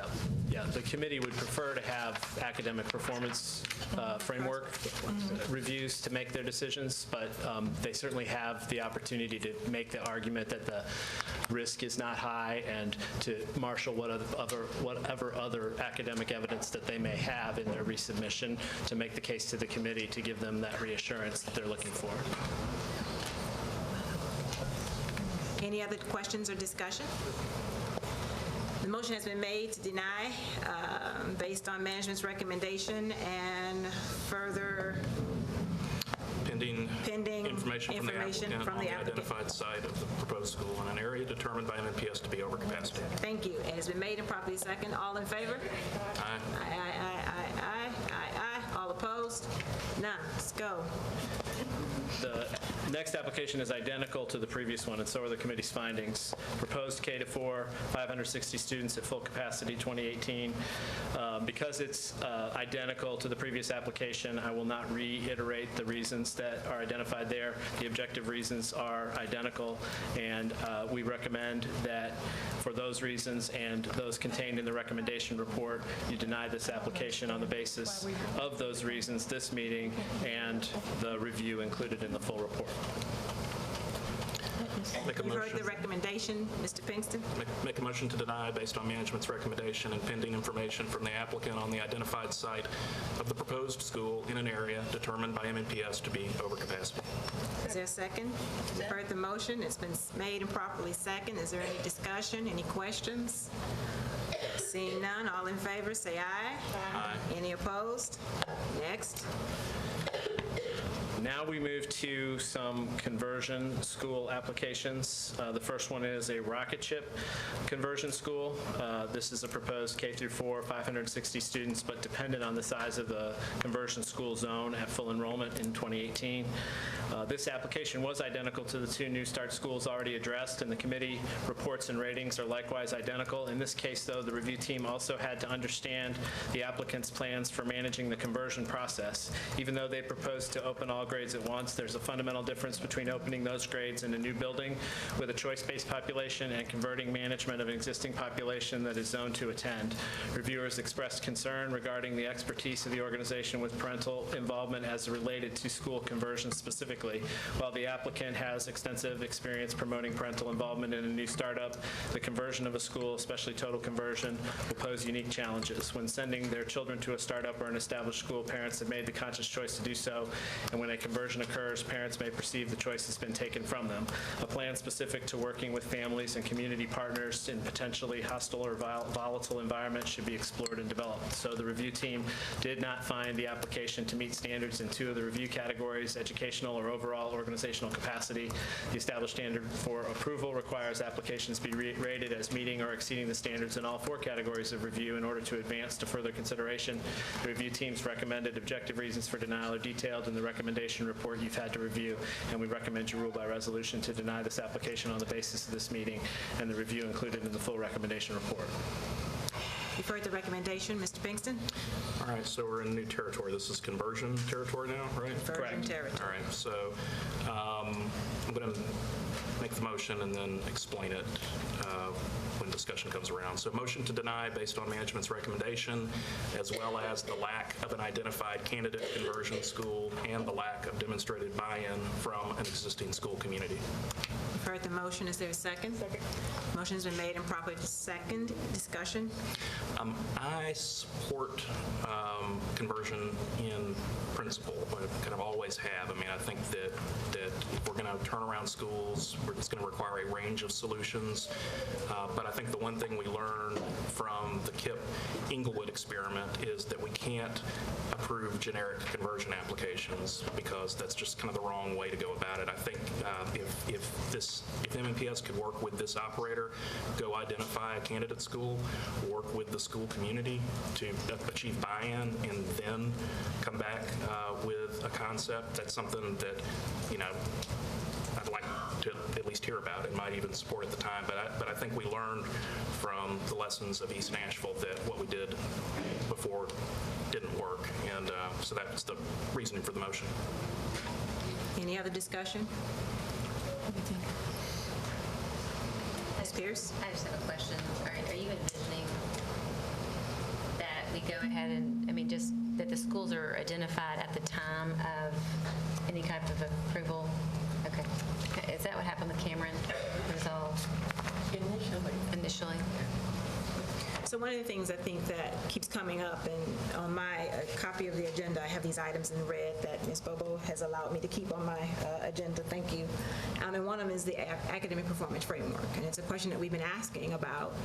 S13: Yeah, the committee would prefer to have academic performance framework reviews to make their decisions, but they certainly have the opportunity to make the argument that the risk is not high and to marshal whatever other academic evidence that they may have in their resubmission to make the case to the committee to give them that reassurance that they're looking for.
S2: Any other questions or discussion? The motion has been made to deny based on management's recommendation and further
S7: Pending information from the applicant on the
S2: applicant.
S7: identified site of the proposed school in an area determined by MNPS to be over capacity.
S2: Thank you. It has been made and properly second. All in favor?
S7: Aye.
S2: Aye, aye, aye, aye, aye, aye, aye. All opposed? None. Let's go.
S13: The next application is identical to the previous one, and so are the committee's findings. Proposed K-4, 560 students at full capacity 2018. Because it's identical to the previous application, I will not reiterate the reasons that are identified there. The objective reasons are identical, and we recommend that for those reasons and those contained in the recommendation report, you deny this application on the basis of those reasons, this meeting, and the review included in the full report.
S7: Make a
S2: You've heard
S7: motion.
S2: the recommendation, Mr. Pinkston.
S7: Make a motion to deny based on management's recommendation and pending information from the applicant on the identified site of the proposed school in an area determined by MNPS to be over capacity.
S2: Is there a second? You've heard the motion. It's been made and properly second. Is there any discussion, any questions? Seeing none, all in favor, say aye.
S7: Aye.
S2: Any opposed? Next.
S13: Now we move to some conversion school applications. The first one is a rocket ship conversion school. This is a proposed K-4, 560 students, but dependent on the size of the conversion school zone at full enrollment in 2018. This application was identical to the two New Start schools already addressed, and the committee reports and ratings are likewise identical. In this case, though, the review team also had to understand the applicant's plans for managing the conversion process. Even though they proposed to open all grades at once, there's a fundamental difference between opening those grades in a new building with a choice-based population and converting management of an existing population that is zoned to attend. Reviewers expressed concern regarding the expertise of the organization with parental involvement as related to school conversion specifically. While the applicant has extensive experience promoting parental involvement in a new startup, the conversion of a school, especially total conversion, will pose unique challenges. When sending their children to a startup or an established school, parents have made the conscious choice to do so, and when a conversion occurs, parents may perceive the choice has been taken from them. A plan specific to working with families and community partners in potentially hostile or volatile environments should be explored and developed. So the review team did not find the application to meet standards in two of the review categories, educational or overall organizational capacity. The established standard for approval requires applications be rated as meeting or exceeding the standards in all four categories of review in order to advance to further consideration. The review team's recommended objective reasons for denial are detailed in the recommendation report you've had to review, and we recommend you rule by resolution to deny this application on the basis of this meeting and the review included in the full recommendation report.
S2: You've heard the recommendation, Mr. Pinkston.
S7: All right, so we're in new territory. This is conversion territory now, right?
S2: Conversion territory.
S7: All right, so I'm going to make the motion and then explain it when discussion comes around. So motion to deny based on management's recommendation, as well as the lack of an identified candidate conversion school and the lack of demonstrated buy-in from an existing school community.
S2: You've heard the motion. Is there a second? Second. Motion has been made and properly second. Discussion?
S7: I support conversion in principle. I kind of always have. I mean, I think that if we're going to turn around schools, it's going to require a range of solutions. But I think the one thing we learned from the KIPP Inglewood experiment is that we can't approve generic conversion applications because that's just kind of the wrong way to go about it. I think if MNPS could work with this operator, go identify a candidate school, work with the school community to achieve buy-in, and then come back with a concept, that's something that, I'd like to at least hear about and might even support at the time. But I think we learned from the lessons of East Nashville that what we did before didn't work. And so that's the reasoning for the motion.
S2: Any other discussion? Ms. Pierce?
S10: I just have a question. Are you envisioning that we go ahead and, just that the schools are identified at the time of any type of approval? Okay. Is that what happened with Cameron? It was all initially?
S2: So one of the things I think that keeps coming up, and on my copy of the agenda, I have these items in red that Ms. Bobo has allowed me to keep on my agenda. Thank you. And one of them is the academic performance framework, and it's a question that we've been asking about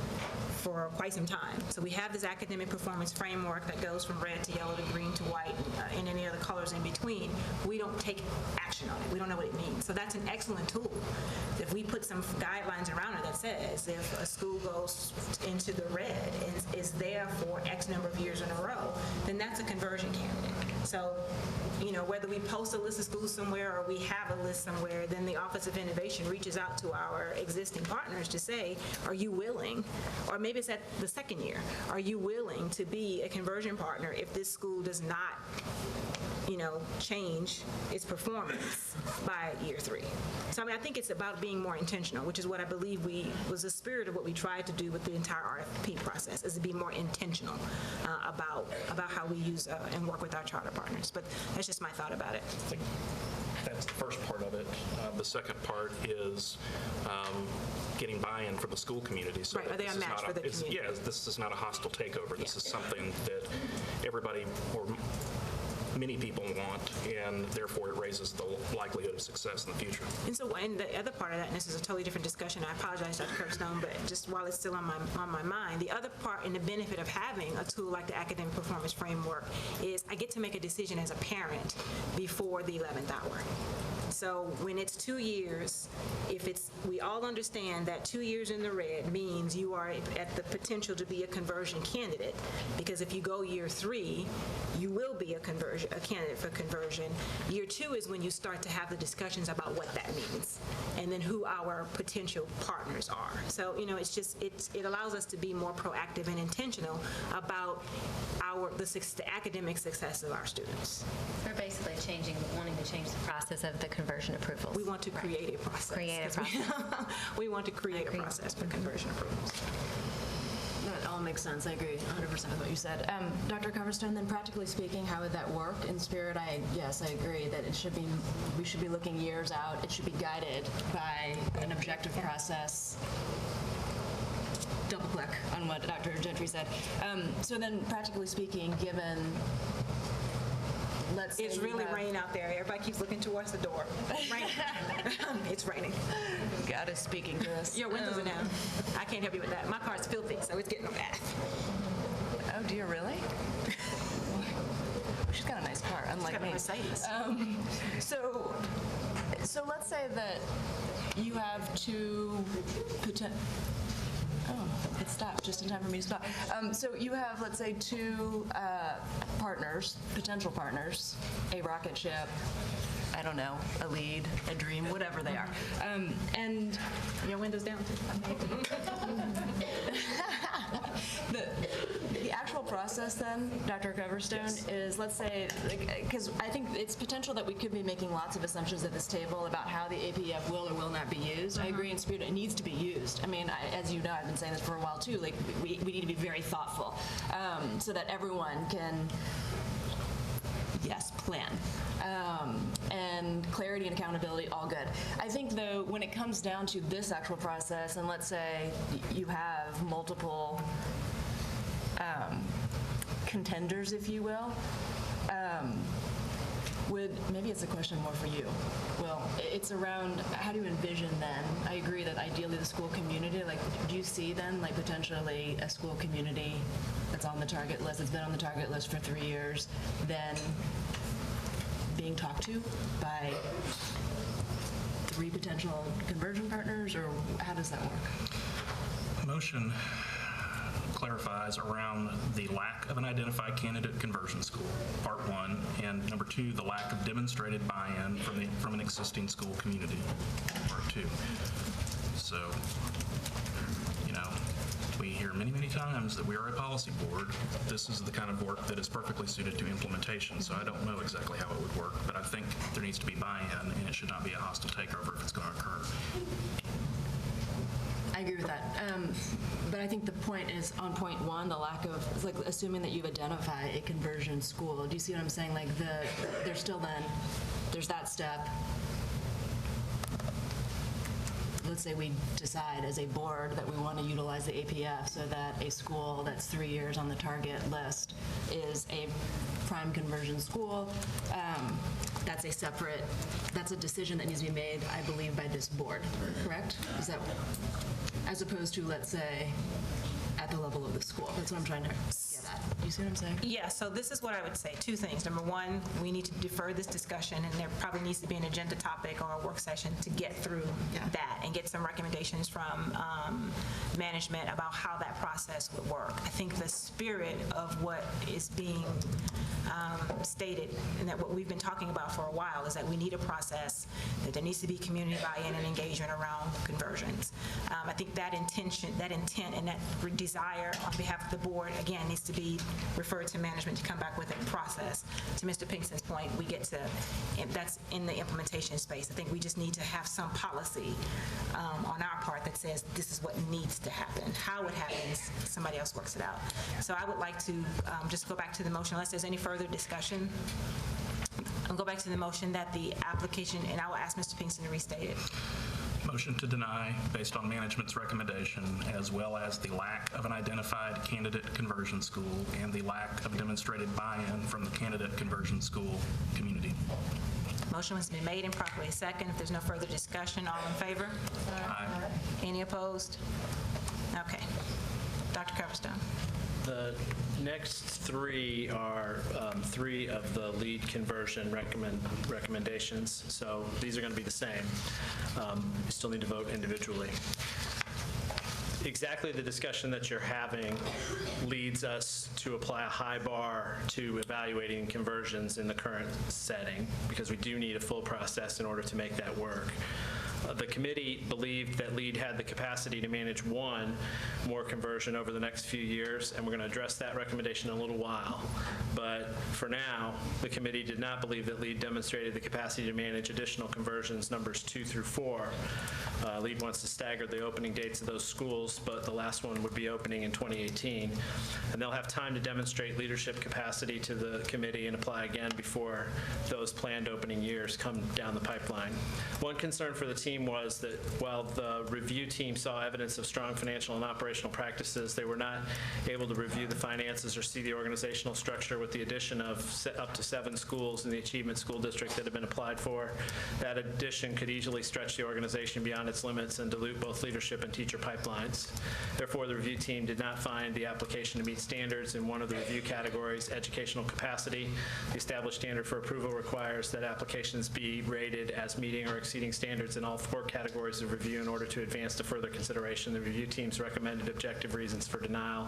S2: for quite some time. So we have this academic performance framework that goes from red to yellow to green to white and any other colors in between. We don't take action on it. We don't know what it means. So that's an excellent tool. If we put some guidelines around it that says if a school goes into the red and is there for X number of years in a row, then that's a conversion candidate. So, whether we post a list of schools somewhere or we have a list somewhere, then the Office of Innovation reaches out to our existing partners to say, are you willing, or maybe it's at the second year, are you willing to be a conversion partner if this school does not change its performance by year 3. So I think it's about being more intentional, which is what I believe was the spirit of what we tried to do with the entire RFP process, is to be more intentional about how we use and work with our charter partners. But that's just my thought about it.
S7: I think that's the first part of it. The second part is getting buy-in from the school community. So
S2: right, are they a match for the community?
S7: Yeah, this is not a hostile takeover. This is something that everybody or many people want, and therefore it raises the likelihood of success in the future.
S2: And the other part of that, and this is a totally different discussion, I apologize, Dr. Kirkstone, but just while it's still on my mind, the other part and the benefit of having a tool like the academic performance framework is I get to make a decision as a parent before the 11th hour. So when it's 2 years, we all understand that 2 years in the red means you are at the potential to be a conversion candidate, because if you go year 3, you will be a candidate for conversion. Year 2 is when you start to have the discussions about what that means, and then who our potential partners are. So, it allows us to be more proactive and intentional about the academic success of our students.
S10: We're basically wanting to change the process of the conversion approvals.
S2: We want to create a process. We want to create a process for conversion approvals.
S1: That all makes sense. I agree 100% with what you said. Dr. Coverstone, then practically speaking, how would that work? In spirit, yes, I agree that we should be looking years out. It should be guided by an objective process. Double click on what Dr. Gentry said. So then practically speaking, given let's say
S2: it's really raining out there. Everybody keeps looking towards the door. Raining. It's raining.
S1: God is speaking to us.
S2: Your windows are down. I can't help you with that. My car's filthy, so it's getting a bath.
S1: Oh dear, really? She's got a nice car, unlike me.
S2: She's got a Mercedes.
S1: So let's say that you have two potential. Oh, it stopped just in time for me to stop. So you have, let's say, two partners, potential partners, a rocket ship, I don't know, a lead, a dream, whatever they are. And
S2: your window's down.
S1: the actual process then, Dr. Coverstone, is, let's say, because I think it's potential that we could be making lots of assumptions at this table about how the APF will or will not be used. I agree in spirit, it needs to be used. I mean, as you know, I've been saying this for a while too, like, we need to be very thoughtful so that everyone can, yes, plan. And clarity and accountability, all good. I think, though, when it comes down to this actual process, and let's say you have multiple contenders, if you will, maybe it's a question more for you. Well, it's around how do you envision then? I agree that ideally the school community, like, do you see then, like, potentially a school community that's on the target list, that's been on the target list for 3 years, then being talked to by 3 potential conversion partners, or how does that work?
S7: Motion clarifies around the lack of an identified candidate conversion school, part 1, and number 2, the lack of demonstrated buy-in from an existing school community, part 2. So, you know, we hear many, many times that we are a policy board. This is the kind of work that is perfectly suited to implementation, so I don't know exactly how it would work, but I think there needs to be buy-in, and it should not be a hostile takeover if it's going to occur.
S1: I agree with that. But I think the point is, on point 1, the lack of, it's like assuming that you've identified a conversion school. Do you see what I'm saying? Like, there's still then, there's that step. Let's say we decide as a board that we want to utilize the APF so that a school that's 3 years on the target list is a prime conversion school. That's a decision that needs to be made, I believe, by this board, correct? Is that, as opposed to, let's say, at the level of the school? That's what I'm trying to get at. You see what I'm saying?
S2: Yeah, so this is what I would say. 2 things. Number 1, we need to defer this discussion, and there probably needs to be an agenda topic or a work session to get through that and get some recommendations from management about how that process would work. I think the spirit of what is being stated, and that what we've been talking about for a while, is that we need a process, that there needs to be community buy-in and engagement around conversions. I think that intent, and that desire on behalf of the board, again, needs to be referred to management to come back with a process. To Mr. Pinkston's point, we get to, that's in the implementation space. I think we just need to have some policy on our part that says this is what needs to happen. How it happens, somebody else works it out. So I would like to just go back to the motion, unless there's any further discussion. I'll go back to the motion that the application, and I will ask Mr. Pinkston to restate it.
S7: Motion to deny based on management's recommendation, as well as the lack of an identified candidate conversion school and the lack of demonstrated buy-in from the candidate conversion school community.
S2: Motion has been made and properly seconded. If there's no further discussion, all in favor?
S7: Aye.
S2: Any opposed? Okay. Dr. Coverstone.
S13: The next 3 are 3 of the lead conversion recommendations, so these are going to be the same. You still need to vote individually. Exactly the discussion that you're having leads us to apply a high bar to evaluating conversions in the current setting, because we do need a full process in order to make that work. The committee believed that LEAD had the capacity to manage 1 more conversion over the next few years, and we're going to address that recommendation in a little while. But for now, the committee did not believe that LEAD demonstrated the capacity to manage additional conversions numbers 2 through 4. LEAD wants to stagger the opening dates of those schools, but the last one would be opening in 2018. And they'll have time to demonstrate leadership capacity to the committee and apply again before those planned opening years come down the pipeline. One concern for the team was that while the review team saw evidence of strong financial and operational practices, they were not able to review the finances or see the organizational structure with the addition of up to 7 schools in the Achievement School District that have been applied for. That addition could easily stretch the organization beyond its limits and dilute both leadership and teacher pipelines. Therefore, the review team did not find the application to meet standards in one of the review categories, educational capacity. The established standard for approval requires that applications be rated as meeting or exceeding standards in all 4 categories of review in order to advance to further consideration. The review team's recommended objective reasons for denial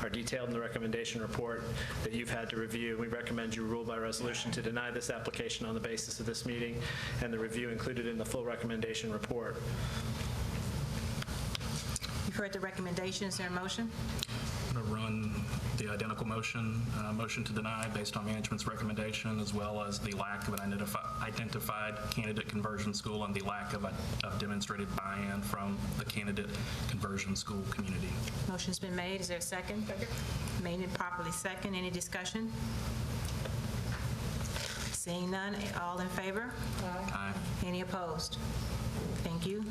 S13: are detailed in the recommendation report that you've had to review. We recommend you rule by resolution to deny this application on the basis of this meeting and the review included in the full recommendation report.
S2: You've heard the recommendations. Is there a motion?
S7: I'm going to run the identical motion, motion to deny based on management's recommendation, as well as the lack of an identified candidate conversion school and the lack of demonstrated buy-in from the candidate conversion school community.
S2: Motion's been made. Is there a second? Second. Made and properly second. Any discussion? Seeing none, all in favor?
S7: Aye.
S2: Any opposed? Thank you.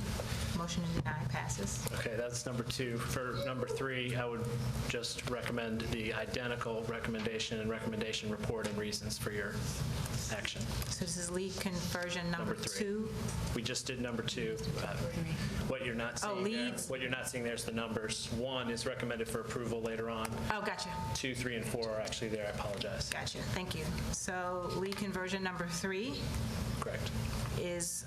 S2: Motion to deny passes.
S13: Okay, that's number 2. For number 3, I would just recommend the identical recommendation and recommendation report and reasons for your action.
S2: So this is lead conversion number 2.
S13: We just did number 2. What you're not seeing there, what you're not seeing there is the numbers. 1 is recommended for approval later on.
S2: Oh, gotcha.
S13: 2, 3, and 4 are actually there. I apologize.
S2: Gotcha. Thank you. So lead conversion number 3
S13: Correct.
S2: is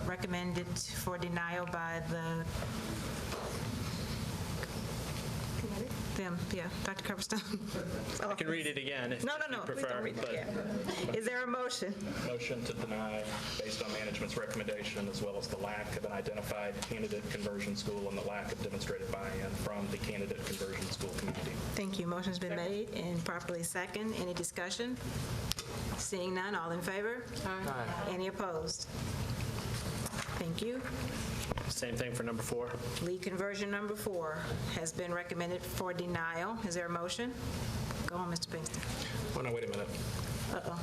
S2: recommended for denial by the them, yeah, Dr. Coverstone.
S13: I can read it again if
S2: No,
S13: you
S2: please
S13: prefer.
S2: don't read it
S13: but
S2: again. Is there a motion?
S7: Motion to deny based on management's recommendation, as well as the lack of an identified candidate conversion school and the lack of demonstrated buy-in from the candidate conversion school community.
S2: Thank you. Motion's been made and properly second. Any discussion? Seeing none, all in favor? Aye. Any opposed? Thank you.
S13: Same thing for number 4.
S2: Lead conversion number 4 has been recommended for denial. Is there a motion? Go on, Mr. Pinkston.
S7: Oh, no, wait a minute.
S2: Uh-oh.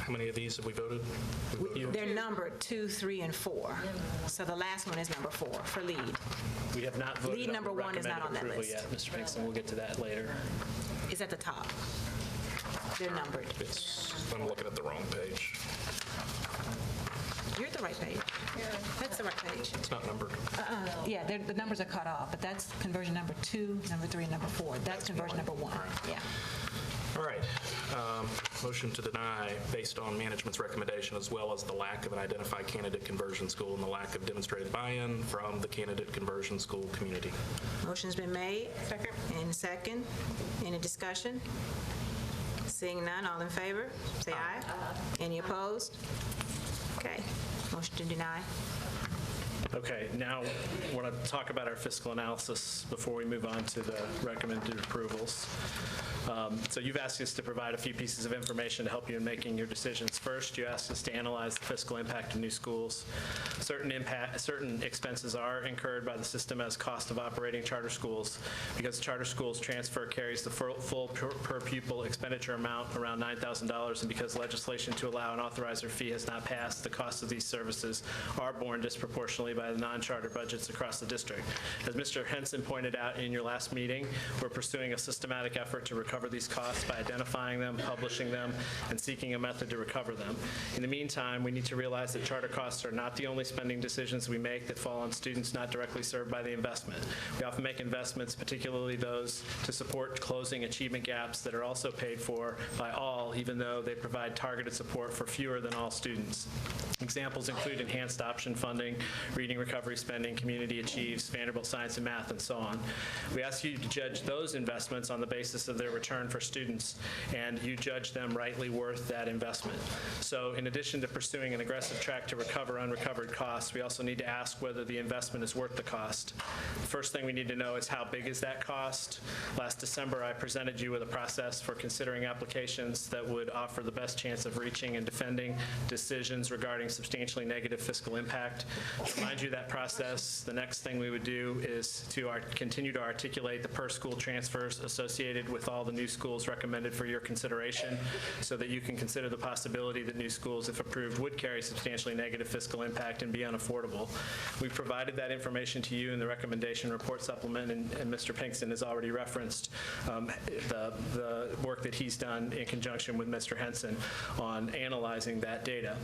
S7: How many of these have we voted?
S2: They're numbered 2, 3, and 4. So the last one is number 4 for lead.
S13: We have not voted
S2: Lead
S13: on
S2: number
S13: the
S2: 1 is not on that
S13: recommended
S2: list.
S13: approval yet, Mr. Pinkston. We'll get to that later.
S2: It's at the top. They're numbered.
S7: I'm looking at the wrong page.
S2: You're at the right page. That's the right page.
S7: It's not numbered.
S2: Yeah, the numbers are cut off, but that's conversion number 2, number 3, and number 4. That's conversion number 1. Yeah.
S7: All right. Motion to deny based on management's recommendation, as well as the lack of an identified candidate conversion school and the lack of demonstrated buy-in from the candidate conversion school community.
S2: Motion's been made. Second. And second. Any discussion? Seeing none, all in favor, say aye. Any opposed? Okay. Motion to deny.
S13: Okay, now I want to talk about our fiscal analysis before we move on to the recommended approvals. So you've asked us to provide a few pieces of information to help you in making your decisions. First, you asked us to analyze the fiscal impact of new schools. Certain expenses are incurred by the system as cost of operating charter schools. Because charter schools transfer carries the full per pupil expenditure amount, around $9,000, and because legislation to allow an authorizer fee has not passed, the cost of these services are borne disproportionately by the non-charter budgets across the district. As Mr. Henson pointed out in your last meeting, we're pursuing a systematic effort to recover these costs by identifying them, publishing them, and seeking a method to recover them. In the meantime, we need to realize that charter costs are not the only spending decisions we make that fall on students not directly served by the investment. We often make investments, particularly those to support closing achievement gaps, that are also paid for by all, even though they provide targeted support for fewer than all students. Examples include enhanced option funding, reading recovery spending, Community Achieves, Vanderbilt Science and Math, and so on. We ask you to judge those investments on the basis of their return for students, and you judge them rightly worth that investment. So in addition to pursuing an aggressive track to recover unrecovered costs, we also need to ask whether the investment is worth the cost. The first thing we need to know is how big is that cost? Last December, I presented you with a process for considering applications that would offer the best chance of reaching and defending decisions regarding substantially negative fiscal impact. To remind you of that process, the next thing we would do is to continue to articulate the per-school transfers associated with all the new schools recommended for your consideration, so that you can consider the possibility that new schools, if approved, would carry substantially negative fiscal impact and be unaffordable. We've provided that information to you in the recommendation report supplement, and Mr. Pinkston has already referenced the work that he's done in conjunction with Mr. Henson on analyzing that data.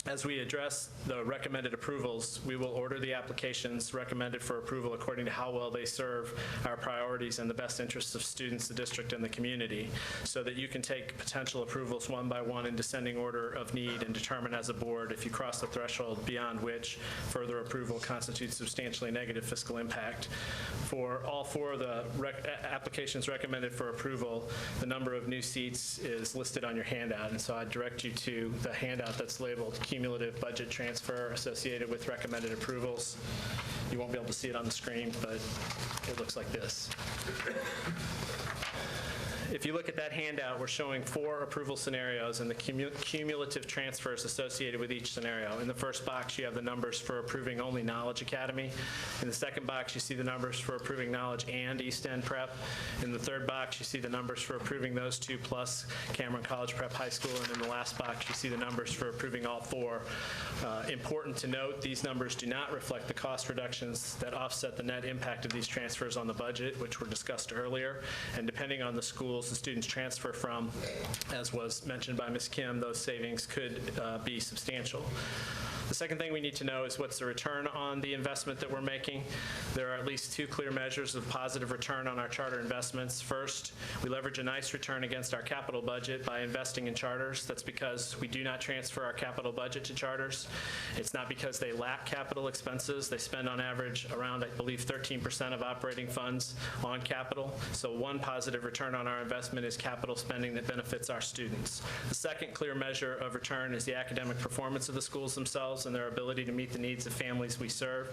S13: As we address the recommended approvals, we will order the applications recommended for approval according to how well they serve our priorities and the best interests of students, the district, and the community, so that you can take potential approvals one by one in descending order of need and determine as a board if you cross the threshold beyond which further approval constitutes substantially negative fiscal impact. For all 4 of the applications recommended for approval, the number of new seats is listed on your handout, and so I direct you to the handout that's labeled cumulative budget transfer associated with recommended approvals. You won't be able to see it on the screen, but it looks like this. If you look at that handout, we're showing 4 approval scenarios and the cumulative transfers associated with each scenario. In the first box, you have the numbers for approving only Knowledge Academy. In the second box, you see the numbers for approving Knowledge and East End Prep. In the third box, you see the numbers for approving those 2 plus Cameron College Prep High School. And in the last box, you see the numbers for approving all 4. Important to note, these numbers do not reflect the cost reductions that offset the net impact of these transfers on the budget, which were discussed earlier. And depending on the schools the students transfer from, as was mentioned by Ms. Kim, those savings could be substantial. The second thing we need to know is what's the return on the investment that we're making. There are at least 2 clear measures of positive return on our charter investments. First, we leverage a nice return against our capital budget by investing in charters. That's because we do not transfer our capital budget to charters. It's not because they lack capital expenses. They spend on average around, I believe, 13% of operating funds on capital. So one positive return on our investment is capital spending that benefits our students. The second clear measure of return is the academic performance of the schools themselves and their ability to meet the needs of families we serve.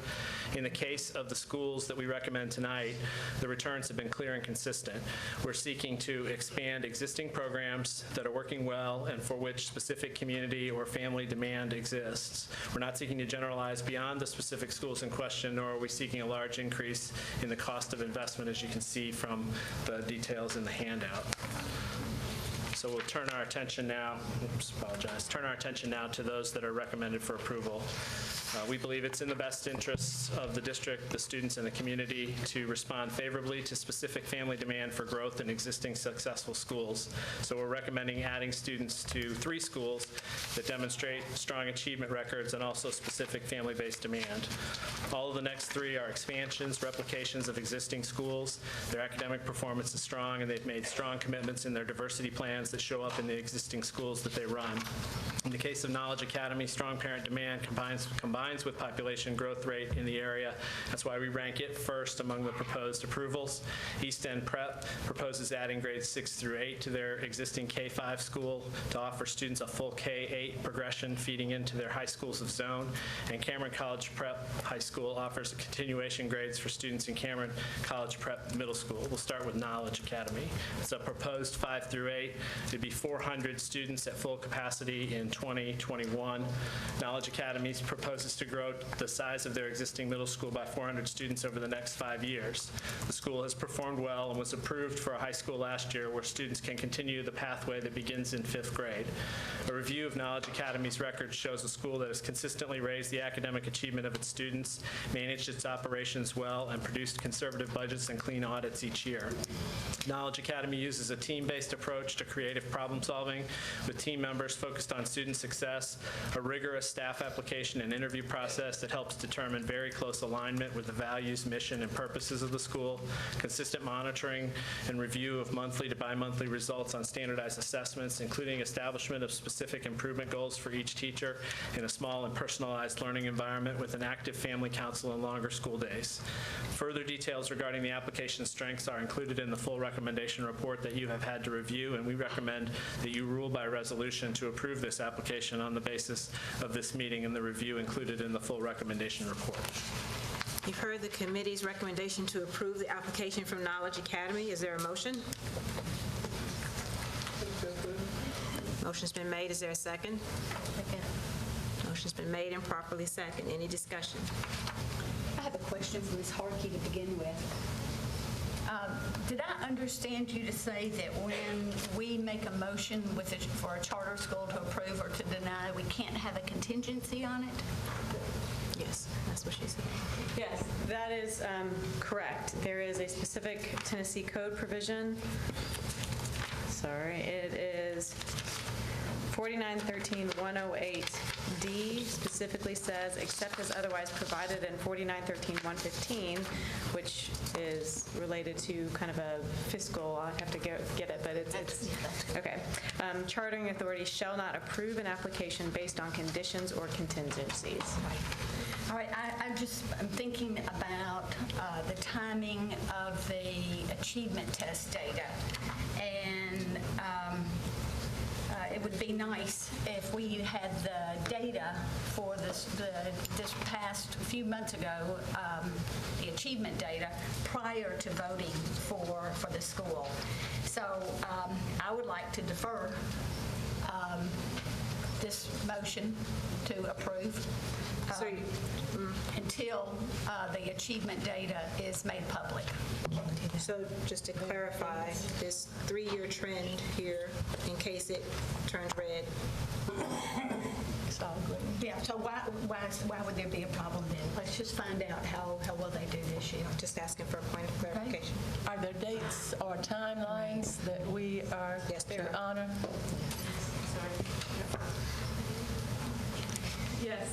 S13: In the case of the schools that we recommend tonight, the returns have been clear and consistent. We're seeking to expand existing programs that are working well and for which specific community or family demand exists. We're not seeking to generalize beyond the specific schools in question, nor are we seeking a large increase in the cost of investment, as you can see from the details in the handout. So we'll turn our attention now, turn our attention now to those that are recommended for approval. We believe it's in the best interests of the district, the students, and the community to respond favorably to specific family demand for growth in existing successful schools. So we're recommending adding students to 3 schools that demonstrate strong achievement records and also specific family-based demand. All of the next 3 are expansions, replications of existing schools. Their academic performance is strong, and they've made strong commitments in their diversity plans that show up in the existing schools that they run. In the case of Knowledge Academy, strong parent demand combines with population growth rate in the area. That's why we rank it first among the proposed approvals. East End Prep proposes adding grades 6 through 8 to their existing K-5 school to offer students a full K-8 progression feeding into their high schools of zone. And Cameron College Prep High School offers continuation grades for students in Cameron College Prep Middle School. We'll start with Knowledge Academy. It's a proposed 5 through 8. It'd be 400 students at full capacity in 2021. Knowledge Academy proposes to grow the size of their existing middle school by 400 students over the next 5 years. The school has performed well and was approved for a high school last year where students can continue the pathway that begins in 5th grade. A review of Knowledge Academy's records shows a school that has consistently raised the academic achievement of its students, managed its operations well, and produced conservative budgets and clean audits each year. Knowledge Academy uses a team-based approach to creative problem solving with team members focused on student success, a rigorous staff application and interview process that helps determine very close alignment with the values, mission, and purposes of the school, consistent monitoring and review of monthly to bi-monthly results on standardized assessments, including establishment of specific improvement goals for each teacher in a small and personalized learning environment with an active family council and longer school days. Further details regarding the application strengths are included in the full recommendation report that you have had to review, and we recommend that you rule by resolution to approve this application on the basis of this meeting and the review included in the full recommendation report.
S2: You've heard the committee's recommendation to approve the application from Knowledge Academy. Is there a motion? Motion's been made. Is there a second? Second. Motion's been made and properly second. Any discussion?
S4: I have a question for Ms. Harkey to begin with. Did I understand you to say that when we make a motion for a charter school to approve or to deny, we can't have a contingency on it?
S2: Yes, that's what she said.
S11: Yes, that is correct. There is a specific Tennessee code provision. Sorry, it is 4913-108D specifically says, except as otherwise provided in 4913-115, which is related to kind of a fiscal, I'll have to get it, but it's okay. Chartering authority shall not approve an application based on conditions or contingencies.
S4: All right, I'm thinking about the timing of the achievement test data. And it would be nice if we had the data for this past few months ago, the achievement data, prior to voting for the school. So I would like to defer this motion to approve until the achievement data is made public.
S2: So just to clarify, this 3-year trend here, in case it turns red.
S4: Yeah, so why would there be a problem then? Let's just find out how well they do this year.
S2: Just asking for a point of clarification.
S3: Are there dates or timelines that we are to honor?
S11: Yes.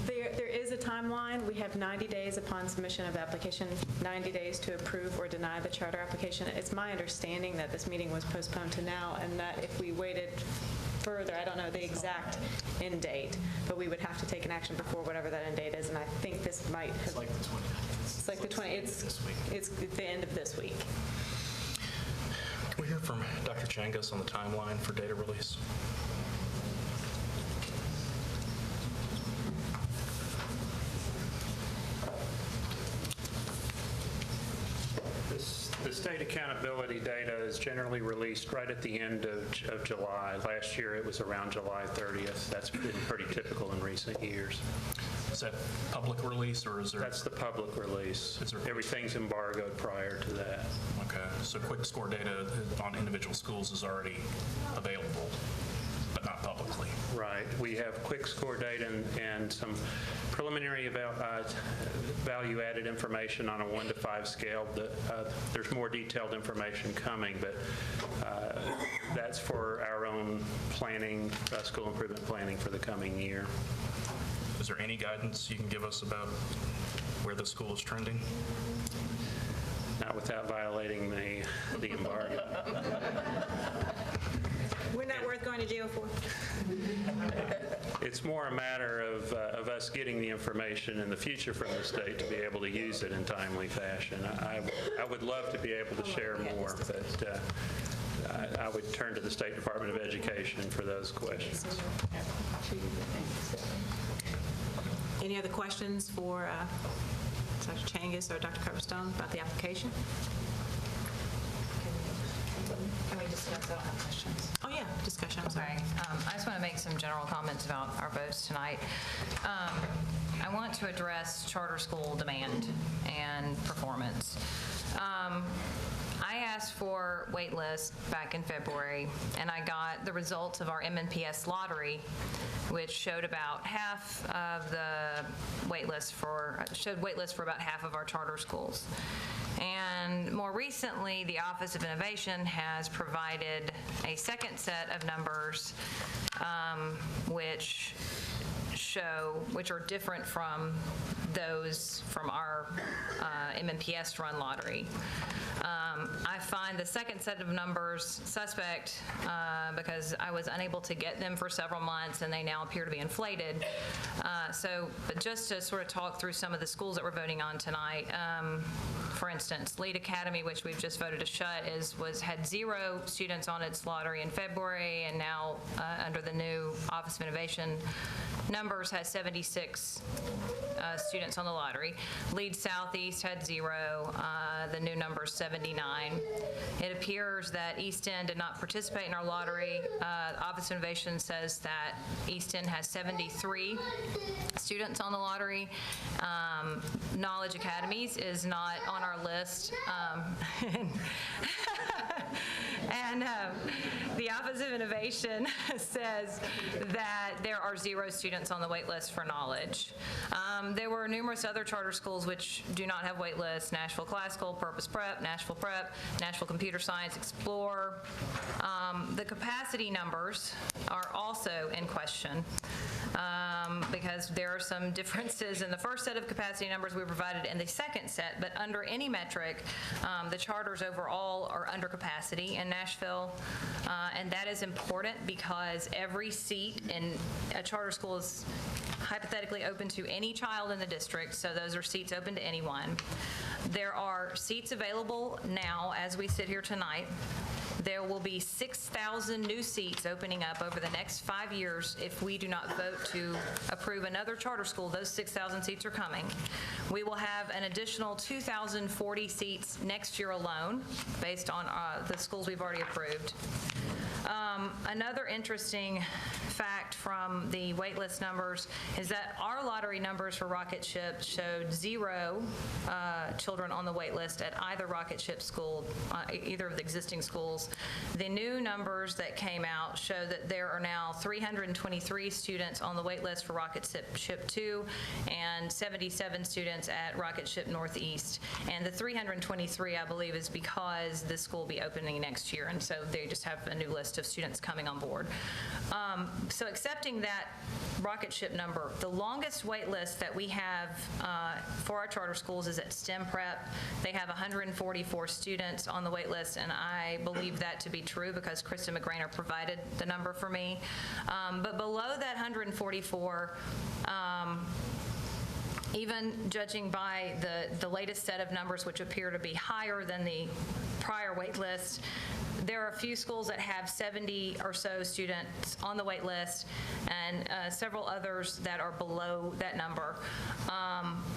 S11: There is a timeline. We have 90 days upon submission of application, 90 days to approve or deny the charter application. It's my understanding that this meeting was postponed to now, and that if we waited further, I don't know the exact end date, but we would have to take an action before whatever that end date is, and I think this might have... It's like the 29th. It's like the 20th. It's the end of this week.
S7: Can we hear from Dr. Changas on the timeline for data release?
S22: The state accountability data is generally released right at the end of July. Last year, it was around July 30th. That's been pretty typical in recent years.
S7: Is that public release, or is there?
S22: That's the public release. Everything's embargoed prior to that.
S7: Okay, so quick score data on individual schools is already available, but not publicly.
S22: Right. We have quick score data and some preliminary value-added information on a 1 to 5 scale. There's more detailed information coming, but that's for our own planning, school improvement planning for the coming year.
S7: Is there any guidance you can give us about where the school is trending?
S22: Not without violating the embargo.
S2: We're not worth going to jail for.
S22: It's more a matter of us getting the information in the future from the state to be able to use it in timely fashion. I would love to be able to share more, but I would turn to the State Department of Education for those questions.
S2: Any other questions for Dr. Changas or Dr. Coverstone about the application?
S6: Can we discuss? I don't have questions.
S2: Oh, yeah, discussion, I'm sorry.
S6: Okay. I just want to make some general comments about our votes tonight. I want to address charter school demand and performance. I asked for wait list back in February, and I got the results of our MNPS lottery, which showed about half of the wait list for about half of our charter schools. And more recently, the Office of Innovation has provided a second set of numbers, which are different from those from our MNPS run lottery. I find the second set of numbers suspect because I was unable to get them for several months, and they now appear to be inflated. But just to sort of talk through some of the schools that we're voting on tonight, for instance, Lead Academy, which we've just voted to shut, had 0 students on its lottery in February, and now under the new Office of Innovation numbers has 76 students on the lottery. Lead Southeast had 0. The new number is 79. It appears that East End did not participate in our lottery. Office of Innovation says that East End has 73 students on the lottery. Knowledge Academies is not on our list. And the Office of Innovation says that there are 0 students on the wait list for Knowledge. There were numerous other charter schools which do not have wait lists: Nashville Classical, Purpose Prep, Nashville Prep, Nashville Computer Science, Explore. The capacity numbers are also in question because there are some differences in the first set of capacity numbers we provided and the second set, but under any metric, the charters overall are under capacity in Nashville, and that is important because every seat in a charter school is hypothetically open to any child in the district, so those are seats open to anyone. There are seats available now as we sit here tonight there will be 6,000 new seats opening up over the next 5 years if we do not vote to approve another charter school. Those 6,000 seats are coming. We will have an additional 2,040 seats next year alone, based on the schools we've already approved. Another interesting fact from the waitlist numbers is that our lottery numbers for Rocket Ship showed 0 children on the waitlist at either Rocket Ship school, either of the existing schools. The new numbers that came out show that there are now 323 students on the waitlist for Rocket Ship 2 and 77 students at Rocket Ship Northeast. And the 323, I believe, is because this school will be opening next year, and so they just have a new list of students coming on board. So accepting that Rocket Ship number, the longest wait list that we have for our charter schools is at STEM Prep. They have 144 students on the wait list, and I believe that to be true because Kristen McGrainer provided the number for me. But below that 144, even judging by the latest set of numbers, which appear to be higher than the prior wait list, there are a few schools that have 70 or so students on the wait list, and several others that are below that number.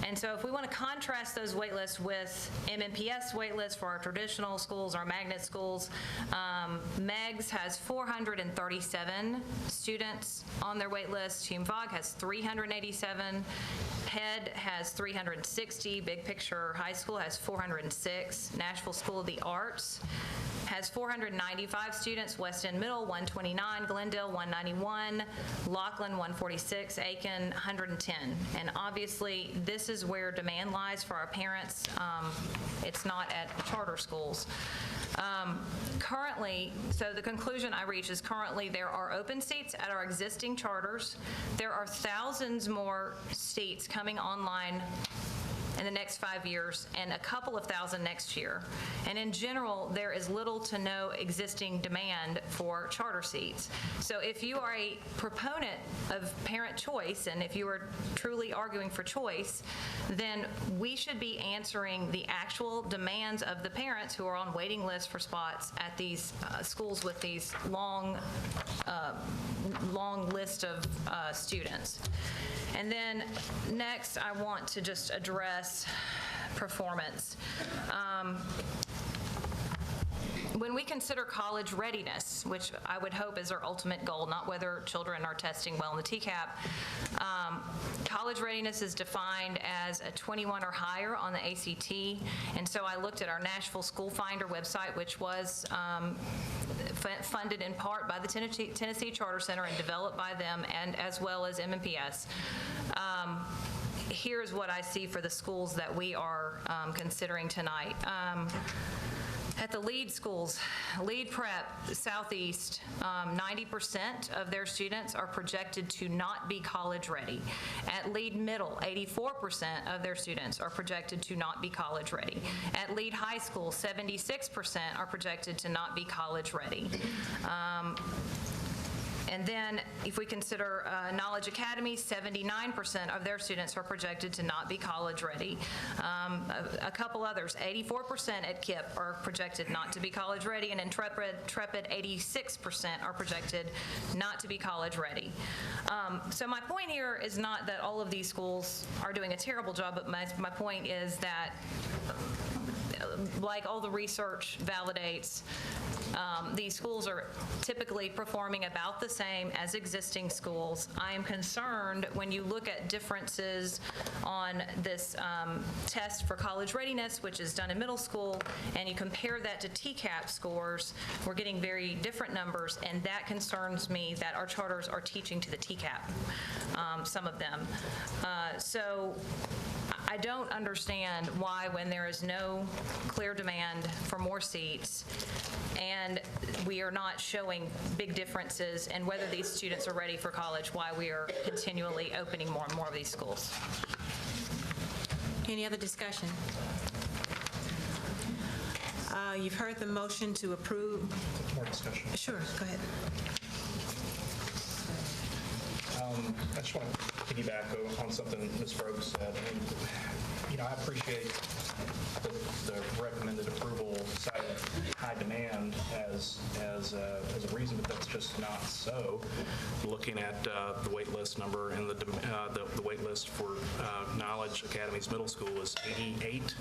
S6: And so if we want to contrast those wait lists with MNPS wait lists for our traditional schools, our magnet schools, MEGS has 437 students on their wait list. Hume-Vog has 387. HEAD has 360. Big Picture High School has 406. Nashville School of the Arts has 495 students. West End Middle, 129. Glendale, 191. Laughlin, 146. Aiken, 110. And obviously, this is where demand lies for our parents. It's not at charter schools. Currently, so the conclusion I reach is currently there are open seats at our existing charters. There are thousands more seats coming online in the next 5 years and a couple of thousand next year. And in general, there is little to no existing demand for charter seats. So if you are a proponent of parent choice, and if you are truly arguing for choice, then we should be answering the actual demands of the parents who are on waiting lists for spots at these schools with these long list of students. And then next, I want to just address performance. When we consider college readiness, which I would hope is our ultimate goal, not whether children are testing well in the TCAP, college readiness is defined as a 21 or higher on the ACT. And so I looked at our Nashville School Finder website, which was funded in part by the Tennessee Charter Center and developed by them, and as well as MNPS. Here's what I see for the schools that we are considering tonight. At the LEAD schools, LEAD Prep Southeast, 90% of their students are projected to not be college ready. At LEAD Middle, 84% of their students are projected to not be college ready. At LEAD High School, 76% are projected to not be college ready. And then if we consider Knowledge Academy, 79% of their students are projected to not be college ready. A couple others, 84% at KIPP are projected not to be college ready, and Intrepid, 86% are projected not to be college ready. So my point here is not that all of these schools are doing a terrible job, but my point is that, like all the research validates, these schools are typically performing about the same as existing schools. I am concerned when you look at differences on this test for college readiness, which is done in middle school, and you compare that to TCAP scores, we're getting very different numbers, and that concerns me that our charters are teaching to the TCAP, some of them. So I don't understand why, when there is no clear demand for more seats and we are not showing big differences in whether these students are ready for college, why we are continually opening more and more of these schools.
S2: Any other discussion? You've heard the motion to approve.
S7: More discussion.
S2: Sure, go ahead.
S7: I just want to piggyback on something Ms. Frobe said. I appreciate the recommended approval cite high demand as a reason, but that's just not so. Looking at the wait list number and the wait list for Knowledge Academies Middle School is 88,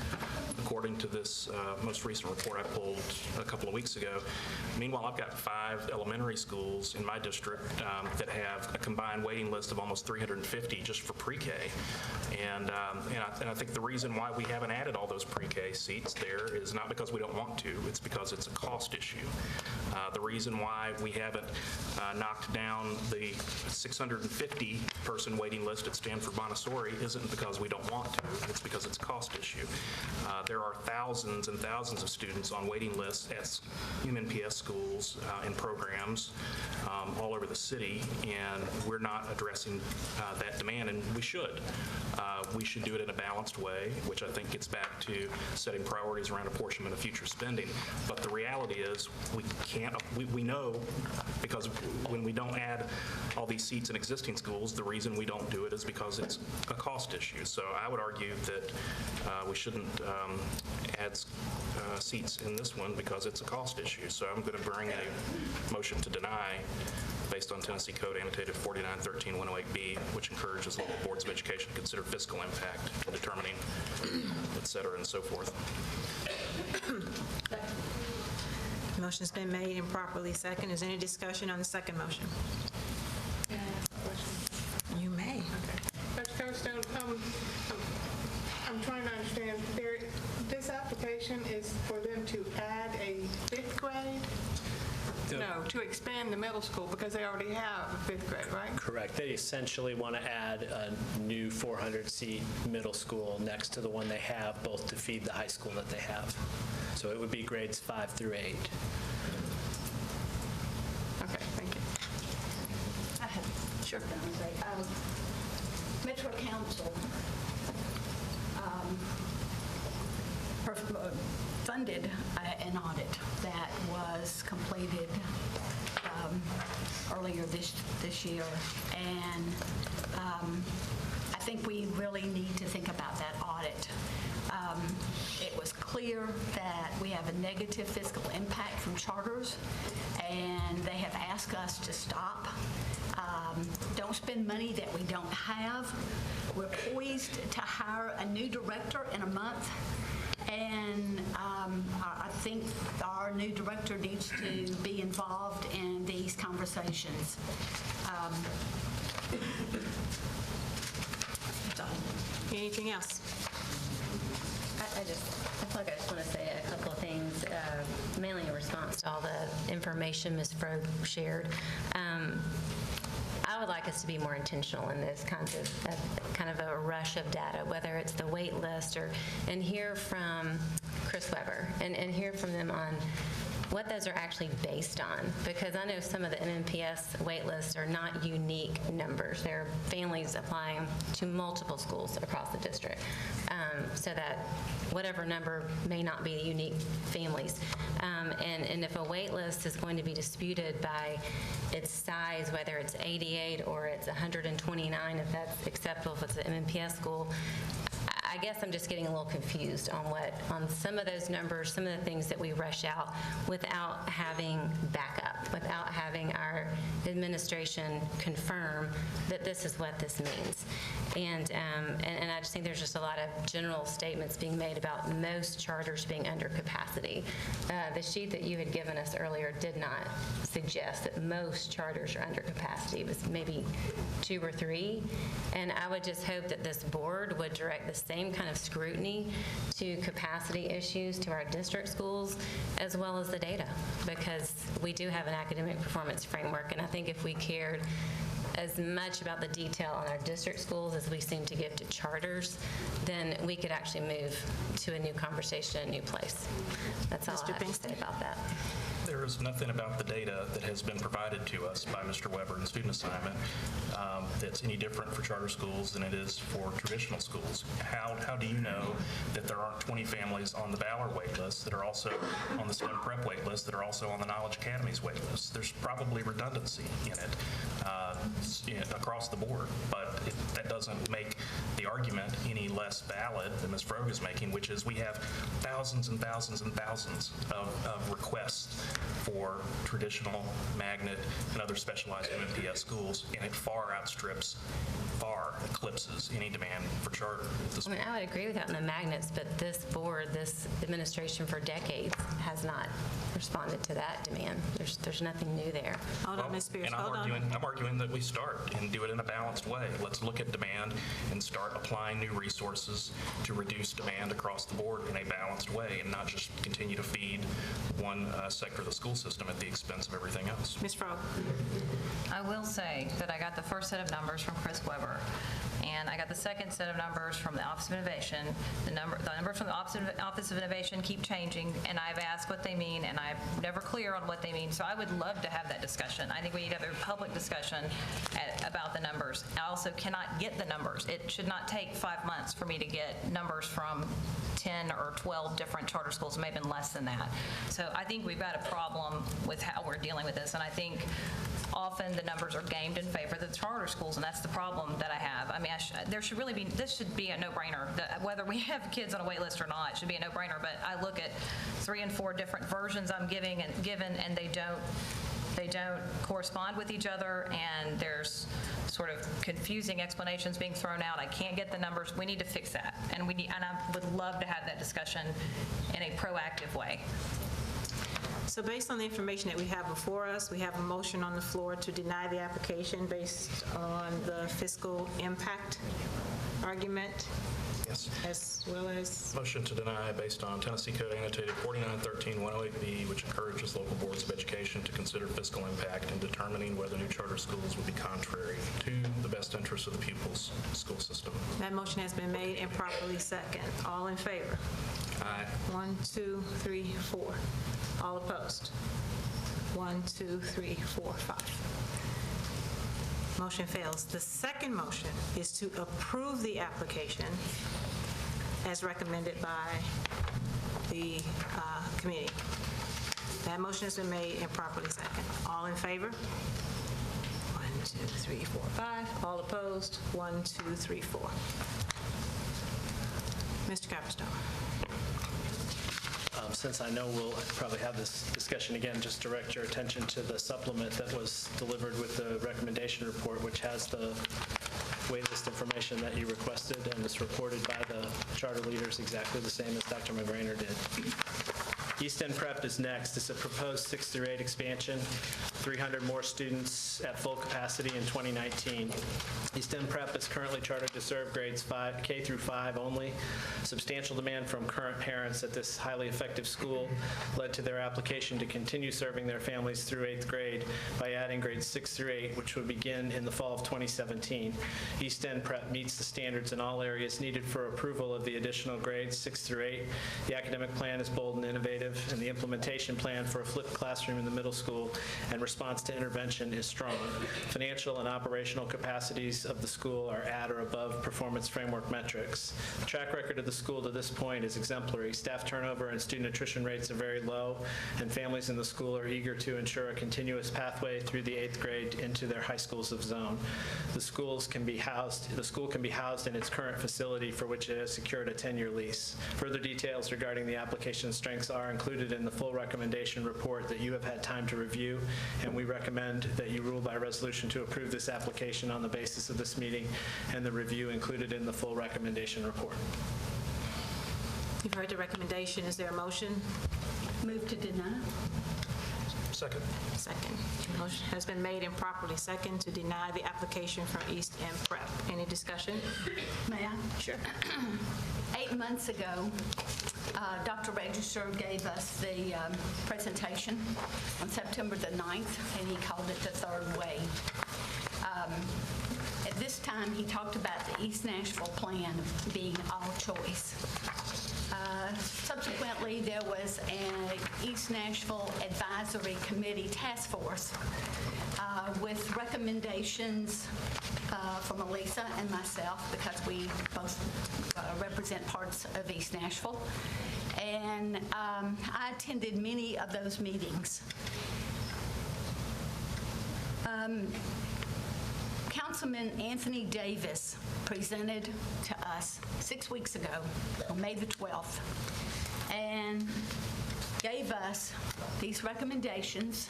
S7: according to this most recent report I pulled a couple of weeks ago. Meanwhile, I've got 5 elementary schools in my district that have a combined waiting list of almost 350 just for pre-K. And I think the reason why we haven't added all those pre-K seats there is not because we don't want to, it's because it's a cost issue. The reason why we haven't knocked down the 650-person waiting list at Stanford Montessori isn't because we don't want to, it's because it's a cost issue. There are thousands and thousands of students on waiting lists at MNPS schools and programs all over the city, and we're not addressing that demand, and we should. We should do it in a balanced way, which I think gets back to setting priorities around apportionment of future spending. But the reality is we can't, we know, because when we don't add all these seats in existing schools, the reason we don't do it is because it's a cost issue. So I would argue that we shouldn't add seats in this one because it's a cost issue. So I'm going to bring a motion to deny based on Tennessee Code Annotated 4913-108B, which encourages local boards of education to consider fiscal impact in determining, et cetera, and so forth.
S2: Motion's been made and properly second. Is there any discussion on the second motion? You may.
S14: Dr. Coverstone, I'm trying to understand, this application is for them to add a 5th grade? No, to expand the middle school because they already have a 5th grade, right?
S15: Correct. They essentially want to add a new 400-seat middle school next to the one they have, both to feed the high school that they have. So it would be grades 5 through 8.
S14: Okay, thank you.
S4: I have, sure. Metro Council funded an audit that was completed earlier this year, and I think we really need to think about that audit. It was clear that we have a negative fiscal impact from charters, and they have asked us to stop. Don't spend money that we don't have. We're poised to hire a new director in a month, and I think our new director needs to be involved in these conversations.
S2: Anything else?
S10: I feel like I just want to say a couple of things, mainly in response to all the information Ms. Froh shared. I would like us to be more intentional in this kind of a rush of data, whether it's the wait list and hear from Chris Weber and hear from them on what those are actually based on, because I know some of the MNPS wait lists are not unique numbers. There are families applying to multiple schools across the district, so that whatever number may not be unique families. And if a wait list is going to be disputed by its size, whether it's 88 or it's 129, if that's acceptable if it's an MNPS school, I guess I'm just getting a little confused on some of those numbers, some of the things that we rush out without having backup, without having our administration confirm that this is what this means. And I just think there's just a lot of general statements being made about most charters being under capacity. The sheet that you had given us earlier did not suggest that most charters are under capacity. It was maybe 2 or 3. And I would just hope that this board would direct the same kind of scrutiny to capacity issues to our district schools as well as the data, because we do have an academic performance framework, and I think if we cared as much about the detail on our district schools as we seem to give to charters, then we could actually move to a new conversation, a new place. That's all I have to say about that.
S7: There is nothing about the data that has been provided to us by Mr. Weber in student assignment that's any different for charter schools than it is for traditional schools. How do you know that there aren't 20 families on the Valor wait list that are also on the STEM Prep wait list that are also on the Knowledge Academies wait list? There's probably redundancy in it across the board, but that doesn't make the argument any less valid than Ms. Frog is making, which is we have thousands and thousands and thousands of requests for traditional, magnet, and other specialized MNPS schools, and it far eclipses any demand for charter at this point.
S10: I would agree with that on the magnets, but this board, this administration for decades has not responded to that demand. There's nothing new there.
S2: Hold on, Ms. Spears,
S7: and
S2: hold on.
S7: I'm arguing that we start and do it in a balanced way. Let's look at demand and start applying new resources to reduce demand across the board in a balanced way, and not just continue to feed one sector of the school system at the expense of everything else.
S2: Ms. Frog.
S6: I will say that I got the first set of numbers from Chris Weber, and I got the second set of numbers from the Office of Innovation. The numbers from the Office of Innovation keep changing, and I've asked what they mean, and I'm never clear on what they mean. So I would love to have that discussion. I think we need to have a public discussion about the numbers. I also cannot get the numbers. It should not take 5 months for me to get numbers from 10 or 12 different charter schools, maybe even less than that. So I think we've got a problem with how we're dealing with this, and I think often the numbers are gamed in favor of the charter schools, and that's the problem that I have. I mean, there should really be, this should be a no-brainer. Whether we have kids on a wait list or not, it should be a no-brainer, but I look at 3 and 4 different versions I'm given, and they don't correspond with each other, and there's sort of confusing explanations being thrown out. I can't get the numbers. We need to fix that, and I would love to have that discussion in a proactive way.
S2: So based on the information that we have before us, we have a motion on the floor to deny the application based on the fiscal impact argument.
S7: Yes.
S2: As well as?
S7: Motion to deny based on Tennessee Code Annotated 4913-108B, which encourages local boards of education to consider fiscal impact in determining whether new charter schools would be contrary to the best interests of the pupils' school system.
S2: That motion has been made and properly second. All in favor?
S7: Aye.
S2: 1, 2, 3, 4. All opposed? 1, 2, 3, 4, 5. Motion fails. The second motion is to approve the application as recommended by the committee. That motion has been made and properly second. All in favor? 1, 2, 3, 4, 5. All opposed? 1, 2, 3, 4. Mr. Copperstone.
S15: Since I know we'll probably have this discussion again, just direct your attention to the supplement that was delivered with the recommendation report, which has the waitlist information that you requested, and it's reported by the charter leaders exactly the same as Dr. McGrainer did. East End Prep is next. It's a proposed 6 through 8 expansion, 300 more students at full capacity in 2019. East End Prep is currently chartered to serve grades K through 5 only. Substantial demand from current parents at this highly effective school led to their application to continue serving their families through 8th grade by adding grades 6 through 8, which would begin in the fall of 2017. East End Prep meets the standards in all areas needed for approval of the additional grades 6 through 8. The academic plan is bold and innovative, and the implementation plan for a flipped classroom in the middle school and response to intervention is strong. Financial and operational capacities of the school are at or above performance framework metrics. The track record of the school to this point is exemplary. Staff turnover and student attrition rates are very low, and families in the school are eager to ensure a continuous pathway through the 8th grade into their high schools of zone. The school can be housed in its current facility, for which it has secured a 10-year lease. Further details regarding the application strengths are included in the full recommendation report that you have had time to review, and we recommend that you rule by resolution to approve this application on the basis of this meeting and the review included in the full recommendation report.
S2: You've heard the recommendation. Is there a motion?
S4: Move to deny.
S7: Second.
S2: Second. Motion has been made and properly second to deny the application from East End Prep. Any discussion?
S4: May I?
S2: Sure.
S4: 8 months ago, Dr. Register gave us the presentation on September the 9th, and he called it the third wave. At this time, he talked about the East Nashville plan being all choice. Subsequently, there was an East Nashville Advisory Committee task force with recommendations from Elisa and myself, because we both represent parts of East Nashville. And I attended many of those meetings. Councilman Anthony Davis presented to us 6 weeks ago on May the 12th and gave us these recommendations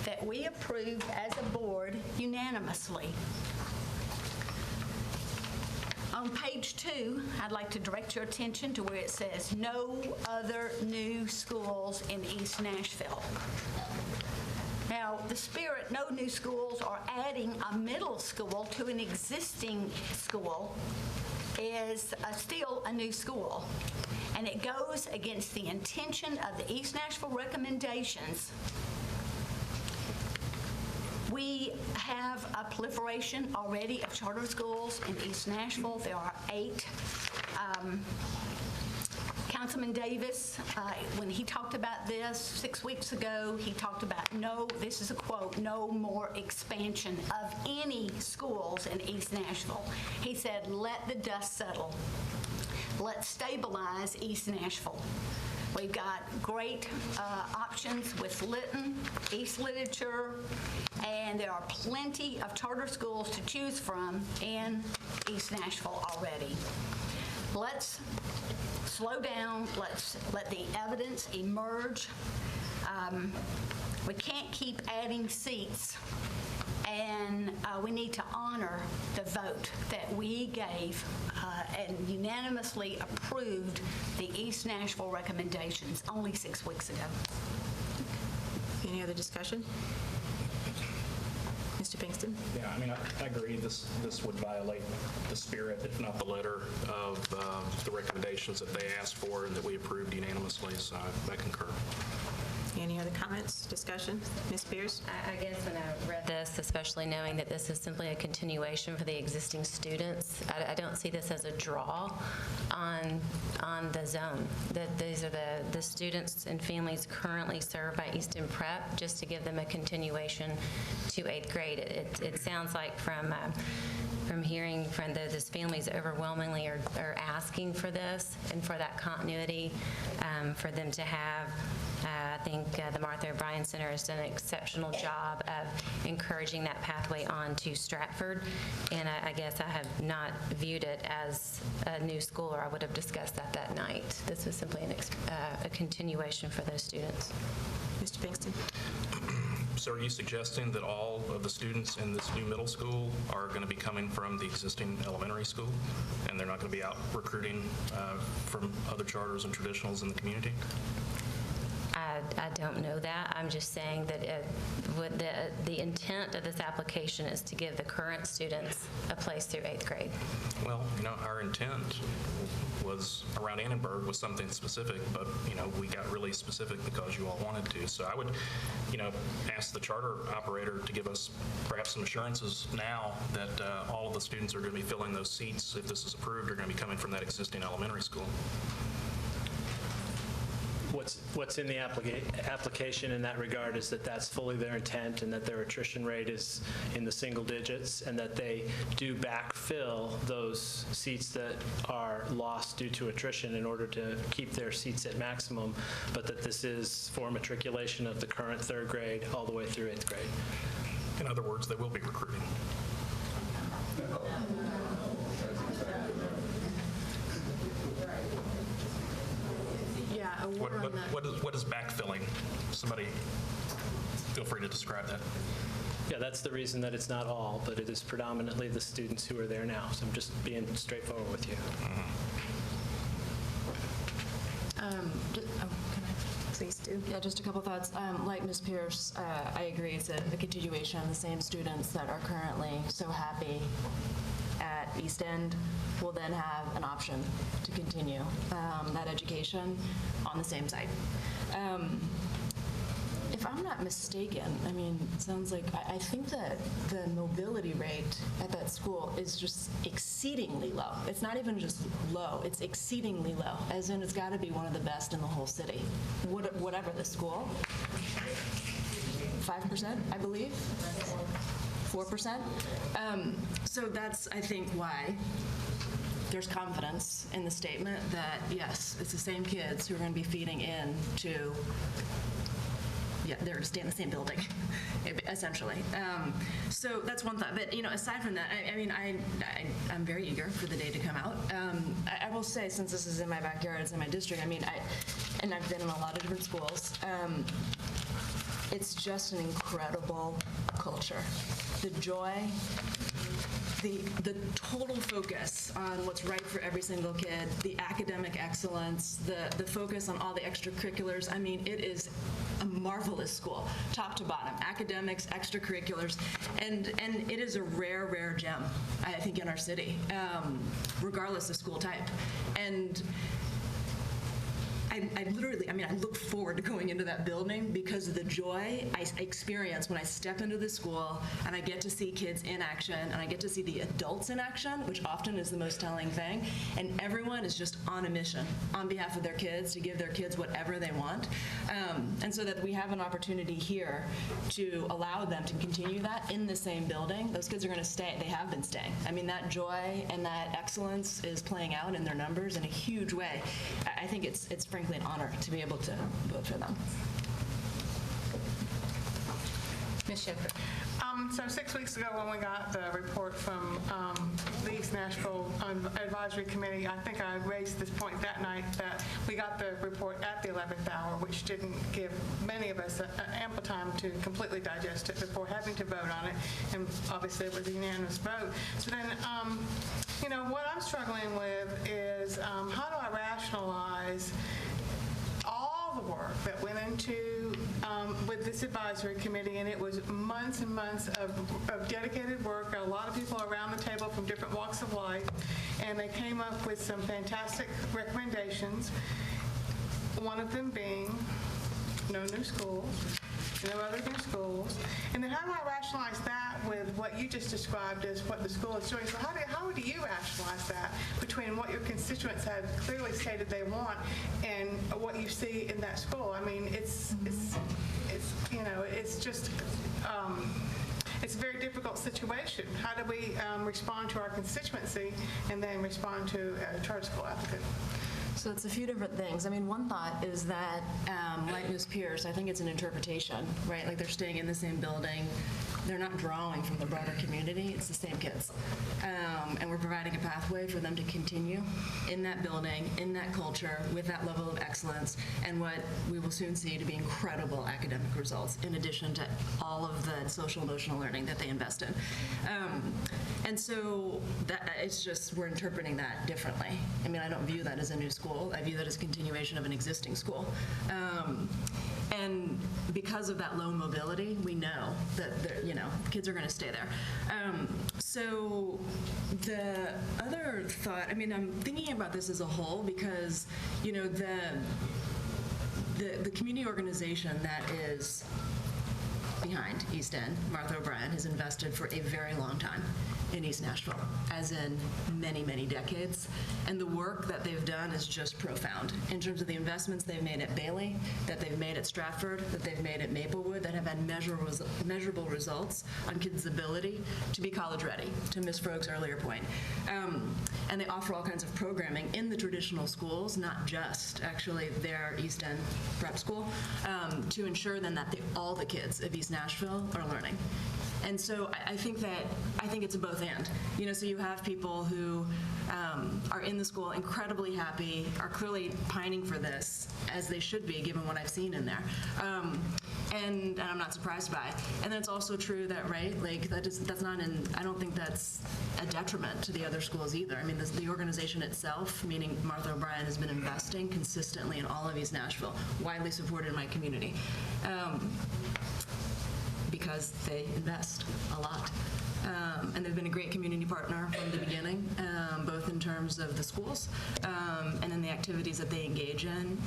S4: that we approved as a board unanimously. On page 2, I'd like to direct your attention to where it says, "No other new schools in East Nashville." Now, the spirit, no new schools, or adding a middle school to an existing school is still a new school. And it goes against the intention of the East Nashville recommendations. We have a proliferation already of charter schools in East Nashville. There are 8. Councilman Davis, when he talked about this 6 weeks ago, he talked about this is a quote, "no more expansion of any schools in East Nashville." He said, "Let the dust settle. Let's stabilize East Nashville." We've got great options with Lytton, East Literature, and there are plenty of charter schools to choose from in East Nashville already. Let's slow down. Let's let the evidence emerge. We can't keep adding seats, and we need to honor the vote that we gave and unanimously approved the East Nashville recommendations only 6 weeks ago.
S2: Any other discussion? Mr. Pinkston?
S7: Yeah, I mean, I agree. This would violate the spirit, if not the letter, of the recommendations that they asked for and that we approved unanimously, so I concur.
S2: Any other comments, discussion? Ms. Pierce?
S10: I guess when I read this, especially knowing that this is simply a continuation for the existing students, I don't see this as a draw on the zone. That these are the students and families currently served by Easton Prep, just to give them a continuation to 8th grade. It sounds like from hearing from those families overwhelmingly are asking for this and for that continuity for them to have. I think the Martha O'Brien Center has done an exceptional job of encouraging that pathway on to Stratford, and I guess I have not viewed it as a new school, or I would have discussed that night. This was simply a continuation for those students.
S2: Mr. Pinkston?
S7: So are you suggesting that all of the students in this new middle school are going to be coming from the existing elementary school, and they're not going to be out recruiting from other charters and traditionals in the community?
S10: I don't know that. I'm just saying that the intent of this application is to give the current students a place through 8th grade.
S7: Well, our intent was around Annenberg was something specific, but, we got really specific because you all wanted to. So I would, ask the charter operator to give us perhaps some assurances now that all of the students are going to be filling those seats, if this is approved, are going to be coming from that existing elementary school.
S15: What's in the application in that regard is that that's fully their intent, and that their attrition rate is in the single digits, and that they do backfill those seats that are lost due to attrition in order to keep their seats at maximum, but that this is for matriculation of the current 3rd grade all the way through 8th grade.
S7: In other words, they will be recruiting. What is backfilling? Somebody feel free to describe that.
S15: Yeah, that's the reason that it's not all, but it is predominantly the students who are there now. So I'm just being straightforward with you.
S2: Please do.
S9: Yeah, just a couple thoughts. Like Ms. Pierce, I agree. It's a continuation. The same students that are currently so happy at East End will then have an option to continue that education on the same site. If I'm not mistaken, it sounds like, I think that the mobility rate at that school is just exceedingly low. It's not even just low, it's exceedingly low, as in it's got to be one of the best in the whole city, whatever the school. 5%, I believe. 4%. So that's, I think, why there's confidence in the statement that, yes, it's the same kids who are going to be feeding in to, yeah, they're going to stay in the same building, essentially. So that's one thought. But, aside from that, I'm very eager for the day to come out. I will say, since this is in my backyard, it's in my district, and I've been in a lot of different schools, it's just an incredible culture. The joy, the total focus on what's right for every single kid, the academic excellence, the focus on all the extracurriculars. It is a marvelous school, top to bottom, academics, extracurriculars, and it is a rare, rare gem, I think, in our city, regardless of school type. And I look forward to going into that building because of the joy I experience when I step into the school and I get to see kids in action and I get to see the adults in action, which often is the most telling thing. And everyone is just on a mission on behalf of their kids to give their kids whatever they want. And so that we have an opportunity here to allow them to continue that in the same building. Those kids are going to stay. They have been staying. That joy and that excellence is playing out in their numbers in a huge way. I think it's frankly an honor to be able to vote for them.
S10: Ms. Shepherd.
S14: So 6 weeks ago when we got the report from the East Nashville Advisory Committee, I think I raised this point that night that we got the report at the 11th hour, which didn't give many of us ample time to completely digest it before having to vote on it, and obviously it was a unanimous vote. So then, what I'm struggling with is how do I rationalize all the work that went into with this advisory committee, and it was months and months of dedicated work, a lot of people around the table from different walks of life, and they came up with some fantastic recommendations, one of them being no new schools, no other new schools. And then how do I rationalize that with what you just described as what the school is doing? So how do you rationalize that between what your constituents have clearly stated they want and what you see in that school? It's just it's a very difficult situation. How do we respond to our constituency and then respond to a charter school applicant?
S9: So it's a few different things. One thought is that, like Ms. Pierce, I think it's an interpretation, right? Like they're staying in the same building. They're not drawing from the broader community. It's the same kids. And we're providing a pathway for them to continue in that building, in that culture, with that level of excellence, and what we will soon see to be incredible academic results, in addition to all of the social emotional learning that they invest in. And so it's just, we're interpreting that differently. I don't view that as a new school. I view that as a continuation of an existing school. And because of that low mobility, we know that kids are going to stay there. So the other thought, I'm thinking about this as a whole because, the community organization that is behind East End, Martha O'Brien, has invested for a very long time in East Nashville, as in many, many decades. And the work that they've done is just profound in terms of the investments they've made at Bailey, that they've made at Stratford, that they've made at Maplewood, that have had measurable results on kids' ability to be college ready, to Ms. Froeg's earlier point. And they offer all kinds of programming in the traditional schools, not just actually their East End prep school, to ensure then that all the kids of East Nashville are learning. And so I think it's a both and. So you have people who are in the school incredibly happy, are clearly pining for this, as they should be, given what I've seen in there. And I'm not surprised by it. And then it's also true that, right, like that's not I don't think that's a detriment to the other schools either. The organization itself, meaning Martha O'Brien, has been investing consistently in all of East Nashville, widely supported in my community. Because they invest a lot. And they've been a great community partner from the beginning, both in terms of the schools and in the activities that they engage in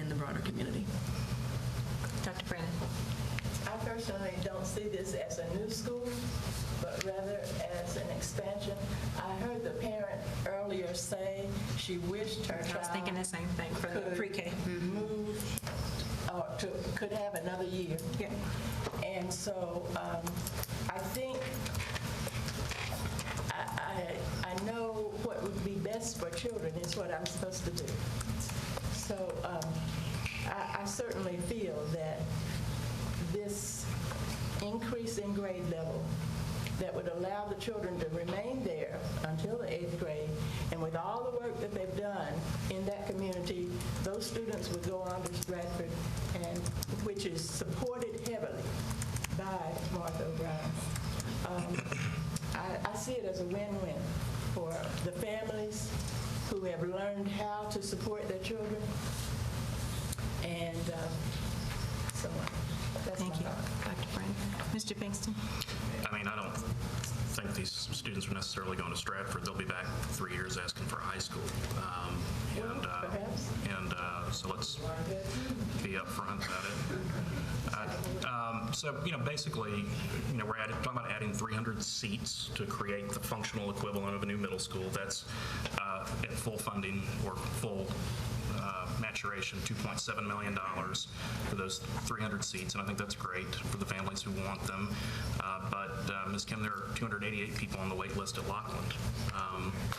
S9: the broader community.
S10: Dr. Brennan.
S3: I personally don't see this as a new school, but rather as an expansion. I heard the parent earlier say she wished her child
S2: I was thinking the same thing for the pre-K.
S3: Move or could have another year.
S2: Yeah.
S3: And so I think I know what would be best for children is what I'm supposed to do. So I certainly feel that this increase in grade level that would allow the children to remain there until the 8th grade, and with all the work that they've done in that community, those students would go on to Stratford, and which is supported heavily by Martha O'Brien. I see it as a win-win for the families who have learned how to support their children, and so that's
S2: Thank
S3: my
S2: you,
S3: thought.
S2: Dr. Brand. Mr. Pinkston?
S7: I mean, I don't think these students are necessarily going to Stratford. They'll be back 3 years asking for high school. So let's be upfront about it. So, basically, we're talking about adding 300 seats to create the functional equivalent of a new middle school. That's at full funding or full maturation, $2.7 million for those 300 seats, and I think that's great for the families who want them. But Ms. Kim, there are 288 people on the wait list at Lockland.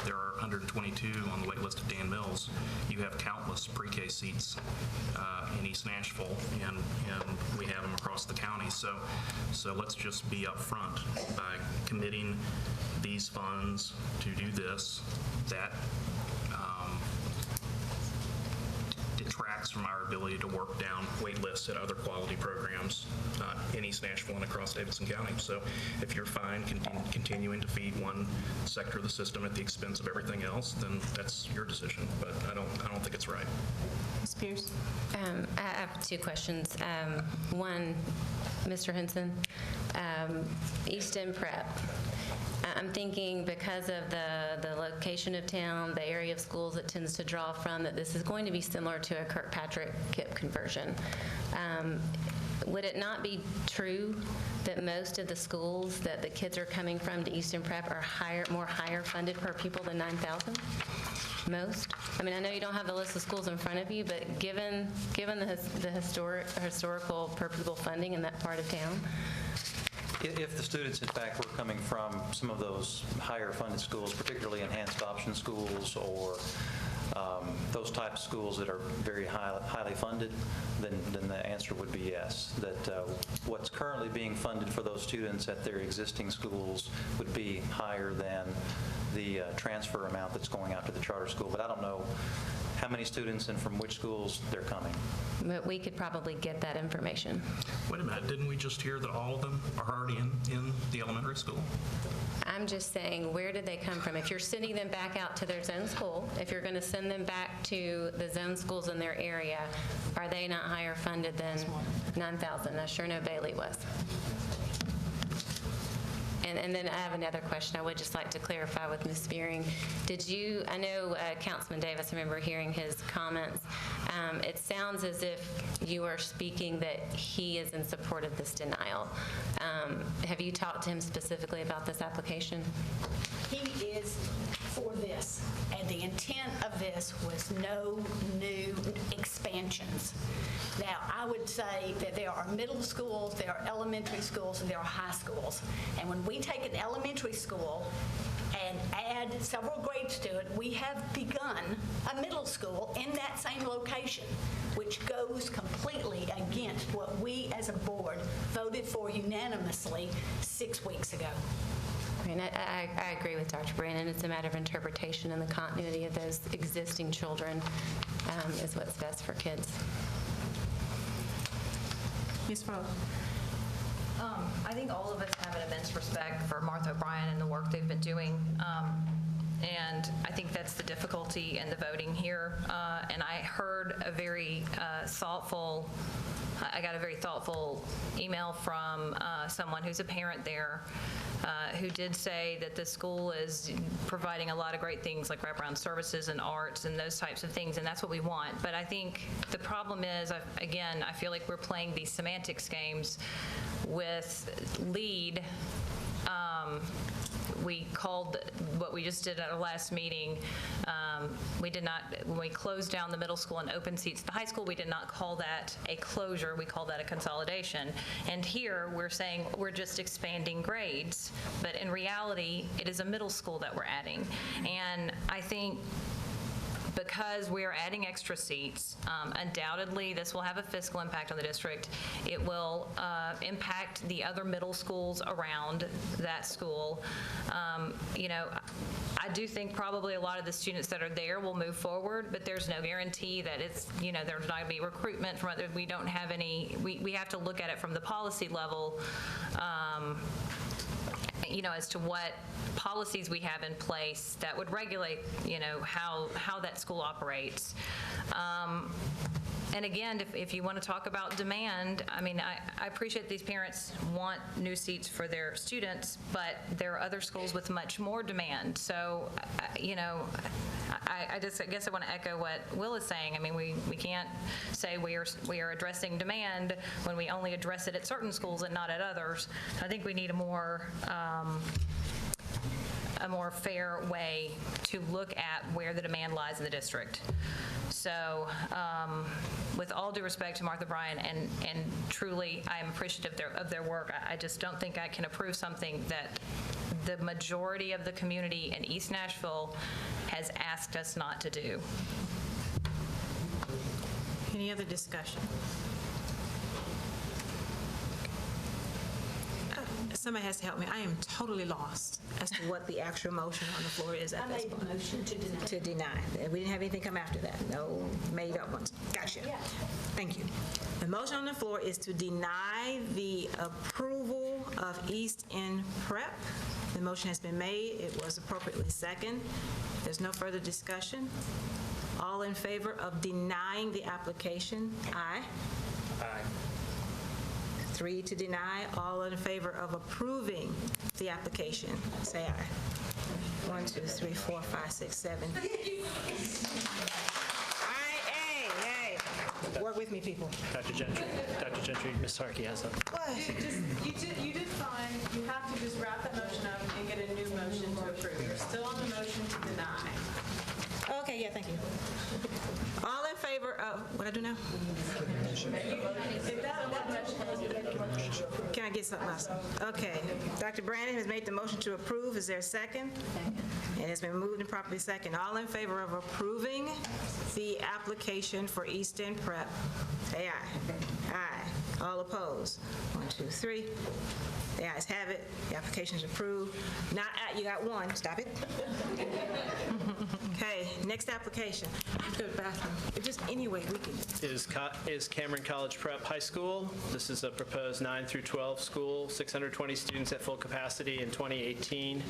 S7: There are 122 on the wait list at Dan Mills. You have countless pre-K seats in East Nashville, and we have them across the county. So let's just be upfront by committing these funds to do this. That detracts from our ability to work down wait lists at other quality programs in East Nashville and across Davidson County. So if you're fine continuing to feed one sector of the system at the expense of everything else, then that's your decision. But I don't think it's right.
S2: Ms. Pierce?
S10: I have two questions. One, Mr. Henson, East End Prep. I'm thinking because of the location of town, the area of schools it tends to draw from, that this is going to be similar to a Kirkpatrick KIPP conversion. Would it not be true that most of the schools that the kids are coming from to East End Prep are more higher funded per pupil than 9,000? Most? I mean, I know you don't have the list of schools in front of you, but given the historical per pupil funding in that part of town,
S16: if the students, in fact, were coming from some of those higher funded schools, particularly enhanced option schools or those types of schools that are very highly funded, then the answer would be yes. That what's currently being funded for those students at their existing schools would be higher than the transfer amount that's going out to the charter school. But I don't know how many students and from which schools they're coming.
S10: but we could probably get that information.
S7: Wait a minute, didn't we just hear that all of them are already in the elementary school?
S10: I'm just saying, where did they come from? If you're sending them back out to their zone school, if you're going to send them back to the zone schools in their area, are they not higher funded than 9,000? I sure know Bailey was. And then I have another question I would just like to clarify with Ms. Spearing. I know Councilman Davis, I remember hearing his comments. It sounds as if you are speaking that he is in support of this denial. Have you talked to him specifically about this application?
S4: He is for this, and the intent of this was no new expansions. Now, I would say that there are middle schools, there are elementary schools, and there are high schools. And when we take an elementary school and add several grades to it, we have begun a middle school in that same location, which goes completely against what we as a board voted for unanimously 6 weeks ago.
S10: And I agree with Dr. Brandon. It's a matter of interpretation, and the continuity of those existing children is what's best for kids.
S2: Ms. Froh.
S6: I think all of us have an immense respect for Martha O'Brien and the work they've been doing. And I think that's the difficulty in the voting here. And I heard a very thoughtful email from someone who's a parent there who did say that the school is providing a lot of great things like wraparound services and arts and those types of things, and that's what we want. But I think the problem is, again, I feel like we're playing these semantics games with LEAD. we called, what we just did at our last meeting, we did not, when we closed down the middle school and opened seats at the high school, we did not call that a closure, we called that a consolidation. And here, we're saying we're just expanding grades, but in reality, it is a middle school that we're adding. And I think because we are adding extra seats, undoubtedly, this will have a fiscal impact on the district. It will impact the other middle schools around that school. I do think probably a lot of the students that are there will move forward, but there's no guarantee that it's, there's not going to be recruitment from other, we don't have any, we have to look at it from the policy level, as to what policies we have in place that would regulate, how that school operates. And again, if you want to talk about demand, I appreciate these parents want new seats for their students, but there are other schools with much more demand. So, I guess I want to echo what Will is saying. We can't say we are addressing demand when we only address it at certain schools and not at others. I think we need a more fair way to look at where the demand lies in the district. So with all due respect to Martha Bryan, and truly I am appreciative of their work, I just don't think I can approve something that the majority of the community in East Nashville has asked us not to do.
S2: Any other discussion? Somebody has to help me. I am totally lost as to what the actual motion on the floor is at this point.
S4: I made a motion to deny.
S2: To deny. We didn't have anything come after that. No made up ones. Gotcha.
S4: Yeah.
S2: Thank you. The motion on the floor is to deny the approval of East End Prep. The motion has been made. It was appropriately seconded. If there's no further discussion, all in favor of denying the application, aye.
S15: Aye.
S2: 3 to deny. All in favor of approving the application, say aye. 1, 2, 3, 4, 5, 6, 7. Hey. Work with me, people.
S15: Dr. Gentry, Ms. Harkey has something.
S11: You did fine. You have to just wrap that motion up and get a new motion to approve. You're still on the motion to deny.
S2: Okay, yeah, thank you. All in favor of, what I do now? Can I get something else? Okay. Dr. Brandon has made the motion to approve. Is there a second? It has been moved and properly second. All in favor of approving the application for East End Prep, say aye. Aye. All opposed? 1, 2, 3. The ayes have it. The application is approved. Not at, you got one. Stop it. Okay, next application. I have to go to the bathroom. If just any way we can.
S13: Is Cameron College Prep High School. This is a proposed 9 through 12 school, 620 students at full capacity in 2018.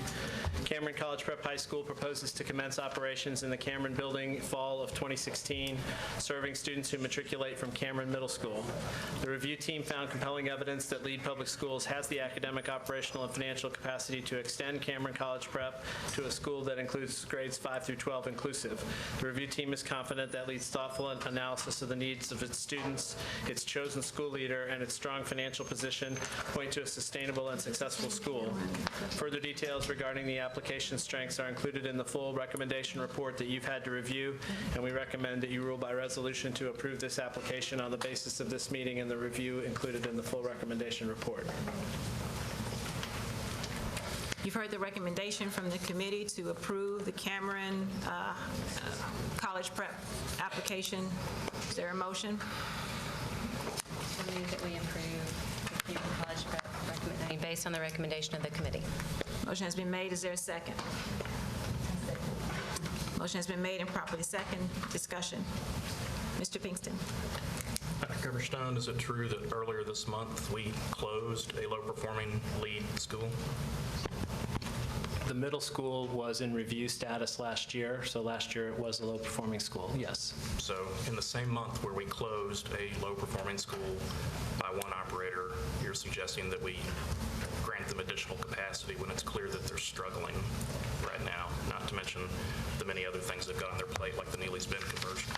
S13: Cameron College Prep High School proposes to commence operations in the Cameron building fall of 2016, serving students who matriculate from Cameron Middle School. The review team found compelling evidence that Lead Public Schools has the academic, operational, and financial capacity to extend Cameron College Prep to a school that includes grades 5 through 12 inclusive. The review team is confident that Lead's thoughtful analysis of the needs of its students, its chosen school leader, and its strong financial position point to a sustainable and successful school. Further details regarding the application strengths are included in the full recommendation report that you've had to review, and we recommend that you rule by resolution to approve this application on the basis of this meeting and the review included in the full recommendation report.
S2: You've heard the recommendation from the committee to approve the Cameron College Prep application. Is there a motion?
S10: I move that we approve the Cameron College Prep recommendation based on the recommendation of the committee.
S2: Motion has been made. Is there a second? Motion has been made and properly second. Discussion. Mr. Pinkston.
S7: Governor Stone, is it true that earlier this month we closed a low-performing Lead school?
S13: The middle school was in review status last year, so last year it was a low-performing school, yes.
S7: So in the same month where we closed a low-performing school by one operator, you're suggesting that we grant them additional capacity when it's clear that they're struggling right now, not to mention the many other things they've got on their plate, like the Neely's bin conversion.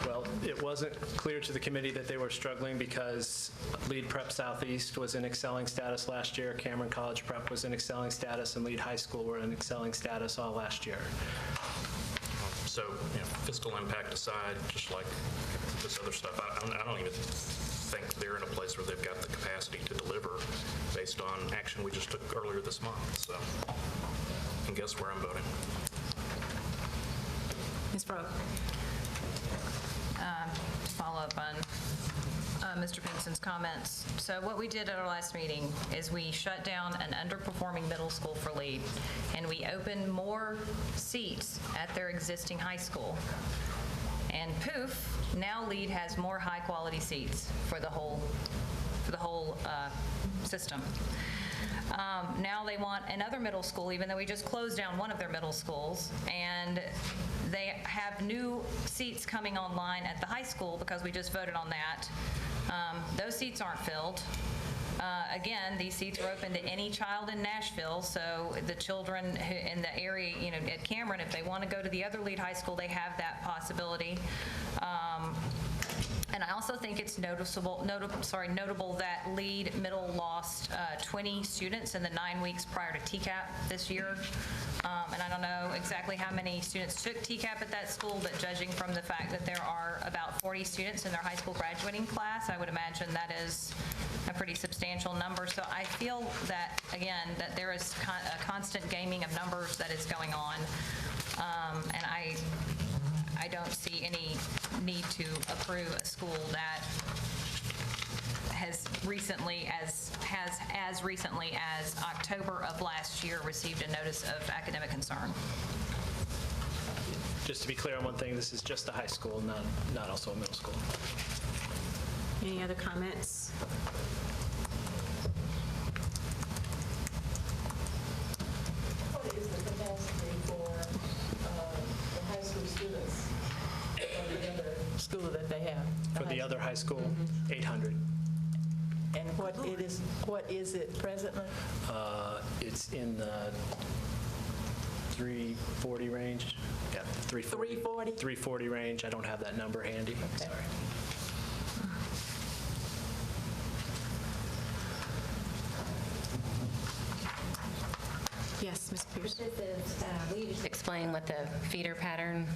S13: Well,
S15: Well, it wasn't clear to the committee that they were struggling because Lead Prep Southeast was in excelling status last year, Cameron College Prep was in excelling status, and Lead High School were in excelling status all last year.
S7: So, fiscal impact aside, just like this other stuff, I don't even think they're in a place where they've got the capacity to deliver based on action we just took earlier this month. So, and guess where I'm voting?
S2: Ms. Brogue.
S6: To follow up on Mr. Pinson's comments. So what we did at our last meeting is we shut down an underperforming middle school for Lead, and we opened more seats at their existing high school. And poof, now Lead has more high-quality seats for the whole system. Now they want another middle school, even though we just closed down one of their middle schools, and they have new seats coming online at the high school because we just voted on that. Those seats aren't filled. Again, these seats were open to any child in Nashville, so the children in the area, at Cameron, if they want to go to the other Lead High School, they have that possibility. And I also think it's notable that Lead Middle lost 20 students in the 9 weeks prior to TCAP this year. And I don't know exactly how many students took TCAP at that school, but judging from the fact that there are about 40 students in their high school graduating class, I would imagine that is a pretty substantial number. So I feel that, again, that there is a constant gaming of numbers that is going on. And I don't see any need to approve a school that has recently as recently as October of last year received a notice of academic concern.
S15: Just to be clear on one thing, this is just a high school, not also a middle school.
S2: Any other comments?
S3: What is the capacity for the high school students for the other school that they have?
S15: For the other high school, 800.
S3: And what is it presently?
S15: It's in the 340 range. Yeah, 340. 340 range. I don't have that number handy. Okay. Sorry.
S2: Yes, Ms. Pierce.
S10: Will you just explain what the feeder pattern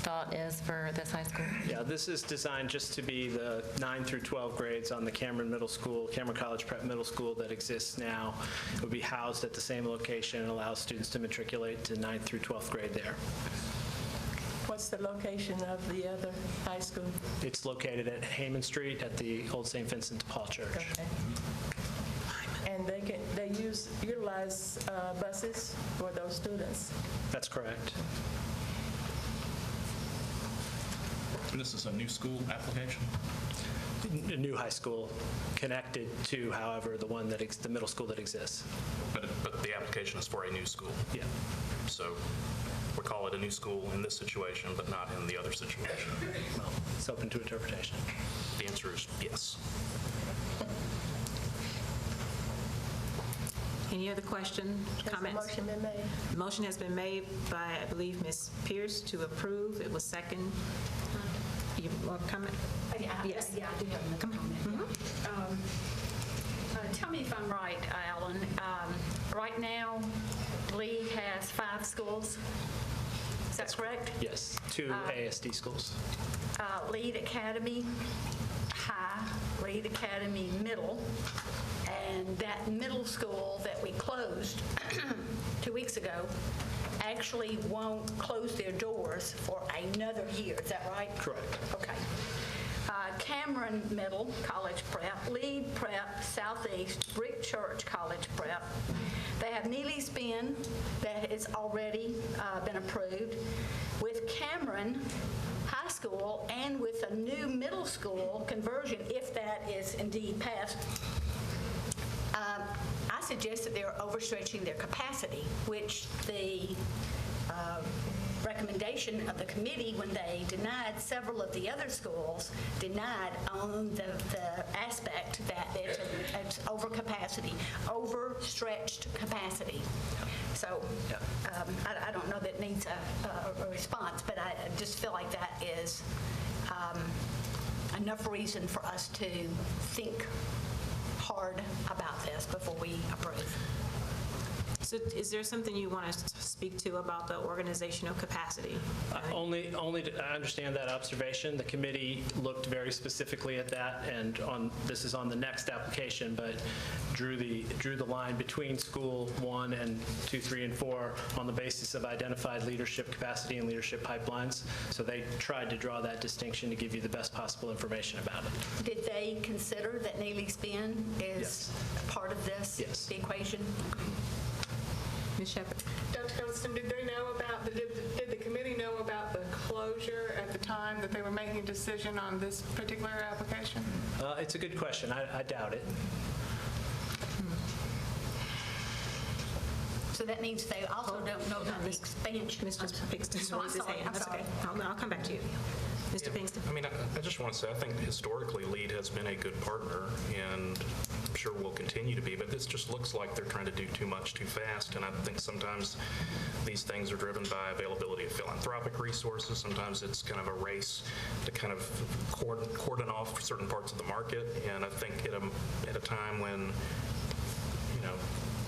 S10: thought is for this high school?
S15: Yeah, this is designed just to be the 9 through 12 grades on the Cameron College Prep Middle School that exists now. It would be housed at the same location and allow students to matriculate to 9th through 12th grade there.
S3: What's the location of the other high school?
S15: It's located at Heyman Street at the old St. Vincent de Paul Church.
S3: Okay. And they utilize buses for those students?
S15: That's correct.
S7: This is a new school application?
S15: A new high school connected to, however, the middle school that exists.
S7: But the application is for a new school?
S15: Yeah.
S7: So we call it a new school in this situation, but not in the other situation?
S15: Well, it's open to interpretation.
S7: The answer is yes.
S2: Any other questions, comments?
S3: Has the motion been made?
S2: The motion has been made by, I believe, Ms. Pierce to approve. It was second. You want to comment? Yes.
S4: Yeah, I do have another comment. Tell me if I'm right, Alan. Right now, Lee has 5 schools. Is that correct?
S15: Yes, 2 ASD schools.
S4: Lead Academy High, Lead Academy Middle, and that middle school that we closed 2 weeks ago actually won't close their doors for another year. Is that right?
S15: Correct.
S4: Okay. Cameron Middle College Prep, Lead Prep Southeast, Brick Church College Prep. They have Neely's Bend that has already been approved. With Cameron High School and with a new middle school conversion, if that is indeed passed, I suggest that they're overstretching their capacity, which the recommendation of the committee when they denied several of the other schools denied on the aspect that it's overcapacity, overstretched capacity. So I don't know that it needs a response, but I just feel like that is enough reason for us to think hard about this before we approve.
S2: So is there something you want to speak to about the organizational capacity?
S15: Only, I understand that observation. The committee looked very specifically at that, and this is on the next application, but drew the line between school 1 and 2, 3, and 4 on the basis of identified leadership capacity and leadership pipelines. So they tried to draw that distinction to give you the best possible information about it.
S4: Did they consider that Neely Spin is part of this the equation?
S2: Ms. Shepherd.
S14: Dr. Colston, did the committee know about the closure at the time that they were making a decision on this particular application?
S15: It's a good question. I doubt it.
S4: So that means they also don't know about the expansion.
S2: Mr. Pinkston raised his hand. That's okay. I'll come back to you. Mr. Pinkston.
S7: I mean, I just want to say, I think historically LEAD has been a good partner, and I'm sure will continue to be, but this just looks like they're trying to do too much too fast, and I think sometimes these things are driven by availability of philanthropic resources. Sometimes it's kind of a race to kind of cordon off certain parts of the market, and I think at a time when,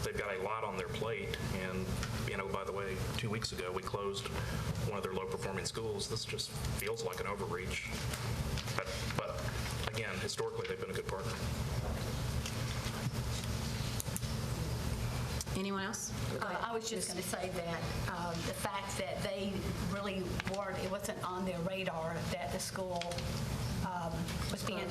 S7: they've got a lot on their plate, and by the way, 2 weeks ago we closed one of their low-performing schools. This just feels like an overreach. But again, historically they've been a good partner.
S2: Anyone else?
S4: I was just going to say that the fact that they really it wasn't on their radar that the school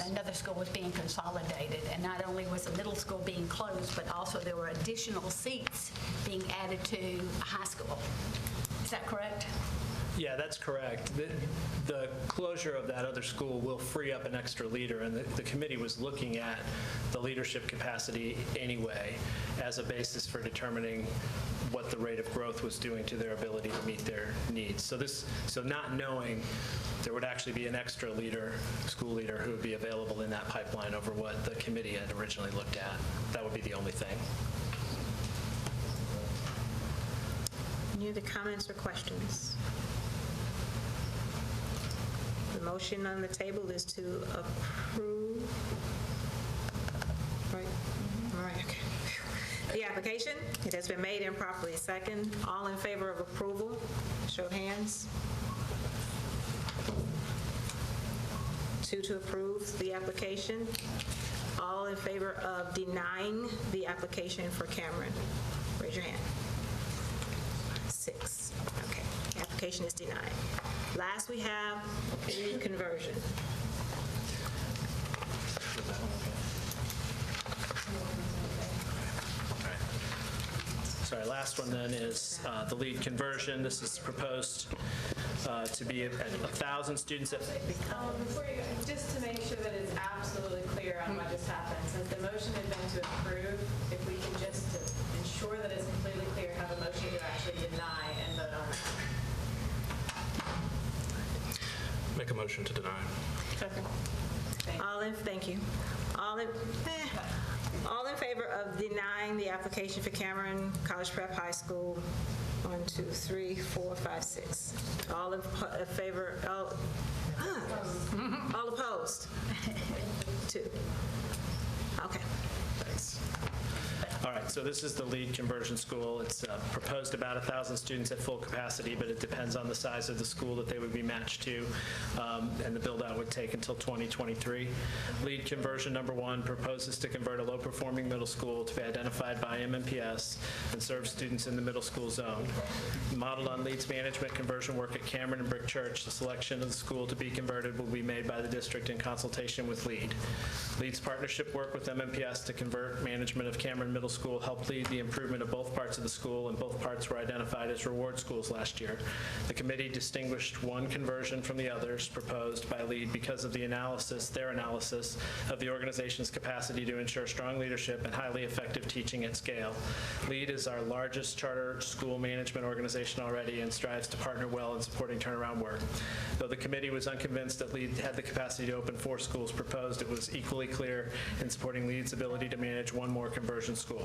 S4: another school was being consolidated, and not only was the middle school being closed, but also there were additional seats being added to a high school. Is that correct?
S15: Yeah, that's correct. The closure of that other school will free up an extra leader, and the committee was looking at the leadership capacity anyway as a basis for determining what the rate of growth was doing to their ability to meet their needs. So not knowing there would actually be an extra leader, school leader, who would be available in that pipeline over what the committee had originally looked at. That would be the only thing.
S2: Any other comments or questions? The motion on the table is to approve. Right? All right, okay. The application, it has been made and properly second. All in favor of approval, show of hands. 2 to approve the application. All in favor of denying the application for Cameron, raise your hand. 6. Okay, the application is denied. Last, we have the conversion.
S15: Sorry, last one then is the LEAD conversion. This is proposed to be at 1,000 students.
S11: Before you go, just to make sure that it's absolutely clear on what just happened, since the motion had been to approve, if we can just ensure that it's completely clear, have a motion to actually deny and vote on it.
S7: Make a motion to deny.
S11: Second.
S2: Thank you. All in favor of denying the application for Cameron College Prep High School? 1, 2, 3, 4, 5, 6. All in favor? All opposed? 2. Okay.
S15: Thanks. All right, so this is the LEAD conversion school. It's proposed about 1,000 students at full capacity, but it depends on the size of the school that they would be matched to, and the build-out would take until 2023. LEAD conversion number 1 proposes to convert a low-performing middle school to be identified by MNPS and serve students in the middle school zone. Modeled on LEAD's management conversion work at Cameron and Brick Church, the selection of the school to be converted will be made by the district in consultation with LEAD. LEAD's partnership work with MNPS to convert management of Cameron Middle School helped lead the improvement of both parts of the school, and both parts were identified as reward schools last year. The committee distinguished one conversion from the others proposed by LEAD because of their analysis of the organization's capacity to ensure strong leadership and highly effective teaching at scale. LEAD is our largest charter school management organization already and strives to partner well in supporting turnaround work. Though the committee was unconvinced that LEAD had the capacity to open 4 schools proposed, it was equally clear in supporting LEAD's ability to manage one more conversion school.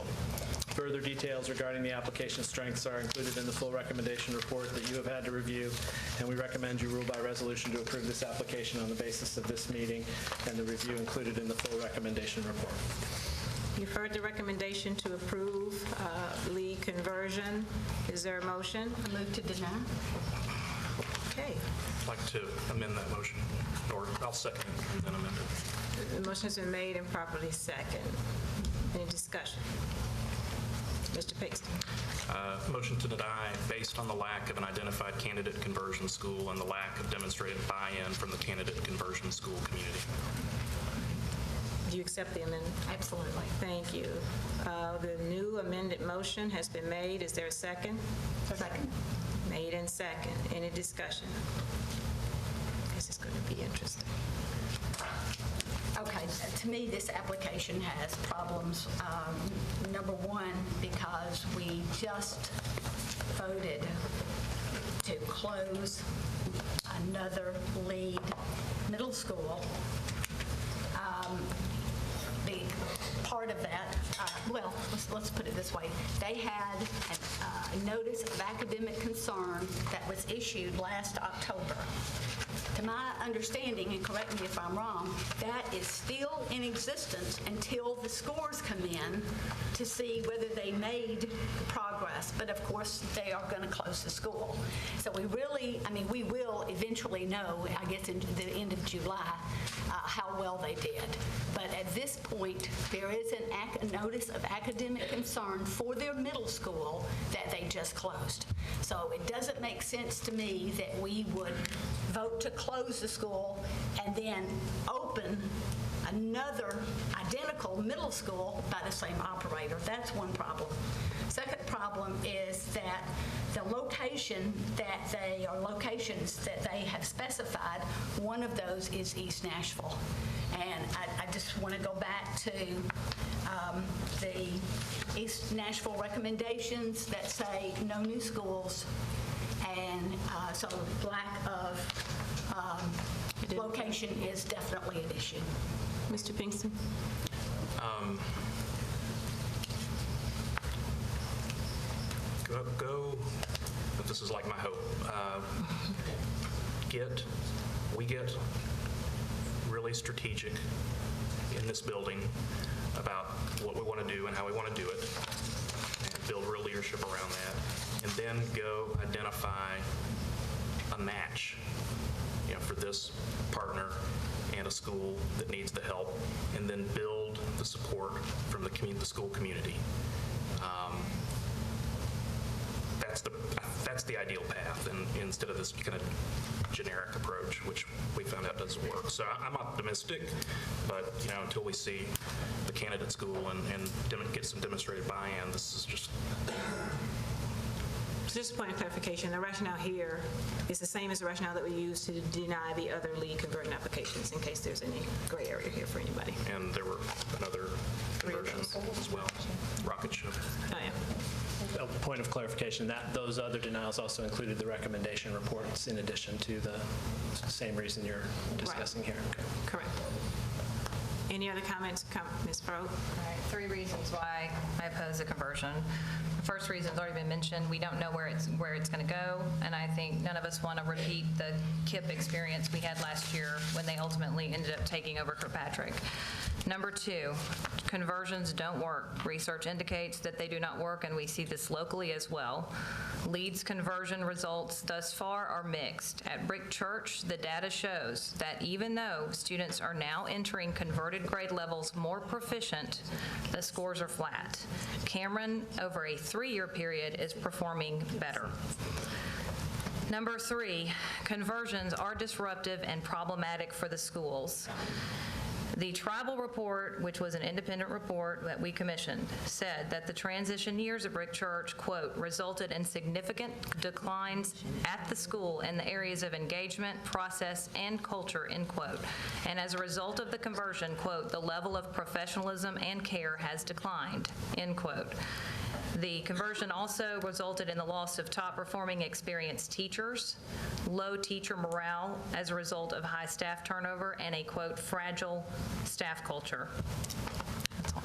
S15: Further details regarding the application strengths are included in the full recommendation report that you have had to review, and we recommend you rule by resolution to approve this application on the basis of this meeting and the review included in the full recommendation report.
S2: You've heard the recommendation to approve lead conversion. Is there a motion?
S4: I move to deny.
S2: Okay.
S7: I'd like to amend that motion, or I'll second it and then amend it.
S2: The motion has been made and properly second. Any discussion? Mr. Paxton.
S7: Motion to deny based on the lack of an identified candidate conversion school and the lack of demonstrated buy-in from the candidate conversion school community.
S2: Do you accept the amendment?
S4: Absolutely.
S2: Thank you. The new amended motion has been made. Is there a second?
S4: Second.
S2: Made and second. Any discussion? This is going to be interesting.
S4: Okay, to me, this application has problems. Number one, because we just voted to close another lead middle school. The part of that, well, let's put it this way. They had a notice of academic concern that was issued last October. To my understanding, and correct me if I'm wrong, that is still in existence until the scores come in to see whether they made progress. But of course, they are going to close the school. So we really, we will eventually know, I guess, in the end of July, how well they did. But at this point, there is a notice of academic concern for their middle school that they just closed. So it doesn't make sense to me that we would vote to close the school and then open another identical middle school by the same operator. That's one problem. Second problem is that the location that they, or locations that they have specified, one of those is East Nashville. And I just want to go back to the East Nashville recommendations that say no new schools, and so lack of location is definitely an issue.
S2: Mr. Pinkston?
S7: This is like my hope. We get really strategic in this building about what we want to do and how we want to do it, and build real leadership around that, and then go identify a match, for this partner and a school that needs the help, and then build the support from the school community. That's the ideal path, and instead of this kind of generic approach, which we found out doesn't work. So I'm optimistic, but until we see the candidate school and get some demonstrated buy-in, this is just.
S2: Just a point of clarification, the rationale here is the same as the rationale that we use to deny the other lead conversion applications, in case there's any gray area here for anybody.
S7: And there were another conversions as well, rocket ship.
S2: Oh, yeah.
S15: A point of clarification, that those other denials also included the recommendation reports in addition to the same reason you're discussing here. Okay.
S2: Correct. Any other comments, Ms. Froh?
S6: All right, 3 reasons why I oppose the conversion. The first reason's already been mentioned. We don't know where it's going to go, and I think none of us want to repeat the KIPP experience we had last year when they ultimately ended up taking over Kirkpatrick. Number 2, conversions don't work. Research indicates that they do not work, and we see this locally as well. Leeds conversion results thus far are mixed. At Brick Church, the data shows that even though students are now entering converted grade levels more proficient, the scores are flat. Cameron, over a 3-year period, is performing better. Number 3, conversions are disruptive and problematic for the schools. The tribal report, which was an independent report that we commissioned, said that the transition years at Brick Church, quote, resulted in significant declines at the school in the areas of engagement, process, and culture, end quote. And as a result of the conversion, quote, the level of professionalism and care has declined, end quote. The conversion also resulted in the loss of top-performing experienced teachers, low teacher morale as a result of high staff turnover, and a, quote, fragile staff culture. That's all.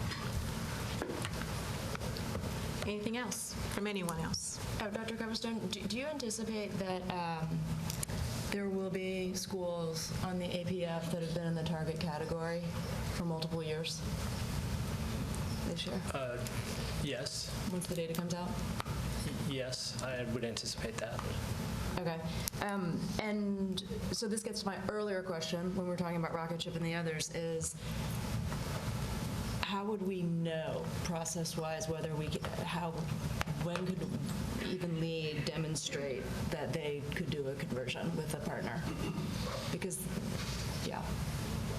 S2: Anything else from anyone else?
S9: Dr. Coverstone, do you anticipate that there will be schools on the APF that have been in the target category for multiple years this year?
S15: Yes.
S9: Once the data comes out?
S15: Yes, I would anticipate that.
S9: Okay. And so this gets to my earlier question when we were talking about rocket ship and the others is, how would we know process-wise whether we could, when could even Lee demonstrate that they could do a conversion with a partner? Because, yeah.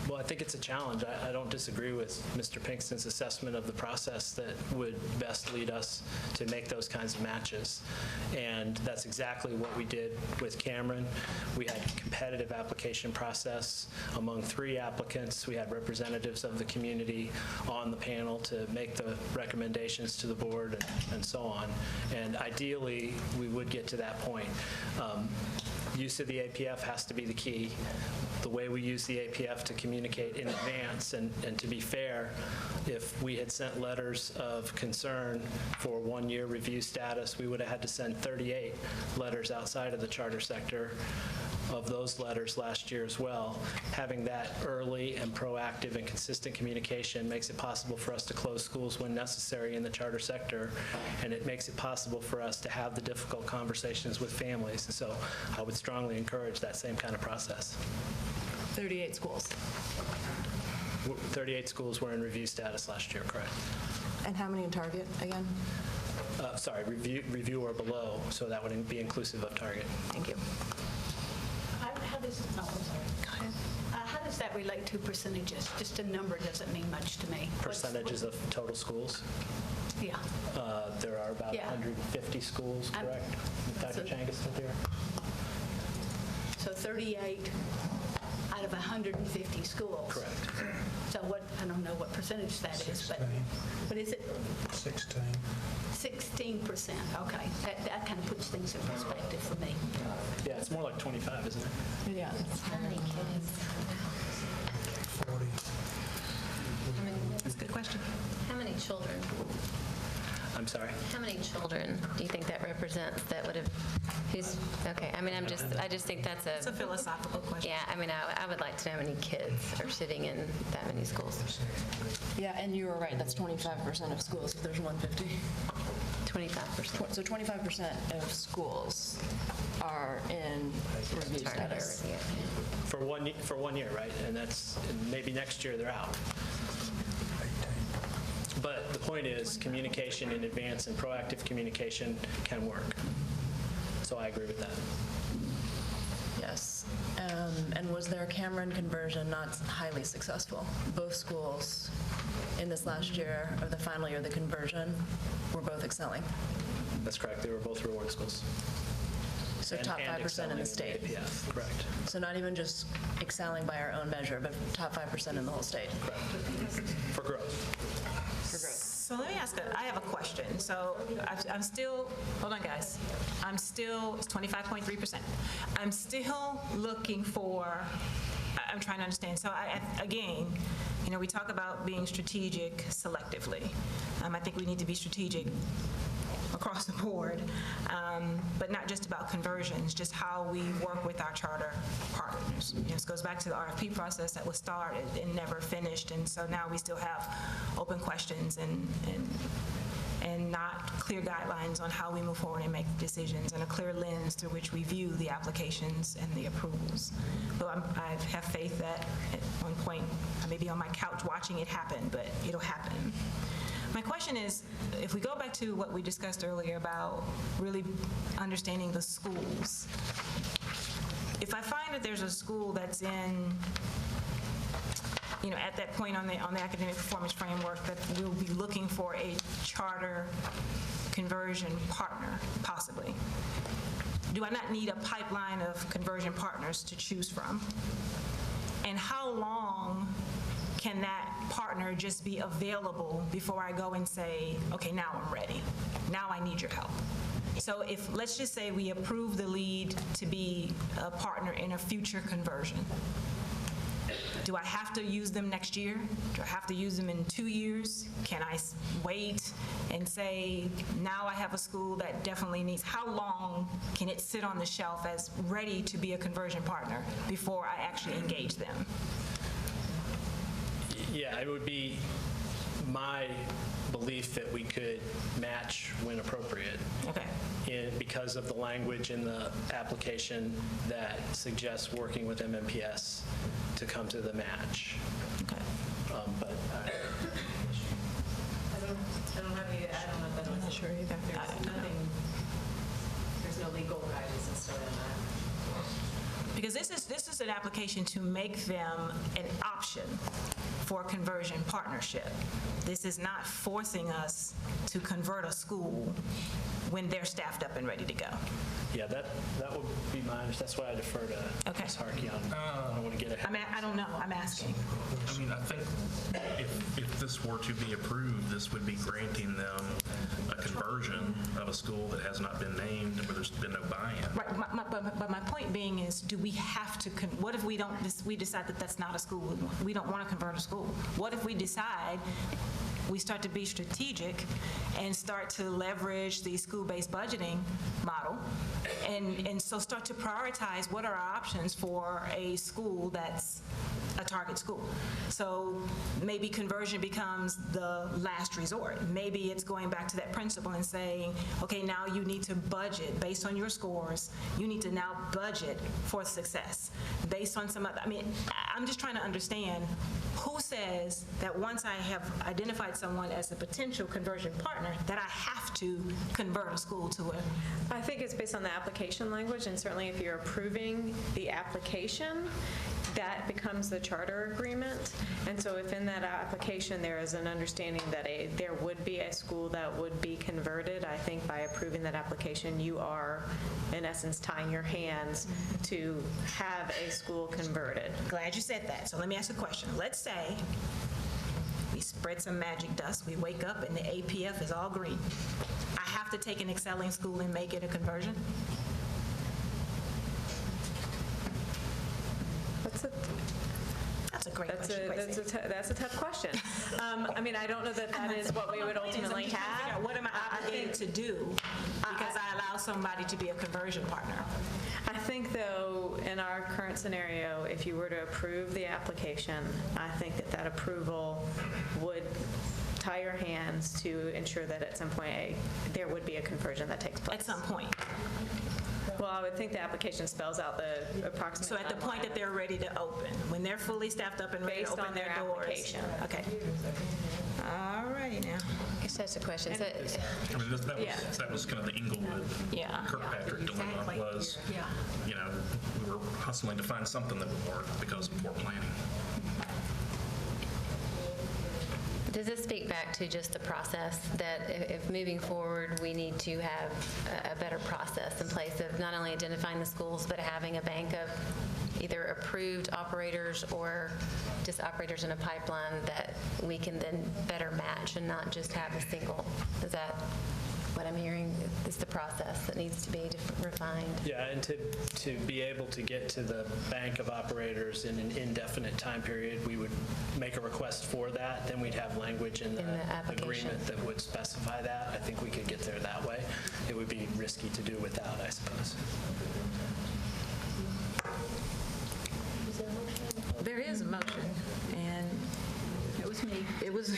S15: Well, I think it's a challenge. I don't disagree with Mr. Pinkston's assessment of the process that would best lead us to make those kinds of matches. And that's exactly what we did with Cameron. We had a competitive application process among 3 applicants. We had representatives of the community on the panel to make the recommendations to the board and so on. And ideally, we would get to that point. Use of the APF has to be the key. The way we use the APF to communicate in advance, and to be fair, if we had sent letters of concern for 1-year review status, we would have had to send 38 letters outside of the charter sector of those letters last year as well. Having that early and proactive and consistent communication makes it possible for us to close schools when necessary in the charter sector, and it makes it possible for us to have the difficult conversations with families. And so I would strongly encourage that same kind of process.
S9: 38 schools.
S15: 38 schools were in review status last year, correct?
S9: And how many in target again?
S15: Sorry, review or below, so that would be inclusive of target.
S9: Thank you.
S4: How does that relate to percentages? Just a number doesn't mean much to me.
S15: Percentages of total schools?
S4: Yeah.
S15: There are about 150 schools, correct? Dr. Changus here?
S4: So 38 out of 150 schools.
S15: Correct.
S4: So what, I don't know what percentage that is, but what is it?
S8: 16.
S4: 16%, okay. That kind of puts things in perspective for me.
S15: Yeah, it's more like 25, isn't it?
S9: Yeah.
S10: How many kids?
S8: 40.
S2: That's a good question.
S10: How many children?
S15: I'm sorry?
S10: How many children do you think that represents that would have, okay, I mean, I just think that's
S2: It's a philosophical question.
S10: yeah, I mean, I would like to know how many kids are sitting in that many schools.
S9: Yeah, and you were right, that's 25% of schools, if there's 150.
S10: 25%.
S9: So 25% of schools are in review status.
S15: For 1 year, right? And maybe next year they're out. But the point is, communication in advance and proactive communication can work. So I agree with that.
S9: Yes. And was their Cameron conversion not highly successful? Both schools in this last year, or the final year of the conversion, were both excelling.
S15: That's correct. They were both reward schools.
S9: So top 5% in the state.
S15: Yeah, correct.
S9: So not even just excelling by our own measure, but top 5% in the whole state.
S15: Correct. For growth.
S2: So let me ask I have a question. So I'm still, hold on guys, it's 25.3%. I'm still looking for, I'm trying to understand. So again, we talk about being strategic selectively. I think we need to be strategic across the board, but not just about conversions, just how we work with our charter partners. This goes back to the RFP process that was started and never finished, and so now we still have open questions and not clear guidelines on how we move forward and make decisions, and a clear lens through which we view the applications and the approvals. So I have faith that at one point, I may be on my couch watching it happen, but it'll happen. My question is, if we go back to what we discussed earlier about really understanding the schools, if I find that there's a school that's in, at that point on the academic performance framework that we'll be looking for a charter conversion partner, possibly, do I not need a pipeline of conversion partners to choose from? And how long can that partner just be available before I go and say, okay, now I'm ready. Now I need your help. So let's just say we approve the lead to be a partner in a future conversion. Do I have to use them next year? Do I have to use them in 2 years? Can I wait and say, now I have a school that definitely needs, how long can it sit on the shelf as ready to be a conversion partner before I actually engage them?
S15: Yeah, it would be my belief that we could match when appropriate.
S2: Okay.
S15: Because of the language in the application that suggests working with MNPS to come to the match.
S2: Okay.
S15: But
S17: I don't have any, I don't know if that. I'm not sure either. There's nothing, there's no legal guidance and stuff on that.
S2: Because this is an application to make them an option for conversion partnership. This is not forcing us to convert a school when they're staffed up and ready to go.
S15: yeah, that would be my understanding. That's why I defer to Ms. Harkey on. I don't want to get ahead.
S2: I don't know, I'm asking.
S7: I mean, I think if this were to be approved, this would be granting them a conversion of a school that has not been named, where there's been no buy-in.
S2: Right, but my point being is, do we have to, what if we decide that that's not a school, we don't want to convert a school? What if we decide we start to be strategic and start to leverage the school-based budgeting model, and so start to prioritize what are our options for a school that's a target school? So maybe conversion becomes the last resort. Maybe it's going back to that principle and saying, okay, now you need to budget based on your scores. You need to now budget for success based on some other, I'm just trying to understand who says that once I have identified someone as a potential conversion partner, that I have to convert a school to it.
S11: I think it's based on the application language, and certainly if you're approving the application, that becomes the charter agreement. And so if in that application there is an understanding that there would be a school that would be converted, I think by approving that application, you are, in essence, tying your hands to have a school converted.
S2: Glad you said that. So let me ask a question. Let's say we spread some magic dust, we wake up and the APF is all green. I have to take an excelling school and make it a conversion? That's a great question.
S11: That's a tough question. I don't know that is what we would ultimately have.
S2: What am I obligated to do because I allow somebody to be a conversion partner?
S11: I think, though, in our current scenario, if you were to approve the application, I think that approval would tie your hands to ensure that at some point there would be a conversion that takes place.
S2: At some point.
S11: Well, I would think the application spells out the approximate.
S2: So at the point that they're ready to open, when they're fully staffed up and ready to open their doors.
S11: Application.
S2: Okay. All righty now.
S10: I guess that's a question.
S7: That was kind of the Inglewood, Kirkpatrick dilemma was, we were hustling to find something that would work because of poor planning.
S10: Does this speak back to just the process, that if moving forward, we need to have a better process in place of not only identifying the schools, but having a bank of either approved operators or just operators in a pipeline that we can then better match and not just have a single? Is that what I'm hearing? Is the process that needs to be refined?
S15: Yeah, and to be able to get to the bank of operators in an indefinite time period, we would make a request for that. Then we'd have language in the agreement that would specify that. I think we could get there that way. It would be risky to do without, I suppose.
S2: There is a motion, and
S4: It was me.
S2: it was.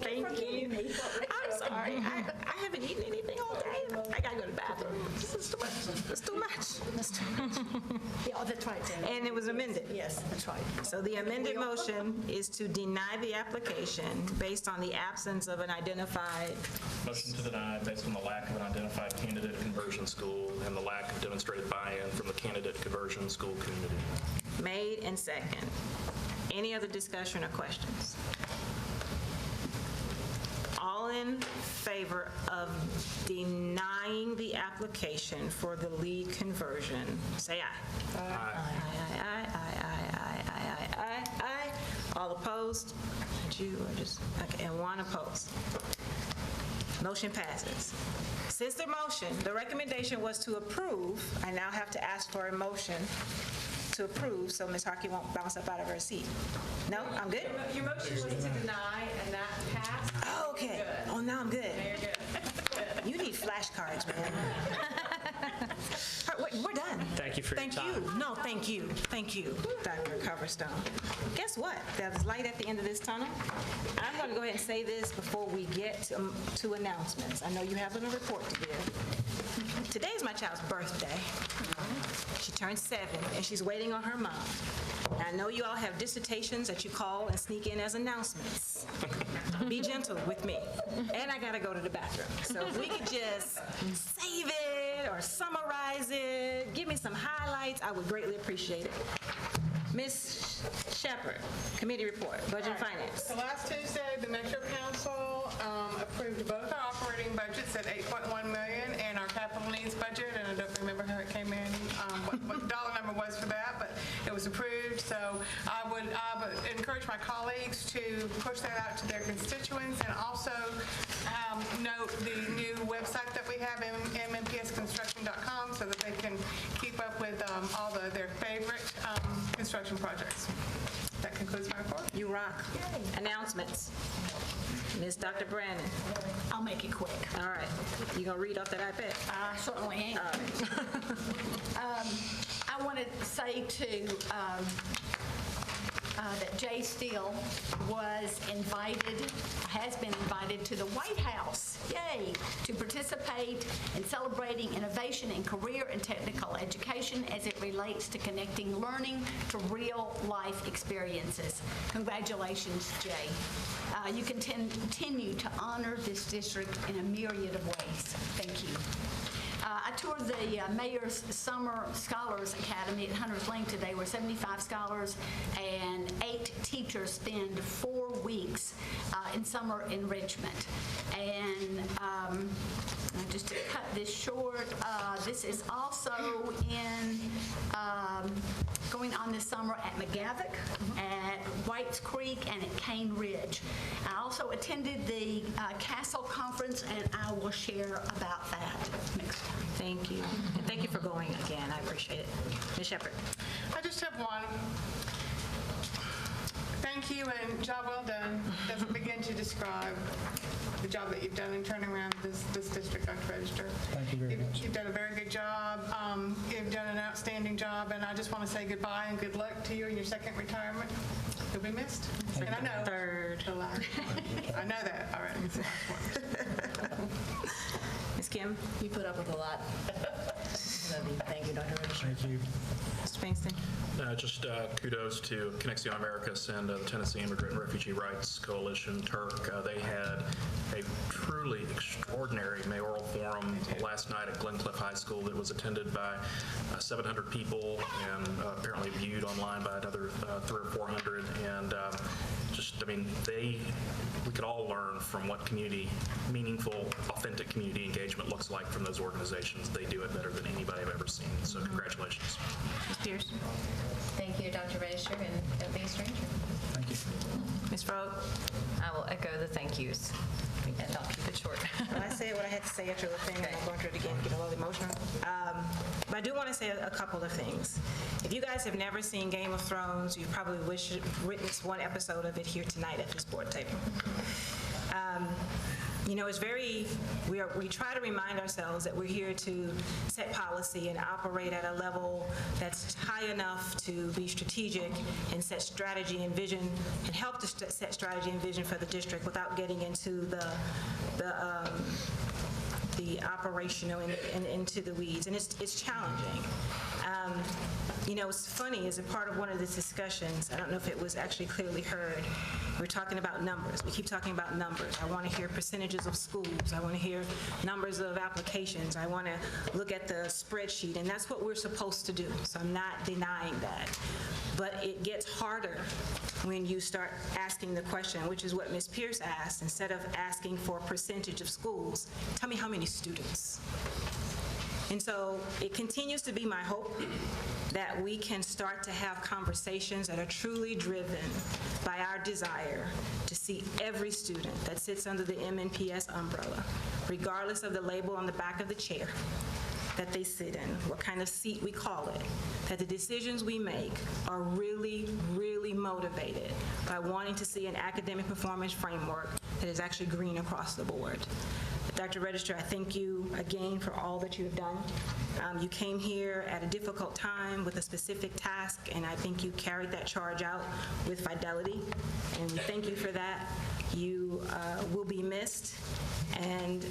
S2: Thank you. I'm sorry. I haven't eaten anything all day. I gotta go to the bathroom. This is too much. It's too much. It's too much.
S17: Yeah, that's right.
S2: And it was amended.
S17: Yes, that's right.
S2: So the amended motion is to deny the application based on the absence of an identified.
S7: Motion to deny based on the lack of an identified candidate conversion school and the lack of demonstrated buy-in from the candidate conversion school community.
S2: Made and second. Any other discussion or questions? All in favor of denying the application for the lead conversion, say aye. Aye. Aye, aye, aye, aye, aye, aye, aye. All opposed? You or just, okay, and one opposed. Motion passes. Since the recommendation was to approve, I now have to ask for a motion to approve, so Ms. Harkey won't bounce up out of her seat. No, I'm good?
S11: Your motion was to deny, and that passed.
S2: Oh, okay. Oh, now I'm good.
S11: You're good.
S2: You need flashcards, man. All right, we're done.
S15: Thank you for your time.
S2: Thank you. No, thank you. Thank you, Dr. Coverstone. Guess what? There's light at the end of this tunnel. I'm going to go ahead and say this before we get to announcements. I know you have a report to give. Today is my child's birthday. She turned 7, and she's waiting on her mom. And I know you all have dissertations that you call and sneak in as announcements. Be gentle with me. And I got to go to the bathroom. So if we could just save it or summarize it, give me some highlights, I would greatly appreciate it. Ms. Shepherd, committee report, budget and finance.
S14: So last Tuesday, the Metro Council approved both our operating budgets at $8.1 million and our capital needs budget, and I don't remember how it came in, what the dollar number was for that, but it was approved. So I would encourage my colleagues to push that out to their constituents, and also note the new website that we have, MNPSconstruction.com, so that they can keep up with all their favorite construction projects. That concludes my report.
S2: You rock. Announcements. Ms. Dr. Brandon.
S4: I'll make it quick.
S2: All right. You gonna read off that iPad?
S4: I certainly am.
S2: All right.
S4: I want to say that Jay Steele has been invited to the White House, yay, to participate in celebrating innovation in career and technical education as it relates to connecting learning to real-life experiences. Congratulations, Jay. You can continue to honor this district in a myriad of ways. Thank you. I toured the Mayor's Summer Scholars Academy at Hunters Lane today, where 75 scholars and 8 teachers spend 4 weeks in summer enrichment. And just to cut this short, this is also going on this summer at McGavock, at Whites Creek, and at Cane Ridge. I also attended the Castle Conference, and I will share about that next time.
S2: Thank you. And thank you for going again. I appreciate it. Ms. Shepherd.
S14: I just have one. Thank you, and job well done. Doesn't begin to describe the job that you've done in turning around this district, Dr. Register.
S8: Thank you very much.
S14: You've done a very good job. You've done an outstanding job, and I just want to say goodbye and good luck to you in your second retirement. You'll be missed. And I know.
S2: Third.
S14: The last one. I know that already. It's the last one.
S2: Ms. Kim.
S1: You put up with a lot. Thank you, Dr. Register.
S8: Thank you.
S2: Mr. Bankston.
S7: Just kudos to Conexión Americas and the Tennessee Immigrant and Refugee Rights Coalition, TURC. They had a truly extraordinary mayoral forum last night at Glencliff High School that was attended by 700 people and apparently viewed online by another 300 or 400. And we could all learn from what meaningful, authentic community engagement looks like from those organizations. They do it better than anybody I've ever seen. So congratulations.
S2: Ms. Pierce.
S10: Thank you, Dr. Register, and don't be a stranger.
S8: Thank you.
S2: Ms. Frog.
S6: I will echo the thank yous, and I'll keep it short.
S2: Well, I said what I had to say after the thing. I'm not going through it again, get a little emotional. But I do want to say a couple of things. If you guys have never seen Game of Thrones, you probably witnessed one episode of it here tonight at this board table. We try to remind ourselves that we're here to set policy and operate at a level that's high enough to be strategic and set strategy and vision, and help to set strategy and vision for the district without getting into the operational and into the weeds. And it's challenging. What's funny is a part of one of these discussions, I don't know if it was actually clearly heard, we're talking about numbers. We keep talking about numbers. I want to hear percentages of schools. I want to hear numbers of applications. I want to look at the spreadsheet, and that's what we're supposed to do. So I'm not denying that. But it gets harder when you start asking the question, which is what Ms. Pierce asked. Instead of asking for a percentage of schools, tell me how many students. And so it continues to be my hope that we can start to have conversations that are truly driven by our desire to see every student that sits under the MNPS umbrella, regardless of the label on the back of the chair, that they sit in, what kind of seat we call it, that the decisions we make are really, really motivated by wanting to see an academic performance framework that is actually green across the board. Dr. Register, I thank you again for all that you have done. You came here at a difficult time with a specific task, and I think you carried that charge out with fidelity, and we thank you for that. You will be missed, and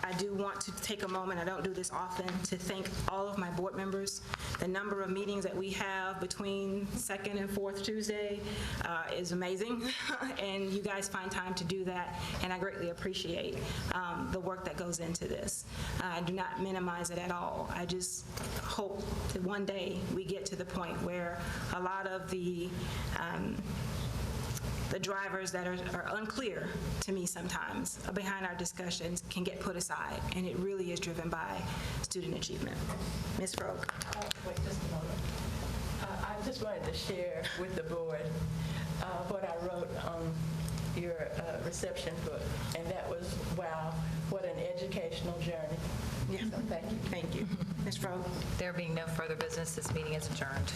S2: I do want to take a moment, I don't do this often, to thank all of my board members. The number of meetings that we have between second and fourth Tuesday is amazing, and you guys find time to do that, and I greatly appreciate the work that goes into this. I do not minimize it at all. I just hope that one day we get to the point where a lot of the drivers that are unclear to me sometimes behind our discussions can get put aside, and it really is driven by student achievement. Ms. Frogue.
S3: Wait just a moment. I just wanted to share with the board what I wrote on your reception book, and that was, wow, what an educational journey.
S2: Yeah.
S3: So thank you.
S2: Thank you. Ms. Frogue.
S6: There being no further business, this meeting is adjourned.